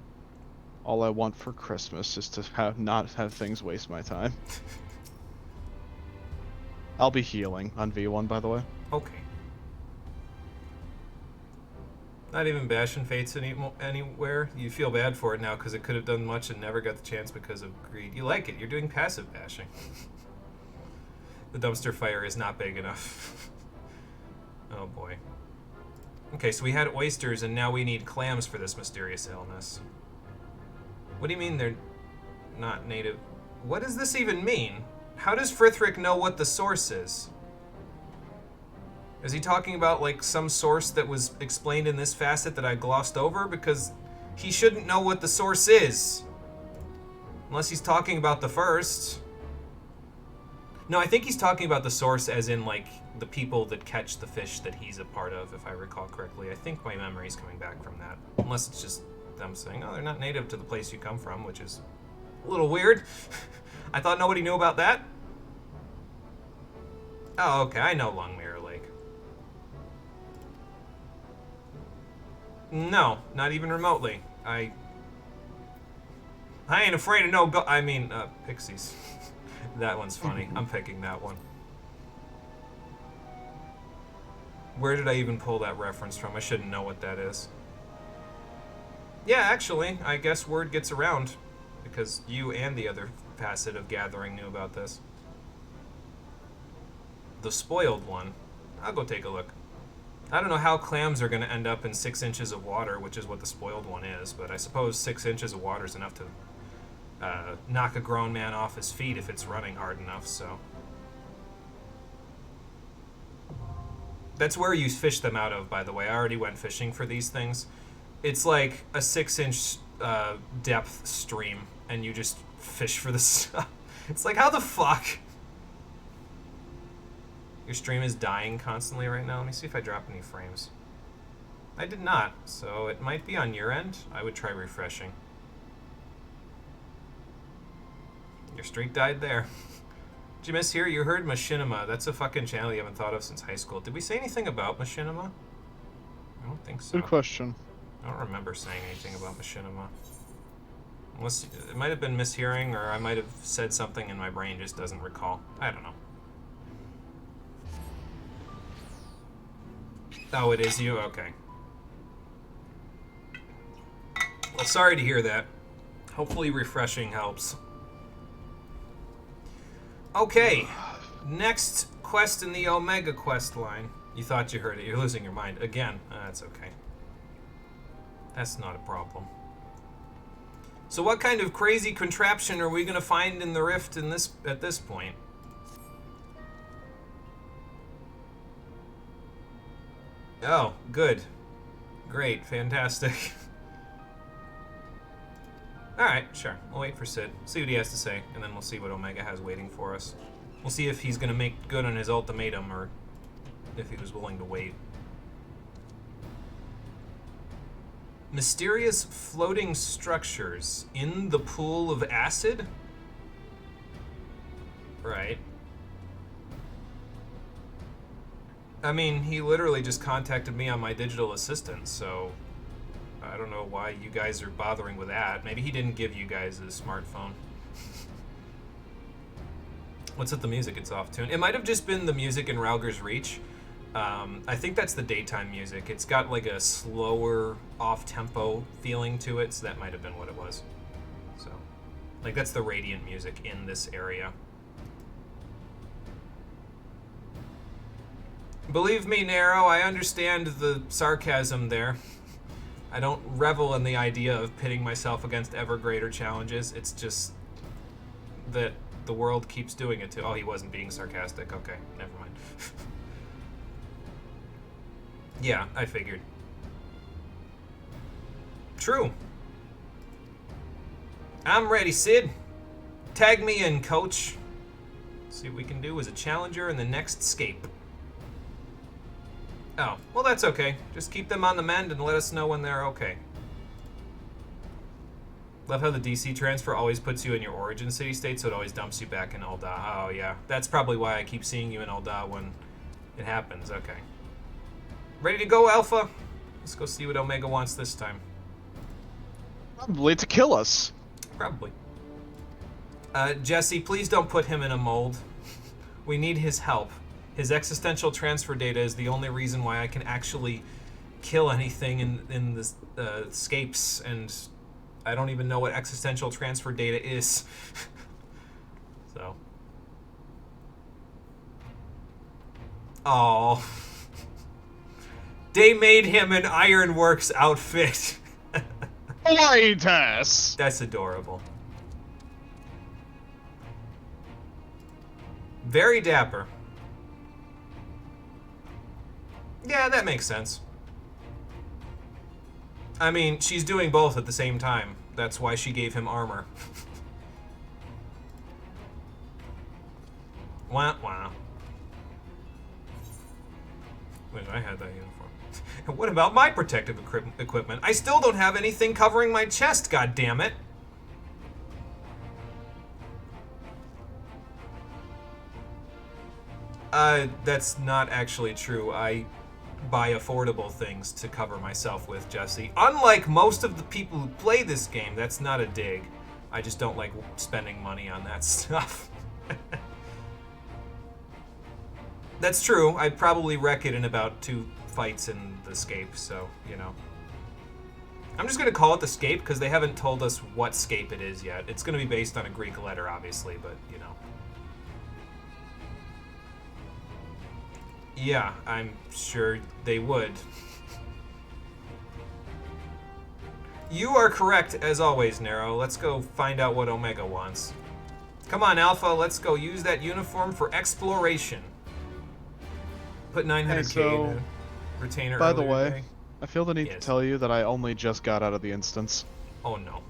All I want for Christmas is to not have things waste my time. I'll be healing on V1, by the way. Okay. Not even bashing Fates anywhere? You feel bad for it now because it could have done much and never got the chance because of greed. You like it. You're doing passive bashing. The dumpster fire is not big enough. Oh boy. Okay, so we had oysters and now we need clams for this mysterious illness. What do you mean they're not native? What does this even mean? How does Frithric know what the source is? Is he talking about, like, some source that was explained in this facet that I glossed over? Because he shouldn't know what the source is. Unless he's talking about the first. No, I think he's talking about the source as in, like, the people that catch the fish that he's a part of, if I recall correctly. I think my memory's coming back from that. Unless it's just them saying, oh, they're not native to the place you come from, which is a little weird. I thought nobody knew about that. Oh, okay, I know Longmire Lake. No, not even remotely. I ain't afraid of no pixies. That one's funny. I'm picking that one. Where did I even pull that reference from? I shouldn't know what that is. Yeah, actually, I guess word gets around. Because you and the other facet of Gathering knew about this. The spoiled one. I'll go take a look. I don't know how clams are going to end up in 6 inches of water, which is what the spoiled one is, but I suppose 6 inches of water is enough to knock a grown man off his feet if it's running hard enough, so. That's where you fish them out of, by the way. I already went fishing for these things. It's like a 6-inch depth stream, and you just fish for the stuff. It's like, how the fuck? Your stream is dying constantly right now. Let me see if I drop any frames. I did not, so it might be on your end. I would try refreshing. Your streak died there. Did you miss here? You heard Machinima. That's a fucking channel you haven't thought of since high school. Did we say anything about Machinima? I don't think so. Good question. I don't remember saying anything about Machinima. Unless it might have been mishearing, or I might have said something and my brain just doesn't recall. I don't know. Oh, it is you? Okay. Well, sorry to hear that. Hopefully refreshing helps. Okay. Next quest in the Omega quest line. You thought you heard it. You're losing your mind. Again. That's okay. That's not a problem. So what kind of crazy contraption are we going to find in the rift at this point? Oh, good. Great. Fantastic. Alright, sure. We'll wait for Sid. See what he has to say, and then we'll see what Omega has waiting for us. We'll see if he's going to make good on his ultimatum, or if he was willing to wait. Mysterious floating structures in the pool of acid? Right. I mean, he literally just contacted me on my digital assistant, so I don't know why you guys are bothering with that. Maybe he didn't give you guys a smartphone. What's with the music? It's off tune. It might have just been the music in Rauger's Reach. I think that's the daytime music. It's got like a slower, off-tempo feeling to it, so that might have been what it was. So, like, that's the radiant music in this area. Believe me, Nero, I understand the sarcasm there. I don't revel in the idea of pitting myself against ever greater challenges. It's just that the world keeps doing it to... Oh, he wasn't being sarcastic. Okay, never mind. Yeah, I figured. True. I'm ready, Sid. Tag me in, coach. See what we can do as a challenger in the next scape. Oh, well that's okay. Just keep them on the mend and let us know when they're okay. Love how the DC transfer always puts you in your origin city state, so it always dumps you back in Ul'dah. Oh yeah, that's probably why I keep seeing you in Ul'dah when it happens. Okay. Ready to go, Alpha? Let's go see what Omega wants this time. Probably to kill us. Probably. Jesse, please don't put him in a mold. We need his help. His existential transfer data is the only reason why I can actually kill anything in the scapes, and I don't even know what existential transfer data is. So. Oh. They made him an Ironworks outfit. Politess. That's adorable. Very dapper. Yeah, that makes sense. I mean, she's doing both at the same time. That's why she gave him armor. Wah, wah. Wish I had that uniform. What about my protective equipment? I still don't have anything covering my chest, god damn it. That's not actually true. I buy affordable things to cover myself with, Jesse. Unlike most of the people who play this game, that's not a dig. I just don't like spending money on that stuff. That's true. I'd probably wreck it in about 2 fights in the scape, so, you know. I'm just going to call it the scape because they haven't told us what scape it is yet. It's going to be based on a Greek letter, obviously, but, you know. Yeah, I'm sure they would. You are correct, as always, Nero. Let's go find out what Omega wants. Come on, Alpha, let's go use that uniform for exploration. Put 900k in a retainer. By the way, today. I feel the need to tell you that I only just got out of the instance. Oh no.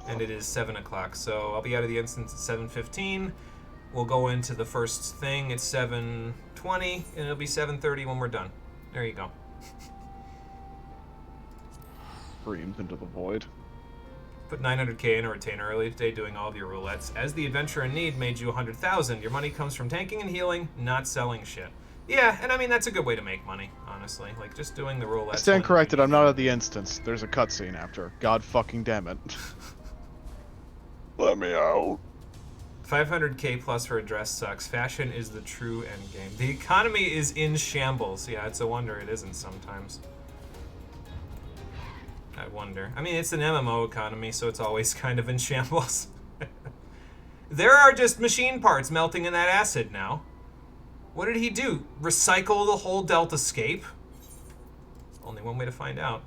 And it is 7 o'clock, so I'll be out of the instance at 7:15. We'll go into the first thing at 7:20, and it'll be 7:30 when we're done. There you go. Screamed into the void. Put 900k in a retainer early today doing all of your roulettes. As the adventure in need made you 100,000. Your money comes from tanking and healing, not selling shit. Yeah, and I mean, that's a good way to make money, honestly. Like, just doing the roulettes. I stand corrected, I'm not out of the instance. There's a cutscene after. God fucking damn it. Let me out. 500k plus for a dress sucks. Fashion is the true endgame. The economy is in shambles. Yeah, it's a wonder it isn't sometimes. I wonder. I mean, it's an MMO economy, so it's always kind of in shambles. There are just machine parts melting in that acid now. What did he do? Recycle the whole Delta scape? Only one way to find out.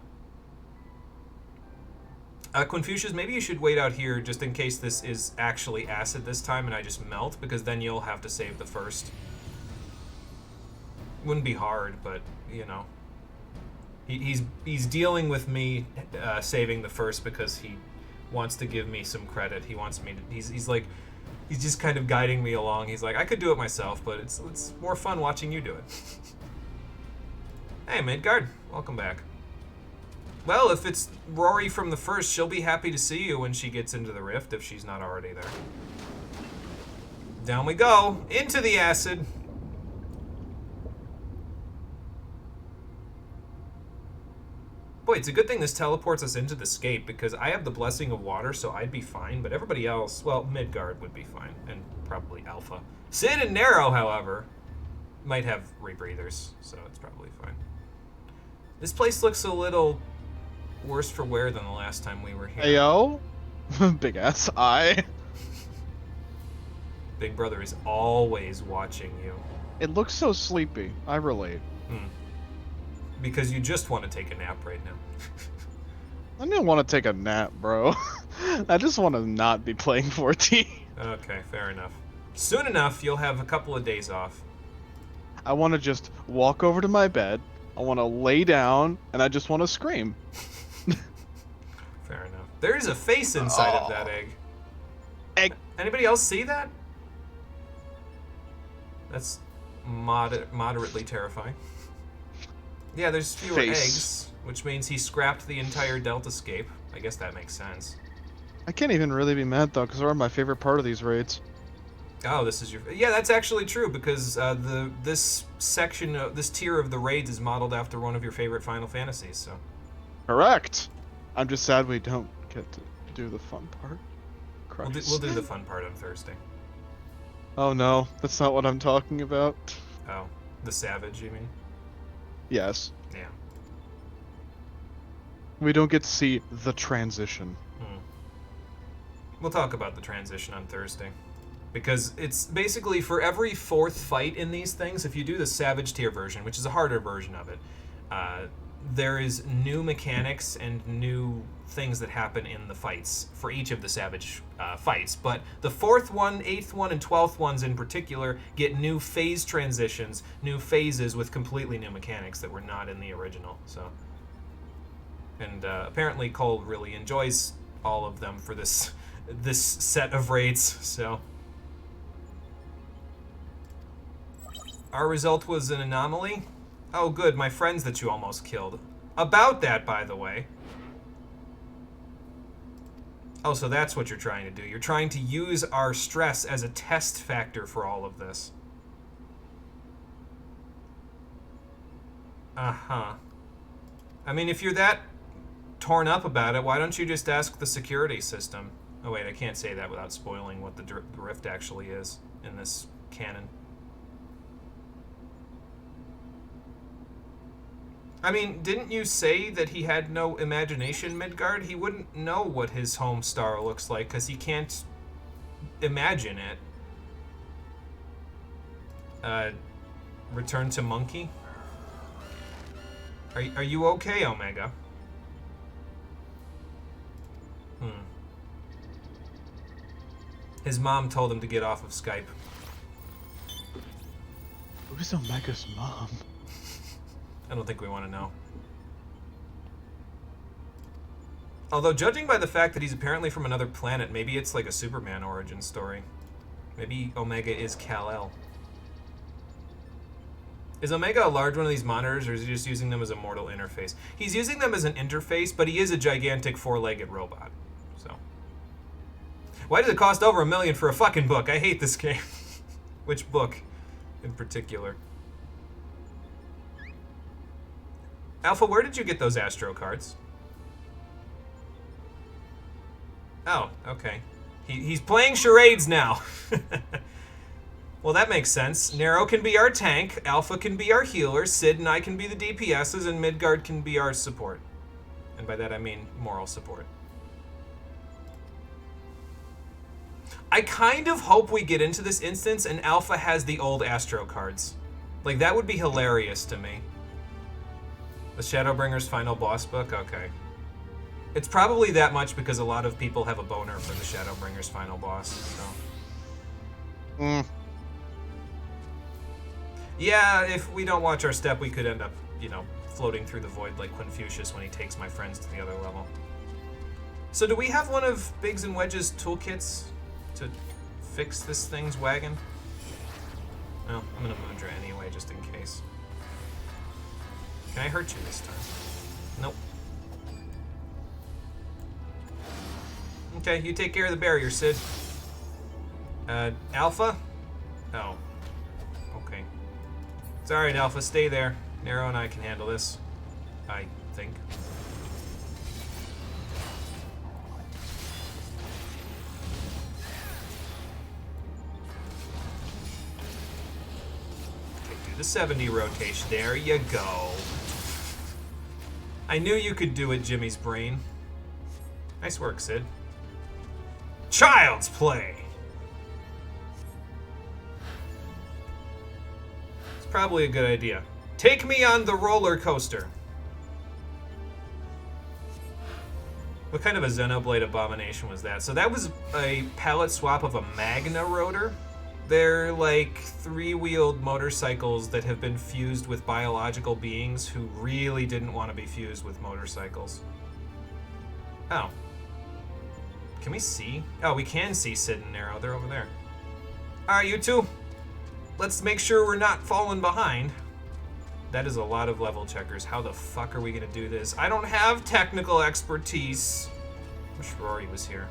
Confucius, maybe you should wait out here just in case this is actually acid this time and I just melt, because then you'll have to save the first. Wouldn't be hard, but, you know. He's dealing with me saving the first because he wants to give me some credit. He wants me to... He's like... He's just kind of guiding me along. He's like, I could do it myself, but it's more fun watching you do it. Hey, Midgard. Welcome back. Well, if it's Rory from the first, she'll be happy to see you when she gets into the rift, if she's not already there. Down we go. Into the acid. Boy, it's a good thing this teleports us into the scape, because I have the blessing of water, so I'd be fine, but everybody else, well, Midgard would be fine, and probably Alpha. Sid and Nero, however, might have rebreathers, so it's probably fine. This place looks a little worse for wear than the last time we were here. Ayo? Big ass eye. Big Brother is always watching you. It looks so sleepy. I relate. Because you just want to take a nap right now. I don't want to take a nap, bro. I just want to not be playing 14. Okay, fair enough. Soon enough, you'll have a couple of days off. I want to just walk over to my bed. I want to lay down, and I just want to scream. Fair enough. There is a face inside of that egg. Egg. Anybody else see that? That's moderately terrifying. Yeah, there's fewer Face. eggs, which means he scrapped the entire Delta scape. I guess that makes sense. I can't even really be mad, though, because they're my favorite part of these raids. Oh, this is your... Yeah, that's actually true, because this section, this tier of the raids is modeled after one of your favorite Final Fantasies, so... Correct! I'm just sad we don't get to do the fun part. We'll do the fun part on Thursday. Oh no, that's not what I'm talking about. Oh, the Savage, you mean? Yes. Yeah. We don't get to see the transition. We'll talk about the transition on Thursday. Because it's basically for every 4th fight in these things, if you do the Savage tier version, which is a harder version of it, there is new mechanics and new things that happen in the fights for each of the Savage fights. But the 4th one, 8th one, and 12th ones in particular get new phase transitions, new phases with completely new mechanics that were not in the original. So, and apparently Cole really enjoys all of them for this set of raids. So Our result was an anomaly? Oh, good, my friends that you almost killed. About that, by the way. Oh, so that's what you're trying to do. You're trying to use our stress as a test factor for all of this. Uh-huh. I mean, if you're that torn up about it, why don't you just ask the security system? Oh, wait, I can't say that without spoiling what the rift actually is in this canon. I mean, didn't you say that he had no imagination, Midgard? He wouldn't know what his home star looks like because he can't imagine it. Return to monkey? Are you okay, Omega? His mom told him to get off of Skype. Who's Omega's mom? I don't think we want to know. Although, judging by the fact that he's apparently from another planet, maybe it's like a Superman origin story. Maybe Omega is Kal-El. Is Omega a large one of these monitors, or is he just using them as a mortal interface? He's using them as an interface, but he is a gigantic four-legged robot. So, why does it cost over $1 million for a fucking book? I hate this game. Which book, in particular? Alpha, where did you get those Astro cards? Oh, okay. He's playing charades now. Well, that makes sense. Nero can be our tank, Alpha can be our healer, Sid and I can be the DPSs, and Midgard can be our support. And by that I mean moral support. I kind of hope we get into this instance and Alpha has the old Astro cards. Like, that would be hilarious to me. The Shadowbringers final boss book? Okay. It's probably that much because a lot of people have a boner for the Shadowbringers final boss, so... Yeah, if we don't watch our step, we could end up, you know, floating through the void like Quinfucius when he takes my friends to the other level. So do we have one of Biggs and Wedge's toolkits to fix this thing's wagon? Well, I'm gonna Moondra anyway, just in case. Can I hurt you this time? Nope. Okay, you take care of the barrier, Sid. Alpha? Oh. Okay. It's alright, Alpha, stay there. Nero and I can handle this. I think. Okay, do the 70 rotation. There you go. I knew you could do it, Jimmy's brain. Nice work, Sid. Child's play! It's probably a good idea. Take me on the roller coaster. What kind of a Xenoblade abomination was that? So that was a palette swap of a Magna rotor. They're like three-wheeled motorcycles that have been fused with biological beings who really didn't want to be fused with motorcycles. Oh. Can we see? Oh, we can see Sid and Nero. They're over there. Alright, you two. Let's make sure we're not falling behind. That is a lot of level checkers. How the fuck are we gonna do this? I don't have technical expertise. Wish Rory was here.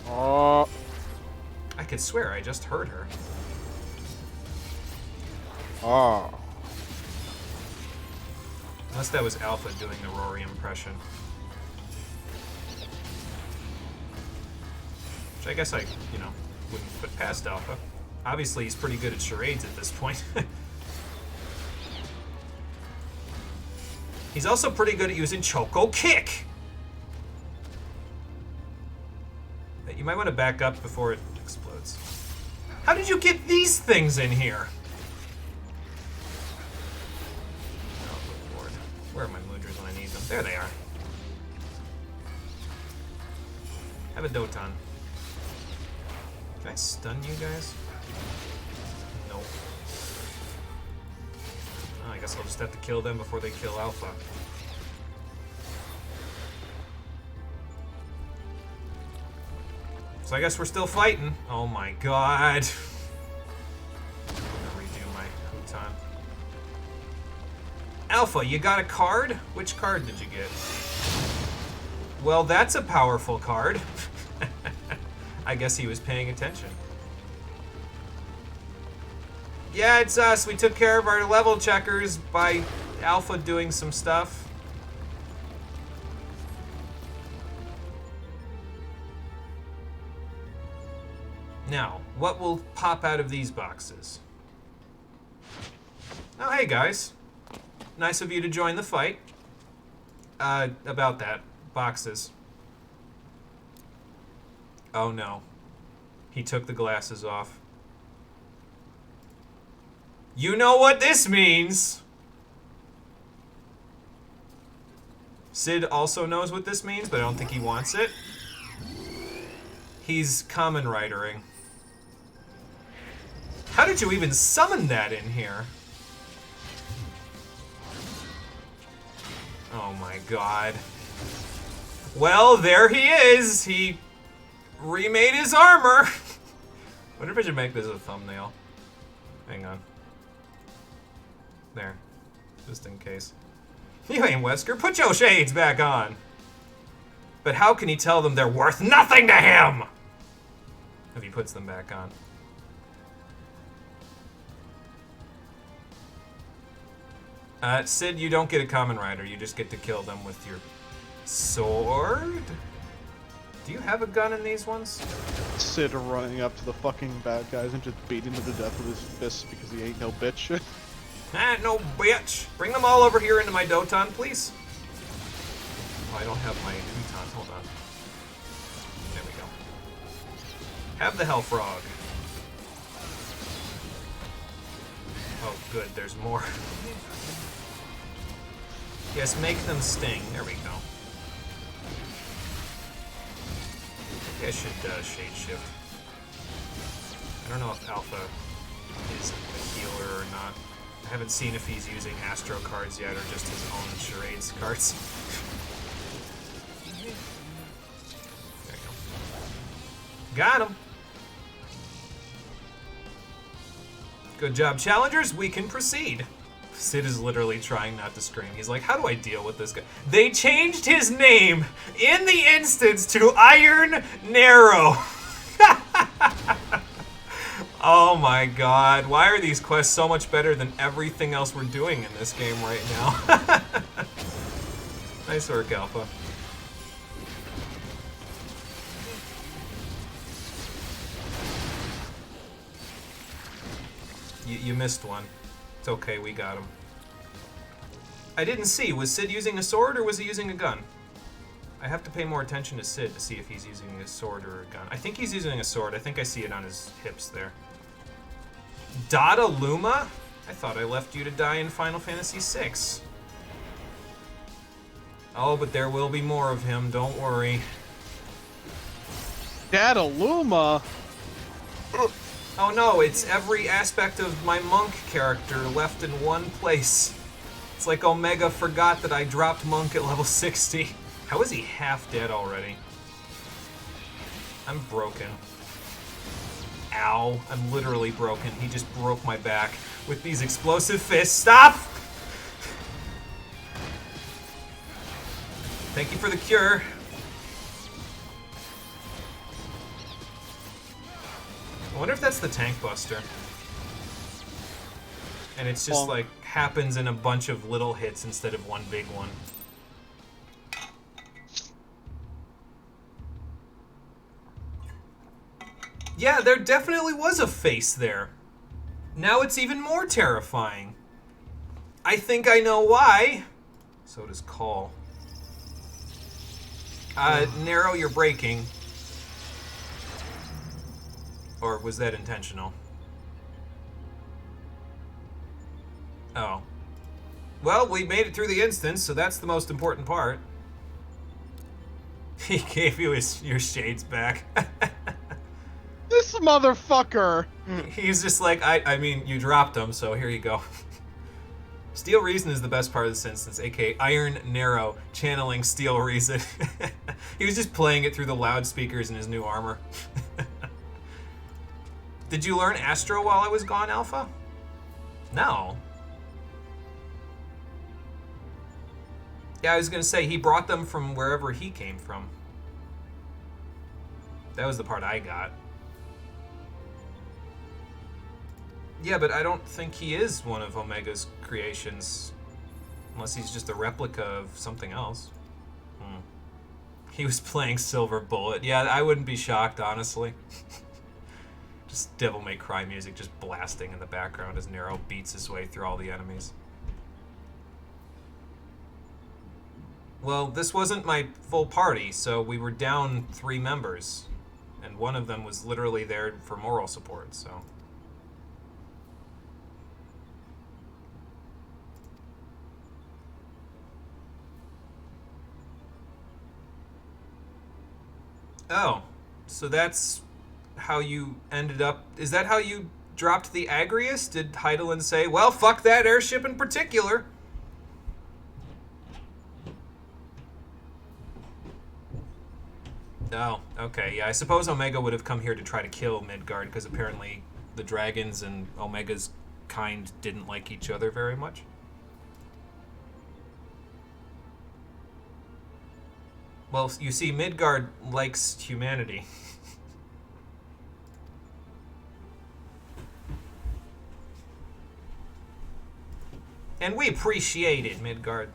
I could swear I just heard her. Unless that was Alpha doing the Rory impression. Which I guess I, you know, wouldn't put past Alpha. Obviously, he's pretty good at charades at this point. He's also pretty good at using Choco Kick! You might want to back up before it explodes. How did you get these things in here? Oh, good lord. Where are my Moondras when I need them? There they are. Have a Doton. Can I stun you guys? Nope. Oh, I guess I'll just have to kill them before they kill Alpha. So I guess we're still fighting. Oh my god. I'm gonna redo Alpha, you got a card? Which card did you get? Well, that's a powerful card. I guess he was paying attention. Yeah, it's us. We took care of our level checkers by Alpha doing some stuff. Now, what will pop out of these boxes? Oh, hey guys. Nice of you to join the fight. About that. Boxes. Oh no. He took the glasses off. You know what this means! Sid also knows what this means, but I don't think he wants it. He's Kamen Ridering. How did you even summon that in here? Oh my god. Well, there he is! He remade his armor! Wonder if I should make this a thumbnail. Hang on. There. Just in case. You ain't Wesker. Put your shades back on! But how can he tell them they're worth nothing to him? If he puts them back on. Sid, you don't get a Kamen Rider. You just get to kill them with your sword? Do you have a gun in these ones? Sid running up to the fucking bad guys and just beating them to death with his fists because he ain't no bitch. No bitch. Bring them all over here into my Doton, please. Oh, I don't have my Uton. Hold on. There we go. Have the Hell Frog. Oh, good. There's more. Yes, make them sting. There we go. Maybe I should shade shift. I don't know if Alpha is a healer or not. I haven't seen if he's using Astro cards yet or just his own charades cards. There you go. Got him. Good job, challengers. We can proceed. Sid is literally trying not to scream. He's like, how do I deal with this guy? They changed his name in the instance to Iron Narrow. Oh my god. Why are these quests so much better than everything else we're doing in this game right now? Nice work, Alpha. You missed one. It's okay, we got him. I didn't see. Was Sid using a sword or was he using a gun? I have to pay more attention to Sid to see if he's using a sword or a gun. I think he's using a sword. I think I see it on his hips there. Dada Luma? I thought I left you to die in Final Fantasy VI. Oh, but there will be more of him. Don't worry. Dada Luma? Oh no, it's every aspect of my monk character left in one place. It's like Omega forgot that I dropped monk at level 60. How is he half dead already? I'm broken. Ow, I'm literally broken. He just broke my back with these explosive fists. Stop! Thank you for the cure. I wonder if that's the Tank Buster. And it's just like happens in a bunch of little hits instead of one big one. Yeah, there definitely was a face there. Now it's even more terrifying. I think I know why. So does Call. Narrow, you're breaking. Or was that intentional? Oh. Well, we made it through the instance, so that's the most important part. He gave you your shades back. This motherfucker! He's just like, I mean, you dropped them, so here you go. Steel Reason is the best part of this instance, aka Iron Narrow, channeling Steel Reason. He was just playing it through the loudspeakers in his new armor. Did you learn Astro while I was gone, Alpha? No. Yeah, I was gonna say, he brought them from wherever he came from. That was the part I got. Yeah, but I don't think he is one of Omega's creations. Unless he's just a replica of something else. He was playing Silver Bullet. Yeah, I wouldn't be shocked, honestly. Just Devil May Cry music just blasting in the background as Nero beats his way through all the enemies. Well, this wasn't my full party, so we were down 3 members. And one of them was literally there for moral support, so... Oh, so that's how you ended up... Is that how you dropped the Agrius? Did Heidelin say, well, fuck that airship in particular? Oh, okay, yeah, I suppose Omega would have come here to try to kill Midgard, because apparently the dragons and Omega's kind didn't like each other very much. Well, you see, Midgard likes humanity. And we appreciate it, Midgard.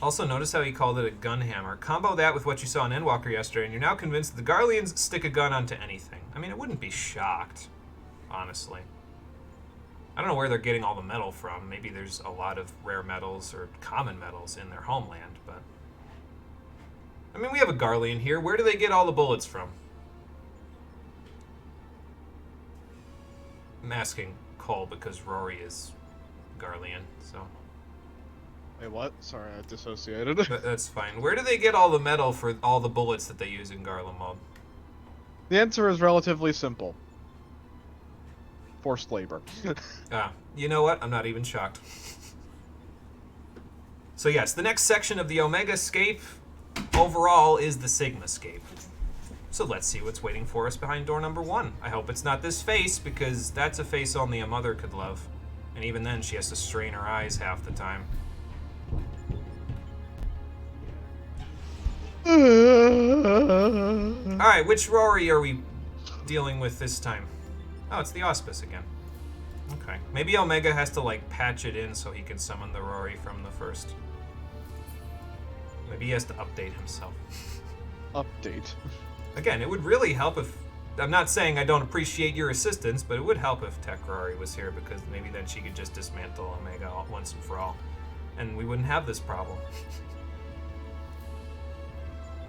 Also, notice how he called it a gun hammer. Combo that with what you saw in Endwalker yesterday, and you're now convinced that the Garleans stick a gun onto anything. I mean, I wouldn't be shocked, honestly. I don't know where they're getting all the metal from. Maybe there's a lot of rare metals or common metals in their homeland, but... I mean, we have a Garlean here. Where do they get all the bullets from? I'm asking Cole because Rory is Garlean, so... Wait, what? Sorry, I dissociated. That's fine. Where do they get all the metal for all the bullets that they use in Garlemald mode? The answer is relatively simple. Forced labor. You know what? I'm not even shocked. So yes, the next section of the Omega Scape overall is the Sigma Scape. So let's see what's waiting for us behind door number 1. I hope it's not this face, because that's a face only a mother could love. And even then, she has to strain her eyes half the time. Alright, which Rory are we dealing with this time? Oh, it's the Auspice again. Okay. Maybe Omega has to, like, patch it in so he can summon the Rory from the first. Maybe he has to update himself. Update. Again, it would really help if... I'm not saying I don't appreciate your assistance, but it would help if Tech Rory was here, because maybe then she could just dismantle Omega once and for all. And we wouldn't have this problem.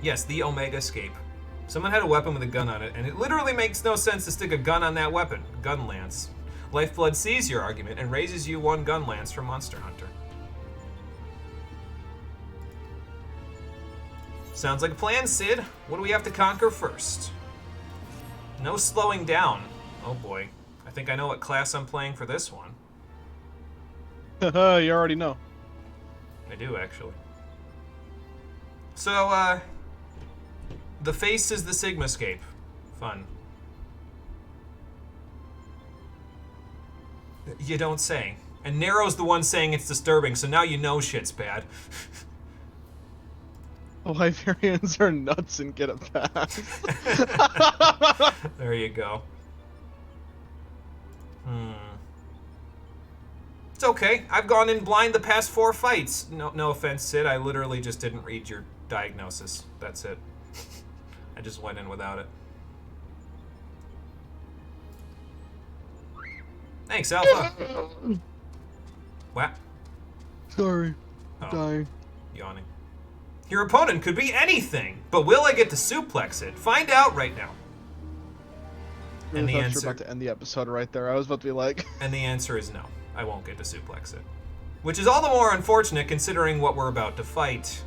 Yes, the Omega Scape. Someone had a weapon with a gun on it, and it literally makes no sense to stick a gun on that weapon. Gun lance. Lifeblood sees your argument and raises you 1 gun lance for Monster Hunter. Sounds like a plan, Sid. What do we have to conquer first? No slowing down. Oh boy. I think I know what class I'm playing for this one. You already know. I do, actually. So, the face is the Sigma Scape. Fun. You don't say. And Nero's the one saying it's disturbing, so now you know shit's bad. The Wyverians are nuts and get a pass. There you go. It's okay. I've gone in blind the past 4 fights. No offense, Sid. I literally just didn't read your diagnosis. That's it. I just went in without it. Thanks, Alpha. What? Sorry. Oh, Dying. yawning. Your opponent could be anything, but will I get to suplex it? Find out right now. And the I thought you answer... were about to end the episode right there. I was about to be like... And the answer is no. I won't get to suplex it. Which is all the more unfortunate considering what we're about to fight.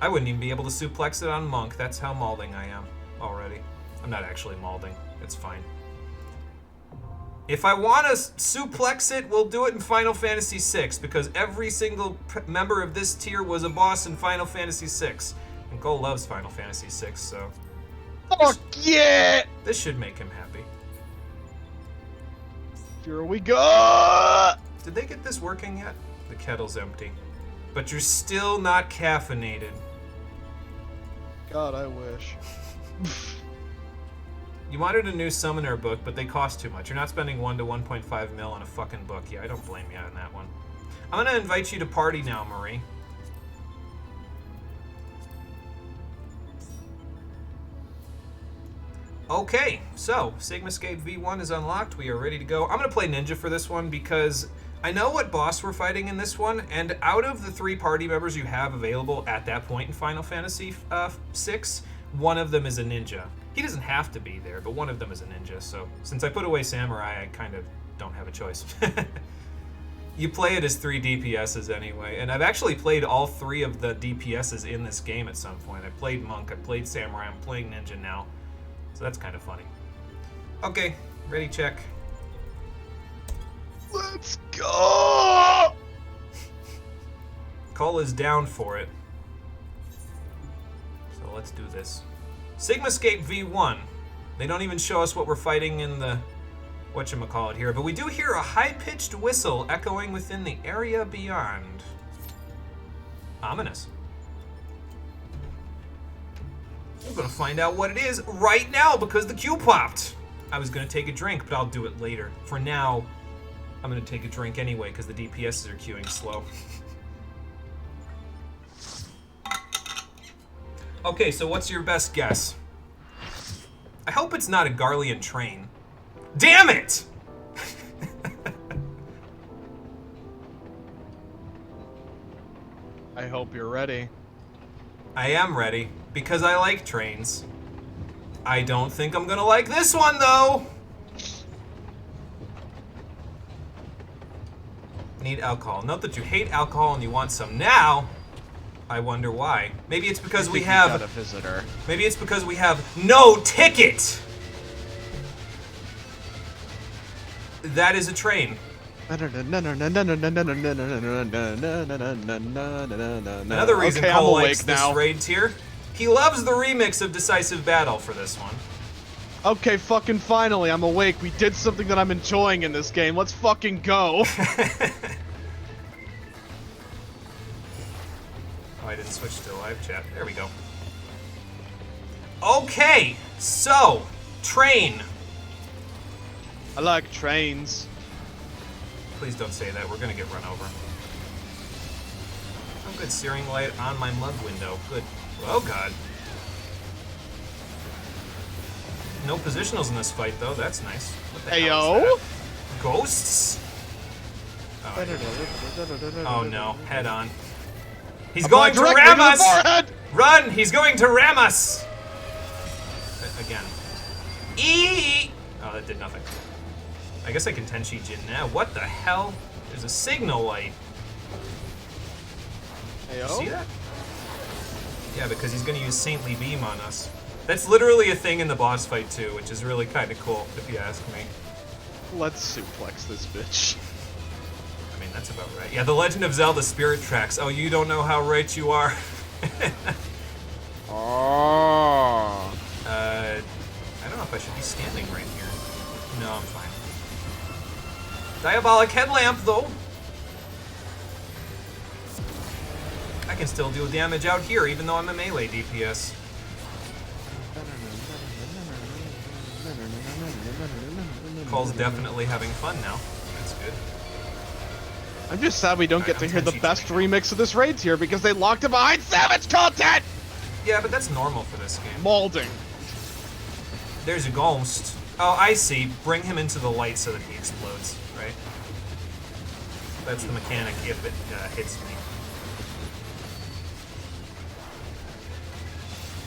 I wouldn't even be able to suplex it on Monk. That's how mauling I am already. I'm not actually mauling. It's fine. If I want to suplex it, we'll do it in Final Fantasy VI, because every single member of this tier was a boss in Final Fantasy VI. And Cole loves Final Fantasy VI, so... Fuck yeah! This should make him happy. Here we go! Did they get this working yet? The kettle's empty. but you're still not caffeinated. God, I wish. You wanted a new Summoner book, but they cost too much. You're not spending 1 to 1.5 mil on a fucking book. Yeah, I don't blame you on that one. I'm gonna invite you to party now, Marie. Okay, so Sigmascape V1 is unlocked. We are ready to go. I'm going to play Ninja for this one because I know what boss we're fighting in this one, and out of the 3 party members you have available at that point in Final Fantasy VI, one of them is a ninja. He doesn't have to be there, but one of them is a ninja, so since I put away Samurai, I kind of don't have a choice. You play it as 3 DPSs anyway, and I've actually played all 3 of the DPSs in this game at some point. I played Monk, I played Samurai, I'm playing Ninja now. So that's kind of funny. Okay, ready, check. Let's go! Cole is down for it. So let's do this. Sigmascape V1. They don't even show us what we're fighting in the whatchamacallit here, but we do hear a high-pitched whistle echoing within the area beyond. Ominous. We're gonna find out what it is right now because the queue popped. I was gonna take a drink, but I'll do it later. For now, I'm gonna take a drink anyway because the DPSs are queuing slow. Okay, so what's your best guess? I hope it's not a Garlean train. Damn it! I hope you're ready. I am ready, because I like trains. I don't think I'm gonna like this one, though! Need alcohol. Note that you hate alcohol and you want some now. I wonder why. Maybe it's because we have... got a visitor. Maybe it's because we have no ticket! That is a train. Another reason Okay, Cole I'm likes awake this now. raid tier. He loves the remix of Decisive Battle for this one. Okay, fucking finally, I'm awake. We did something that I'm enjoying in this game. Let's fucking go. Oh, I didn't switch to live chat. There we go. Okay, so, train. I like trains. Please don't say that. We're gonna get run over. Oh, good. Searing light on my mug window. Good. Oh, God. No positionals in this fight, though. That's nice. What the hell is Heyo. that? Ghosts? Oh, yeah. Oh, no. Head on. He's going to ram us! Run! He's going to ram us! Again. Eee! Oh, that did nothing. I guess I can Tenchi Jin now. What the hell? There's a signal light. Heyo. See that? Yeah, because he's going to use Saintly Beam on us. That's literally a thing in the boss fight, too, which is really kind of cool, if you ask me. Let's suplex this bitch. I mean, that's about right. Yeah, The Legend of Zelda Spirit Tracks. Oh, you don't know how right you are. Oh. I don't know if I should be standing right here. No, I'm fine. Diabolic Headlamp, though. I can still do damage out here, even though I'm a melee DPS. Cole's definitely having fun now. That's good. I'm just sad we don't get to I'm hear the Tenchi best Jinning. remix of this raid here because they locked it behind Savage content! Yeah, but that's normal for this game. Maulding. There's a ghost. Oh, I see. Bring him into the light so that he explodes, right? That's the mechanic if it hits me.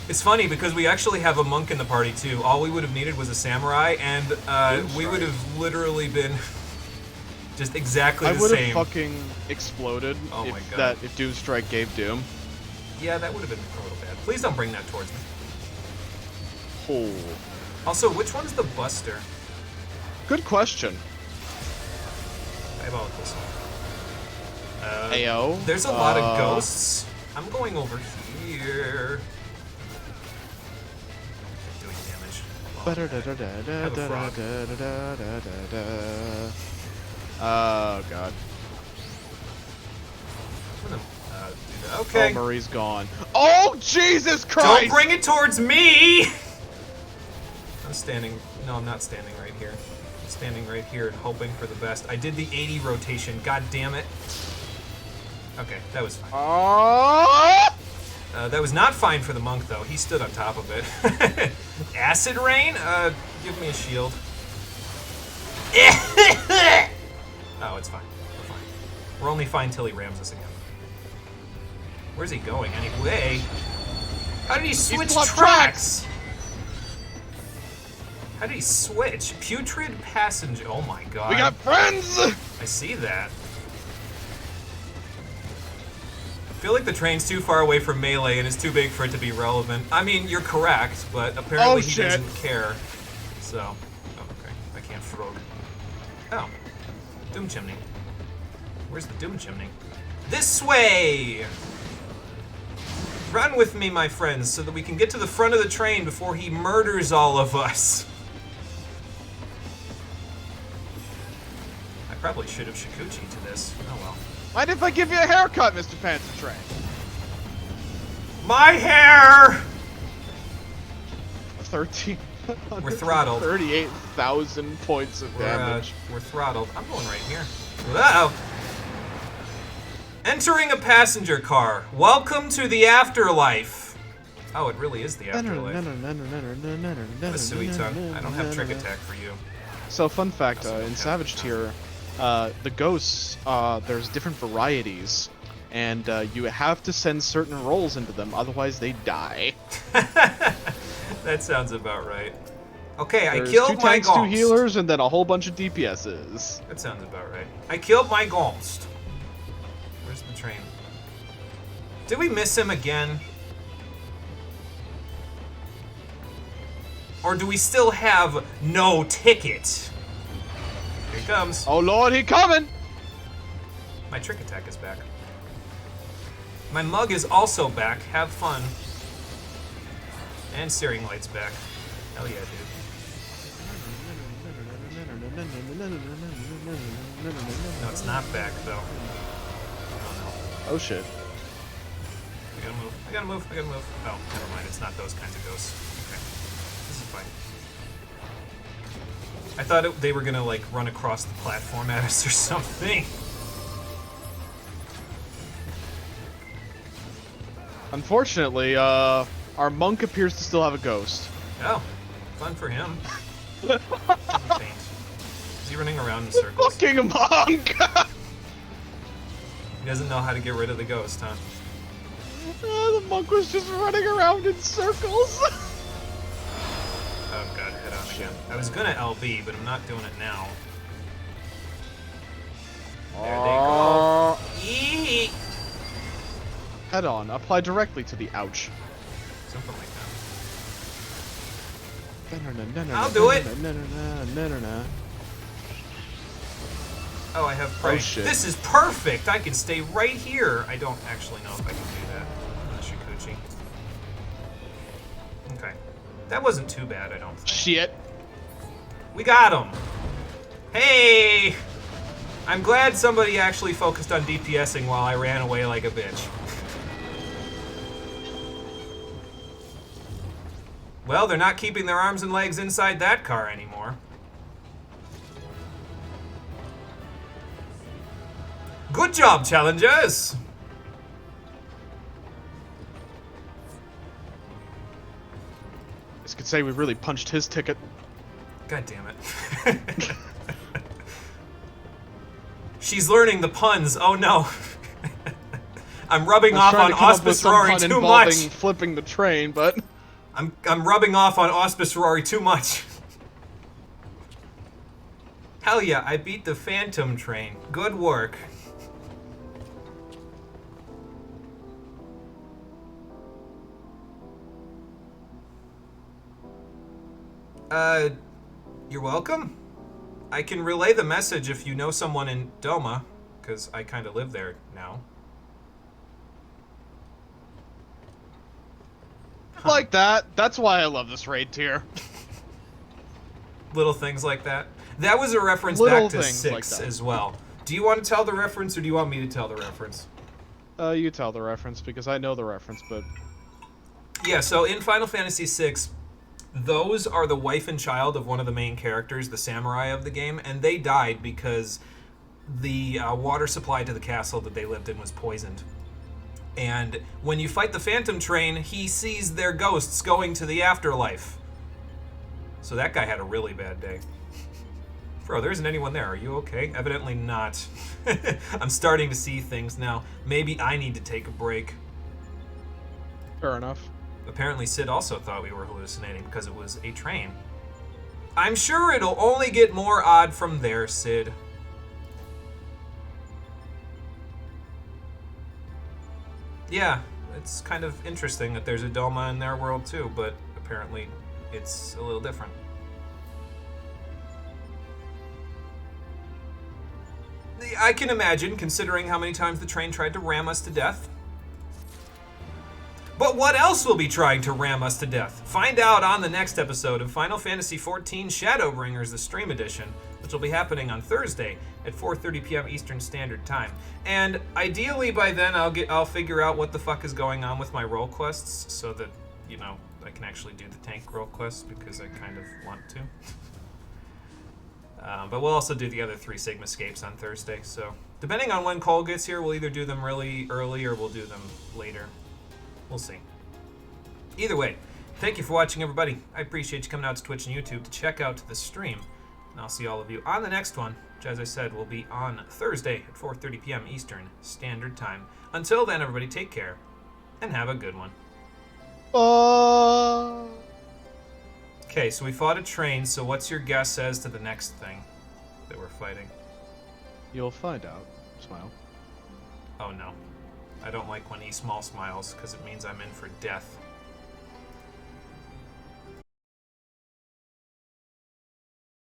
It's funny because we actually have a monk in the party too. All we would have needed was a samurai, and we would have literally been just exactly the I would same. have fucking exploded Oh my if God. if Doomstrike gave Doom. Yeah, that would have been a little bad. Please don't bring that towards me. Oh. Also, which one's the Buster? Good question. How about this one? Ayo. There's a lot of ghosts. I'm going over here. Doing damage. Oh god. I'm gonna Okay. Oh, Marie's gone. Oh, Jesus Christ! Don't bring it towards me! I'm standing... No, I'm not standing right here. I'm standing right here and hoping for the best. I did the 80 rotation. God damn it. Okay, that was fine. That was not fine for the monk, though. He stood on top of it. Acid rain? Give me a shield. Oh, it's fine. We're fine. We're only fine till he rams us again. Where's he going anyway? How did he switch tracks? How did he switch? Putrid passenger. Oh my god. We got friends! I see that. I feel like the train's too far away from melee and is too big for it to be relevant. I mean, you're correct, but apparently he doesn't care. So, oh, okay. I can't throw. Oh. Doom chimney. Where's the doom chimney? This way! Run with me, my friends, so that we can get to the front of the train before he murders all of us. I probably should have Shikuchi to this. Oh well. Mind if I give you a haircut, Mr. Fancy Train? My hair! 13. We're throttled. 38,000 points of damage. We're throttled. I'm going right here. Uh-oh. Entering a passenger car. Welcome to the afterlife. Oh, it really is the afterlife. A sweet tongue. I don't have trick attack for you. So, fun fact, in Savage Tier, the ghosts, there's different varieties, and you have to send certain rolls into them, otherwise they die. That sounds about right. Okay, There's I killed 2 my tanks, 2 ghost. healers, and then a whole bunch of DPSs. That sounds about right. I killed my ghost. Where's the train? Did we miss him again? Or do we still have no ticket? Here he comes. Oh lord, he coming! My trick attack is back. My mug is also back. Have fun. And steering light's back. Hell yeah, dude. No, it's not back, though. Oh, no. Oh shit. I gotta move. I gotta move. I gotta move. Oh, never mind. It's not those kinds of ghosts. Okay. This is fine. I thought they were gonna, like, run across the platform at us or something. Unfortunately, our monk appears to still have a ghost. Oh, fun for him. Is he running around in circles? Fucking monk! He doesn't know how to get rid of the ghost, huh? The monk was just running around in circles. Oh god, head on again. I was gonna LB, but I'm not doing it now. There they go. Eee! Head on, apply directly to the ouch. Something like that. I'll do it. Oh, I have prey. Oh, shit. This is perfect! I can stay right here. I don't actually know if I can do that. Shikuchi. Okay. That wasn't too bad, I don't think. Shit. We got him! Hey! I'm glad somebody actually focused on DPSing while I ran away like a bitch. Well, they're not keeping their arms and legs inside that car anymore. Good job, challengers! This could say we really punched his ticket. God damn it. She's learning the puns. Oh no. I'm rubbing off on Auspice Rory too much. Flipping the train, but I'm rubbing off on Auspice Rory too much. Hell yeah, I beat the Phantom train. Good work. You're welcome. I can relay the message if you know someone in Doma, because I kind of live there now. like that. That's why I love this raid tier. Little things like that. That was a reference Little back to things 6 like that. as well. Do you want to tell the reference, or do you want me to tell the reference? You tell the reference because I know the reference, but Yeah, so in Final Fantasy VI, those are the wife and child of one of the main characters, the samurai of the game, and they died because the water supply to the castle that they lived in was poisoned. And when you fight the Phantom Train, he sees their ghosts going to the afterlife. So that guy had a really bad day. Bro, there isn't anyone there. Are you okay? Evidently not. I'm starting to see things now. Maybe I need to take a break. fair enough. Apparently Sid also thought we were hallucinating because it was a train. I'm sure it'll only get more odd from there, Sid. Yeah, it's kind of interesting that there's a Doma in their world too, but apparently it's a little different. I can imagine, considering how many times the train tried to ram us to death. But what else will be trying to ram us to death? Find out on the next episode of Final Fantasy XIV Shadowbringers, the Stream Edition, which will be happening on Thursday at 4:30 p.m. Eastern Standard Time. And ideally by then I'll figure out what the fuck is going on with my role quests so that, you know, I can actually do the tank role quests because I kind of want to. But we'll also do the other 3 Sigmascapes on Thursday, so depending on when Cole gets here, we'll either do them really early or we'll do them later. We'll see. Either way, thank you for watching, everybody. I appreciate you coming out to Twitch and YouTube to check out the stream. And I'll see all of you on the next one, which, as I said, will be on Thursday at 4:30 p.m. Eastern Standard Time. Until then, everybody, take care and have a good one. Okay, so we fought a train, so what's your guess as to the next thing that we're fighting? You'll find out. Smile. Oh no. I don't like when E-Small smiles, because it means I'm in for death.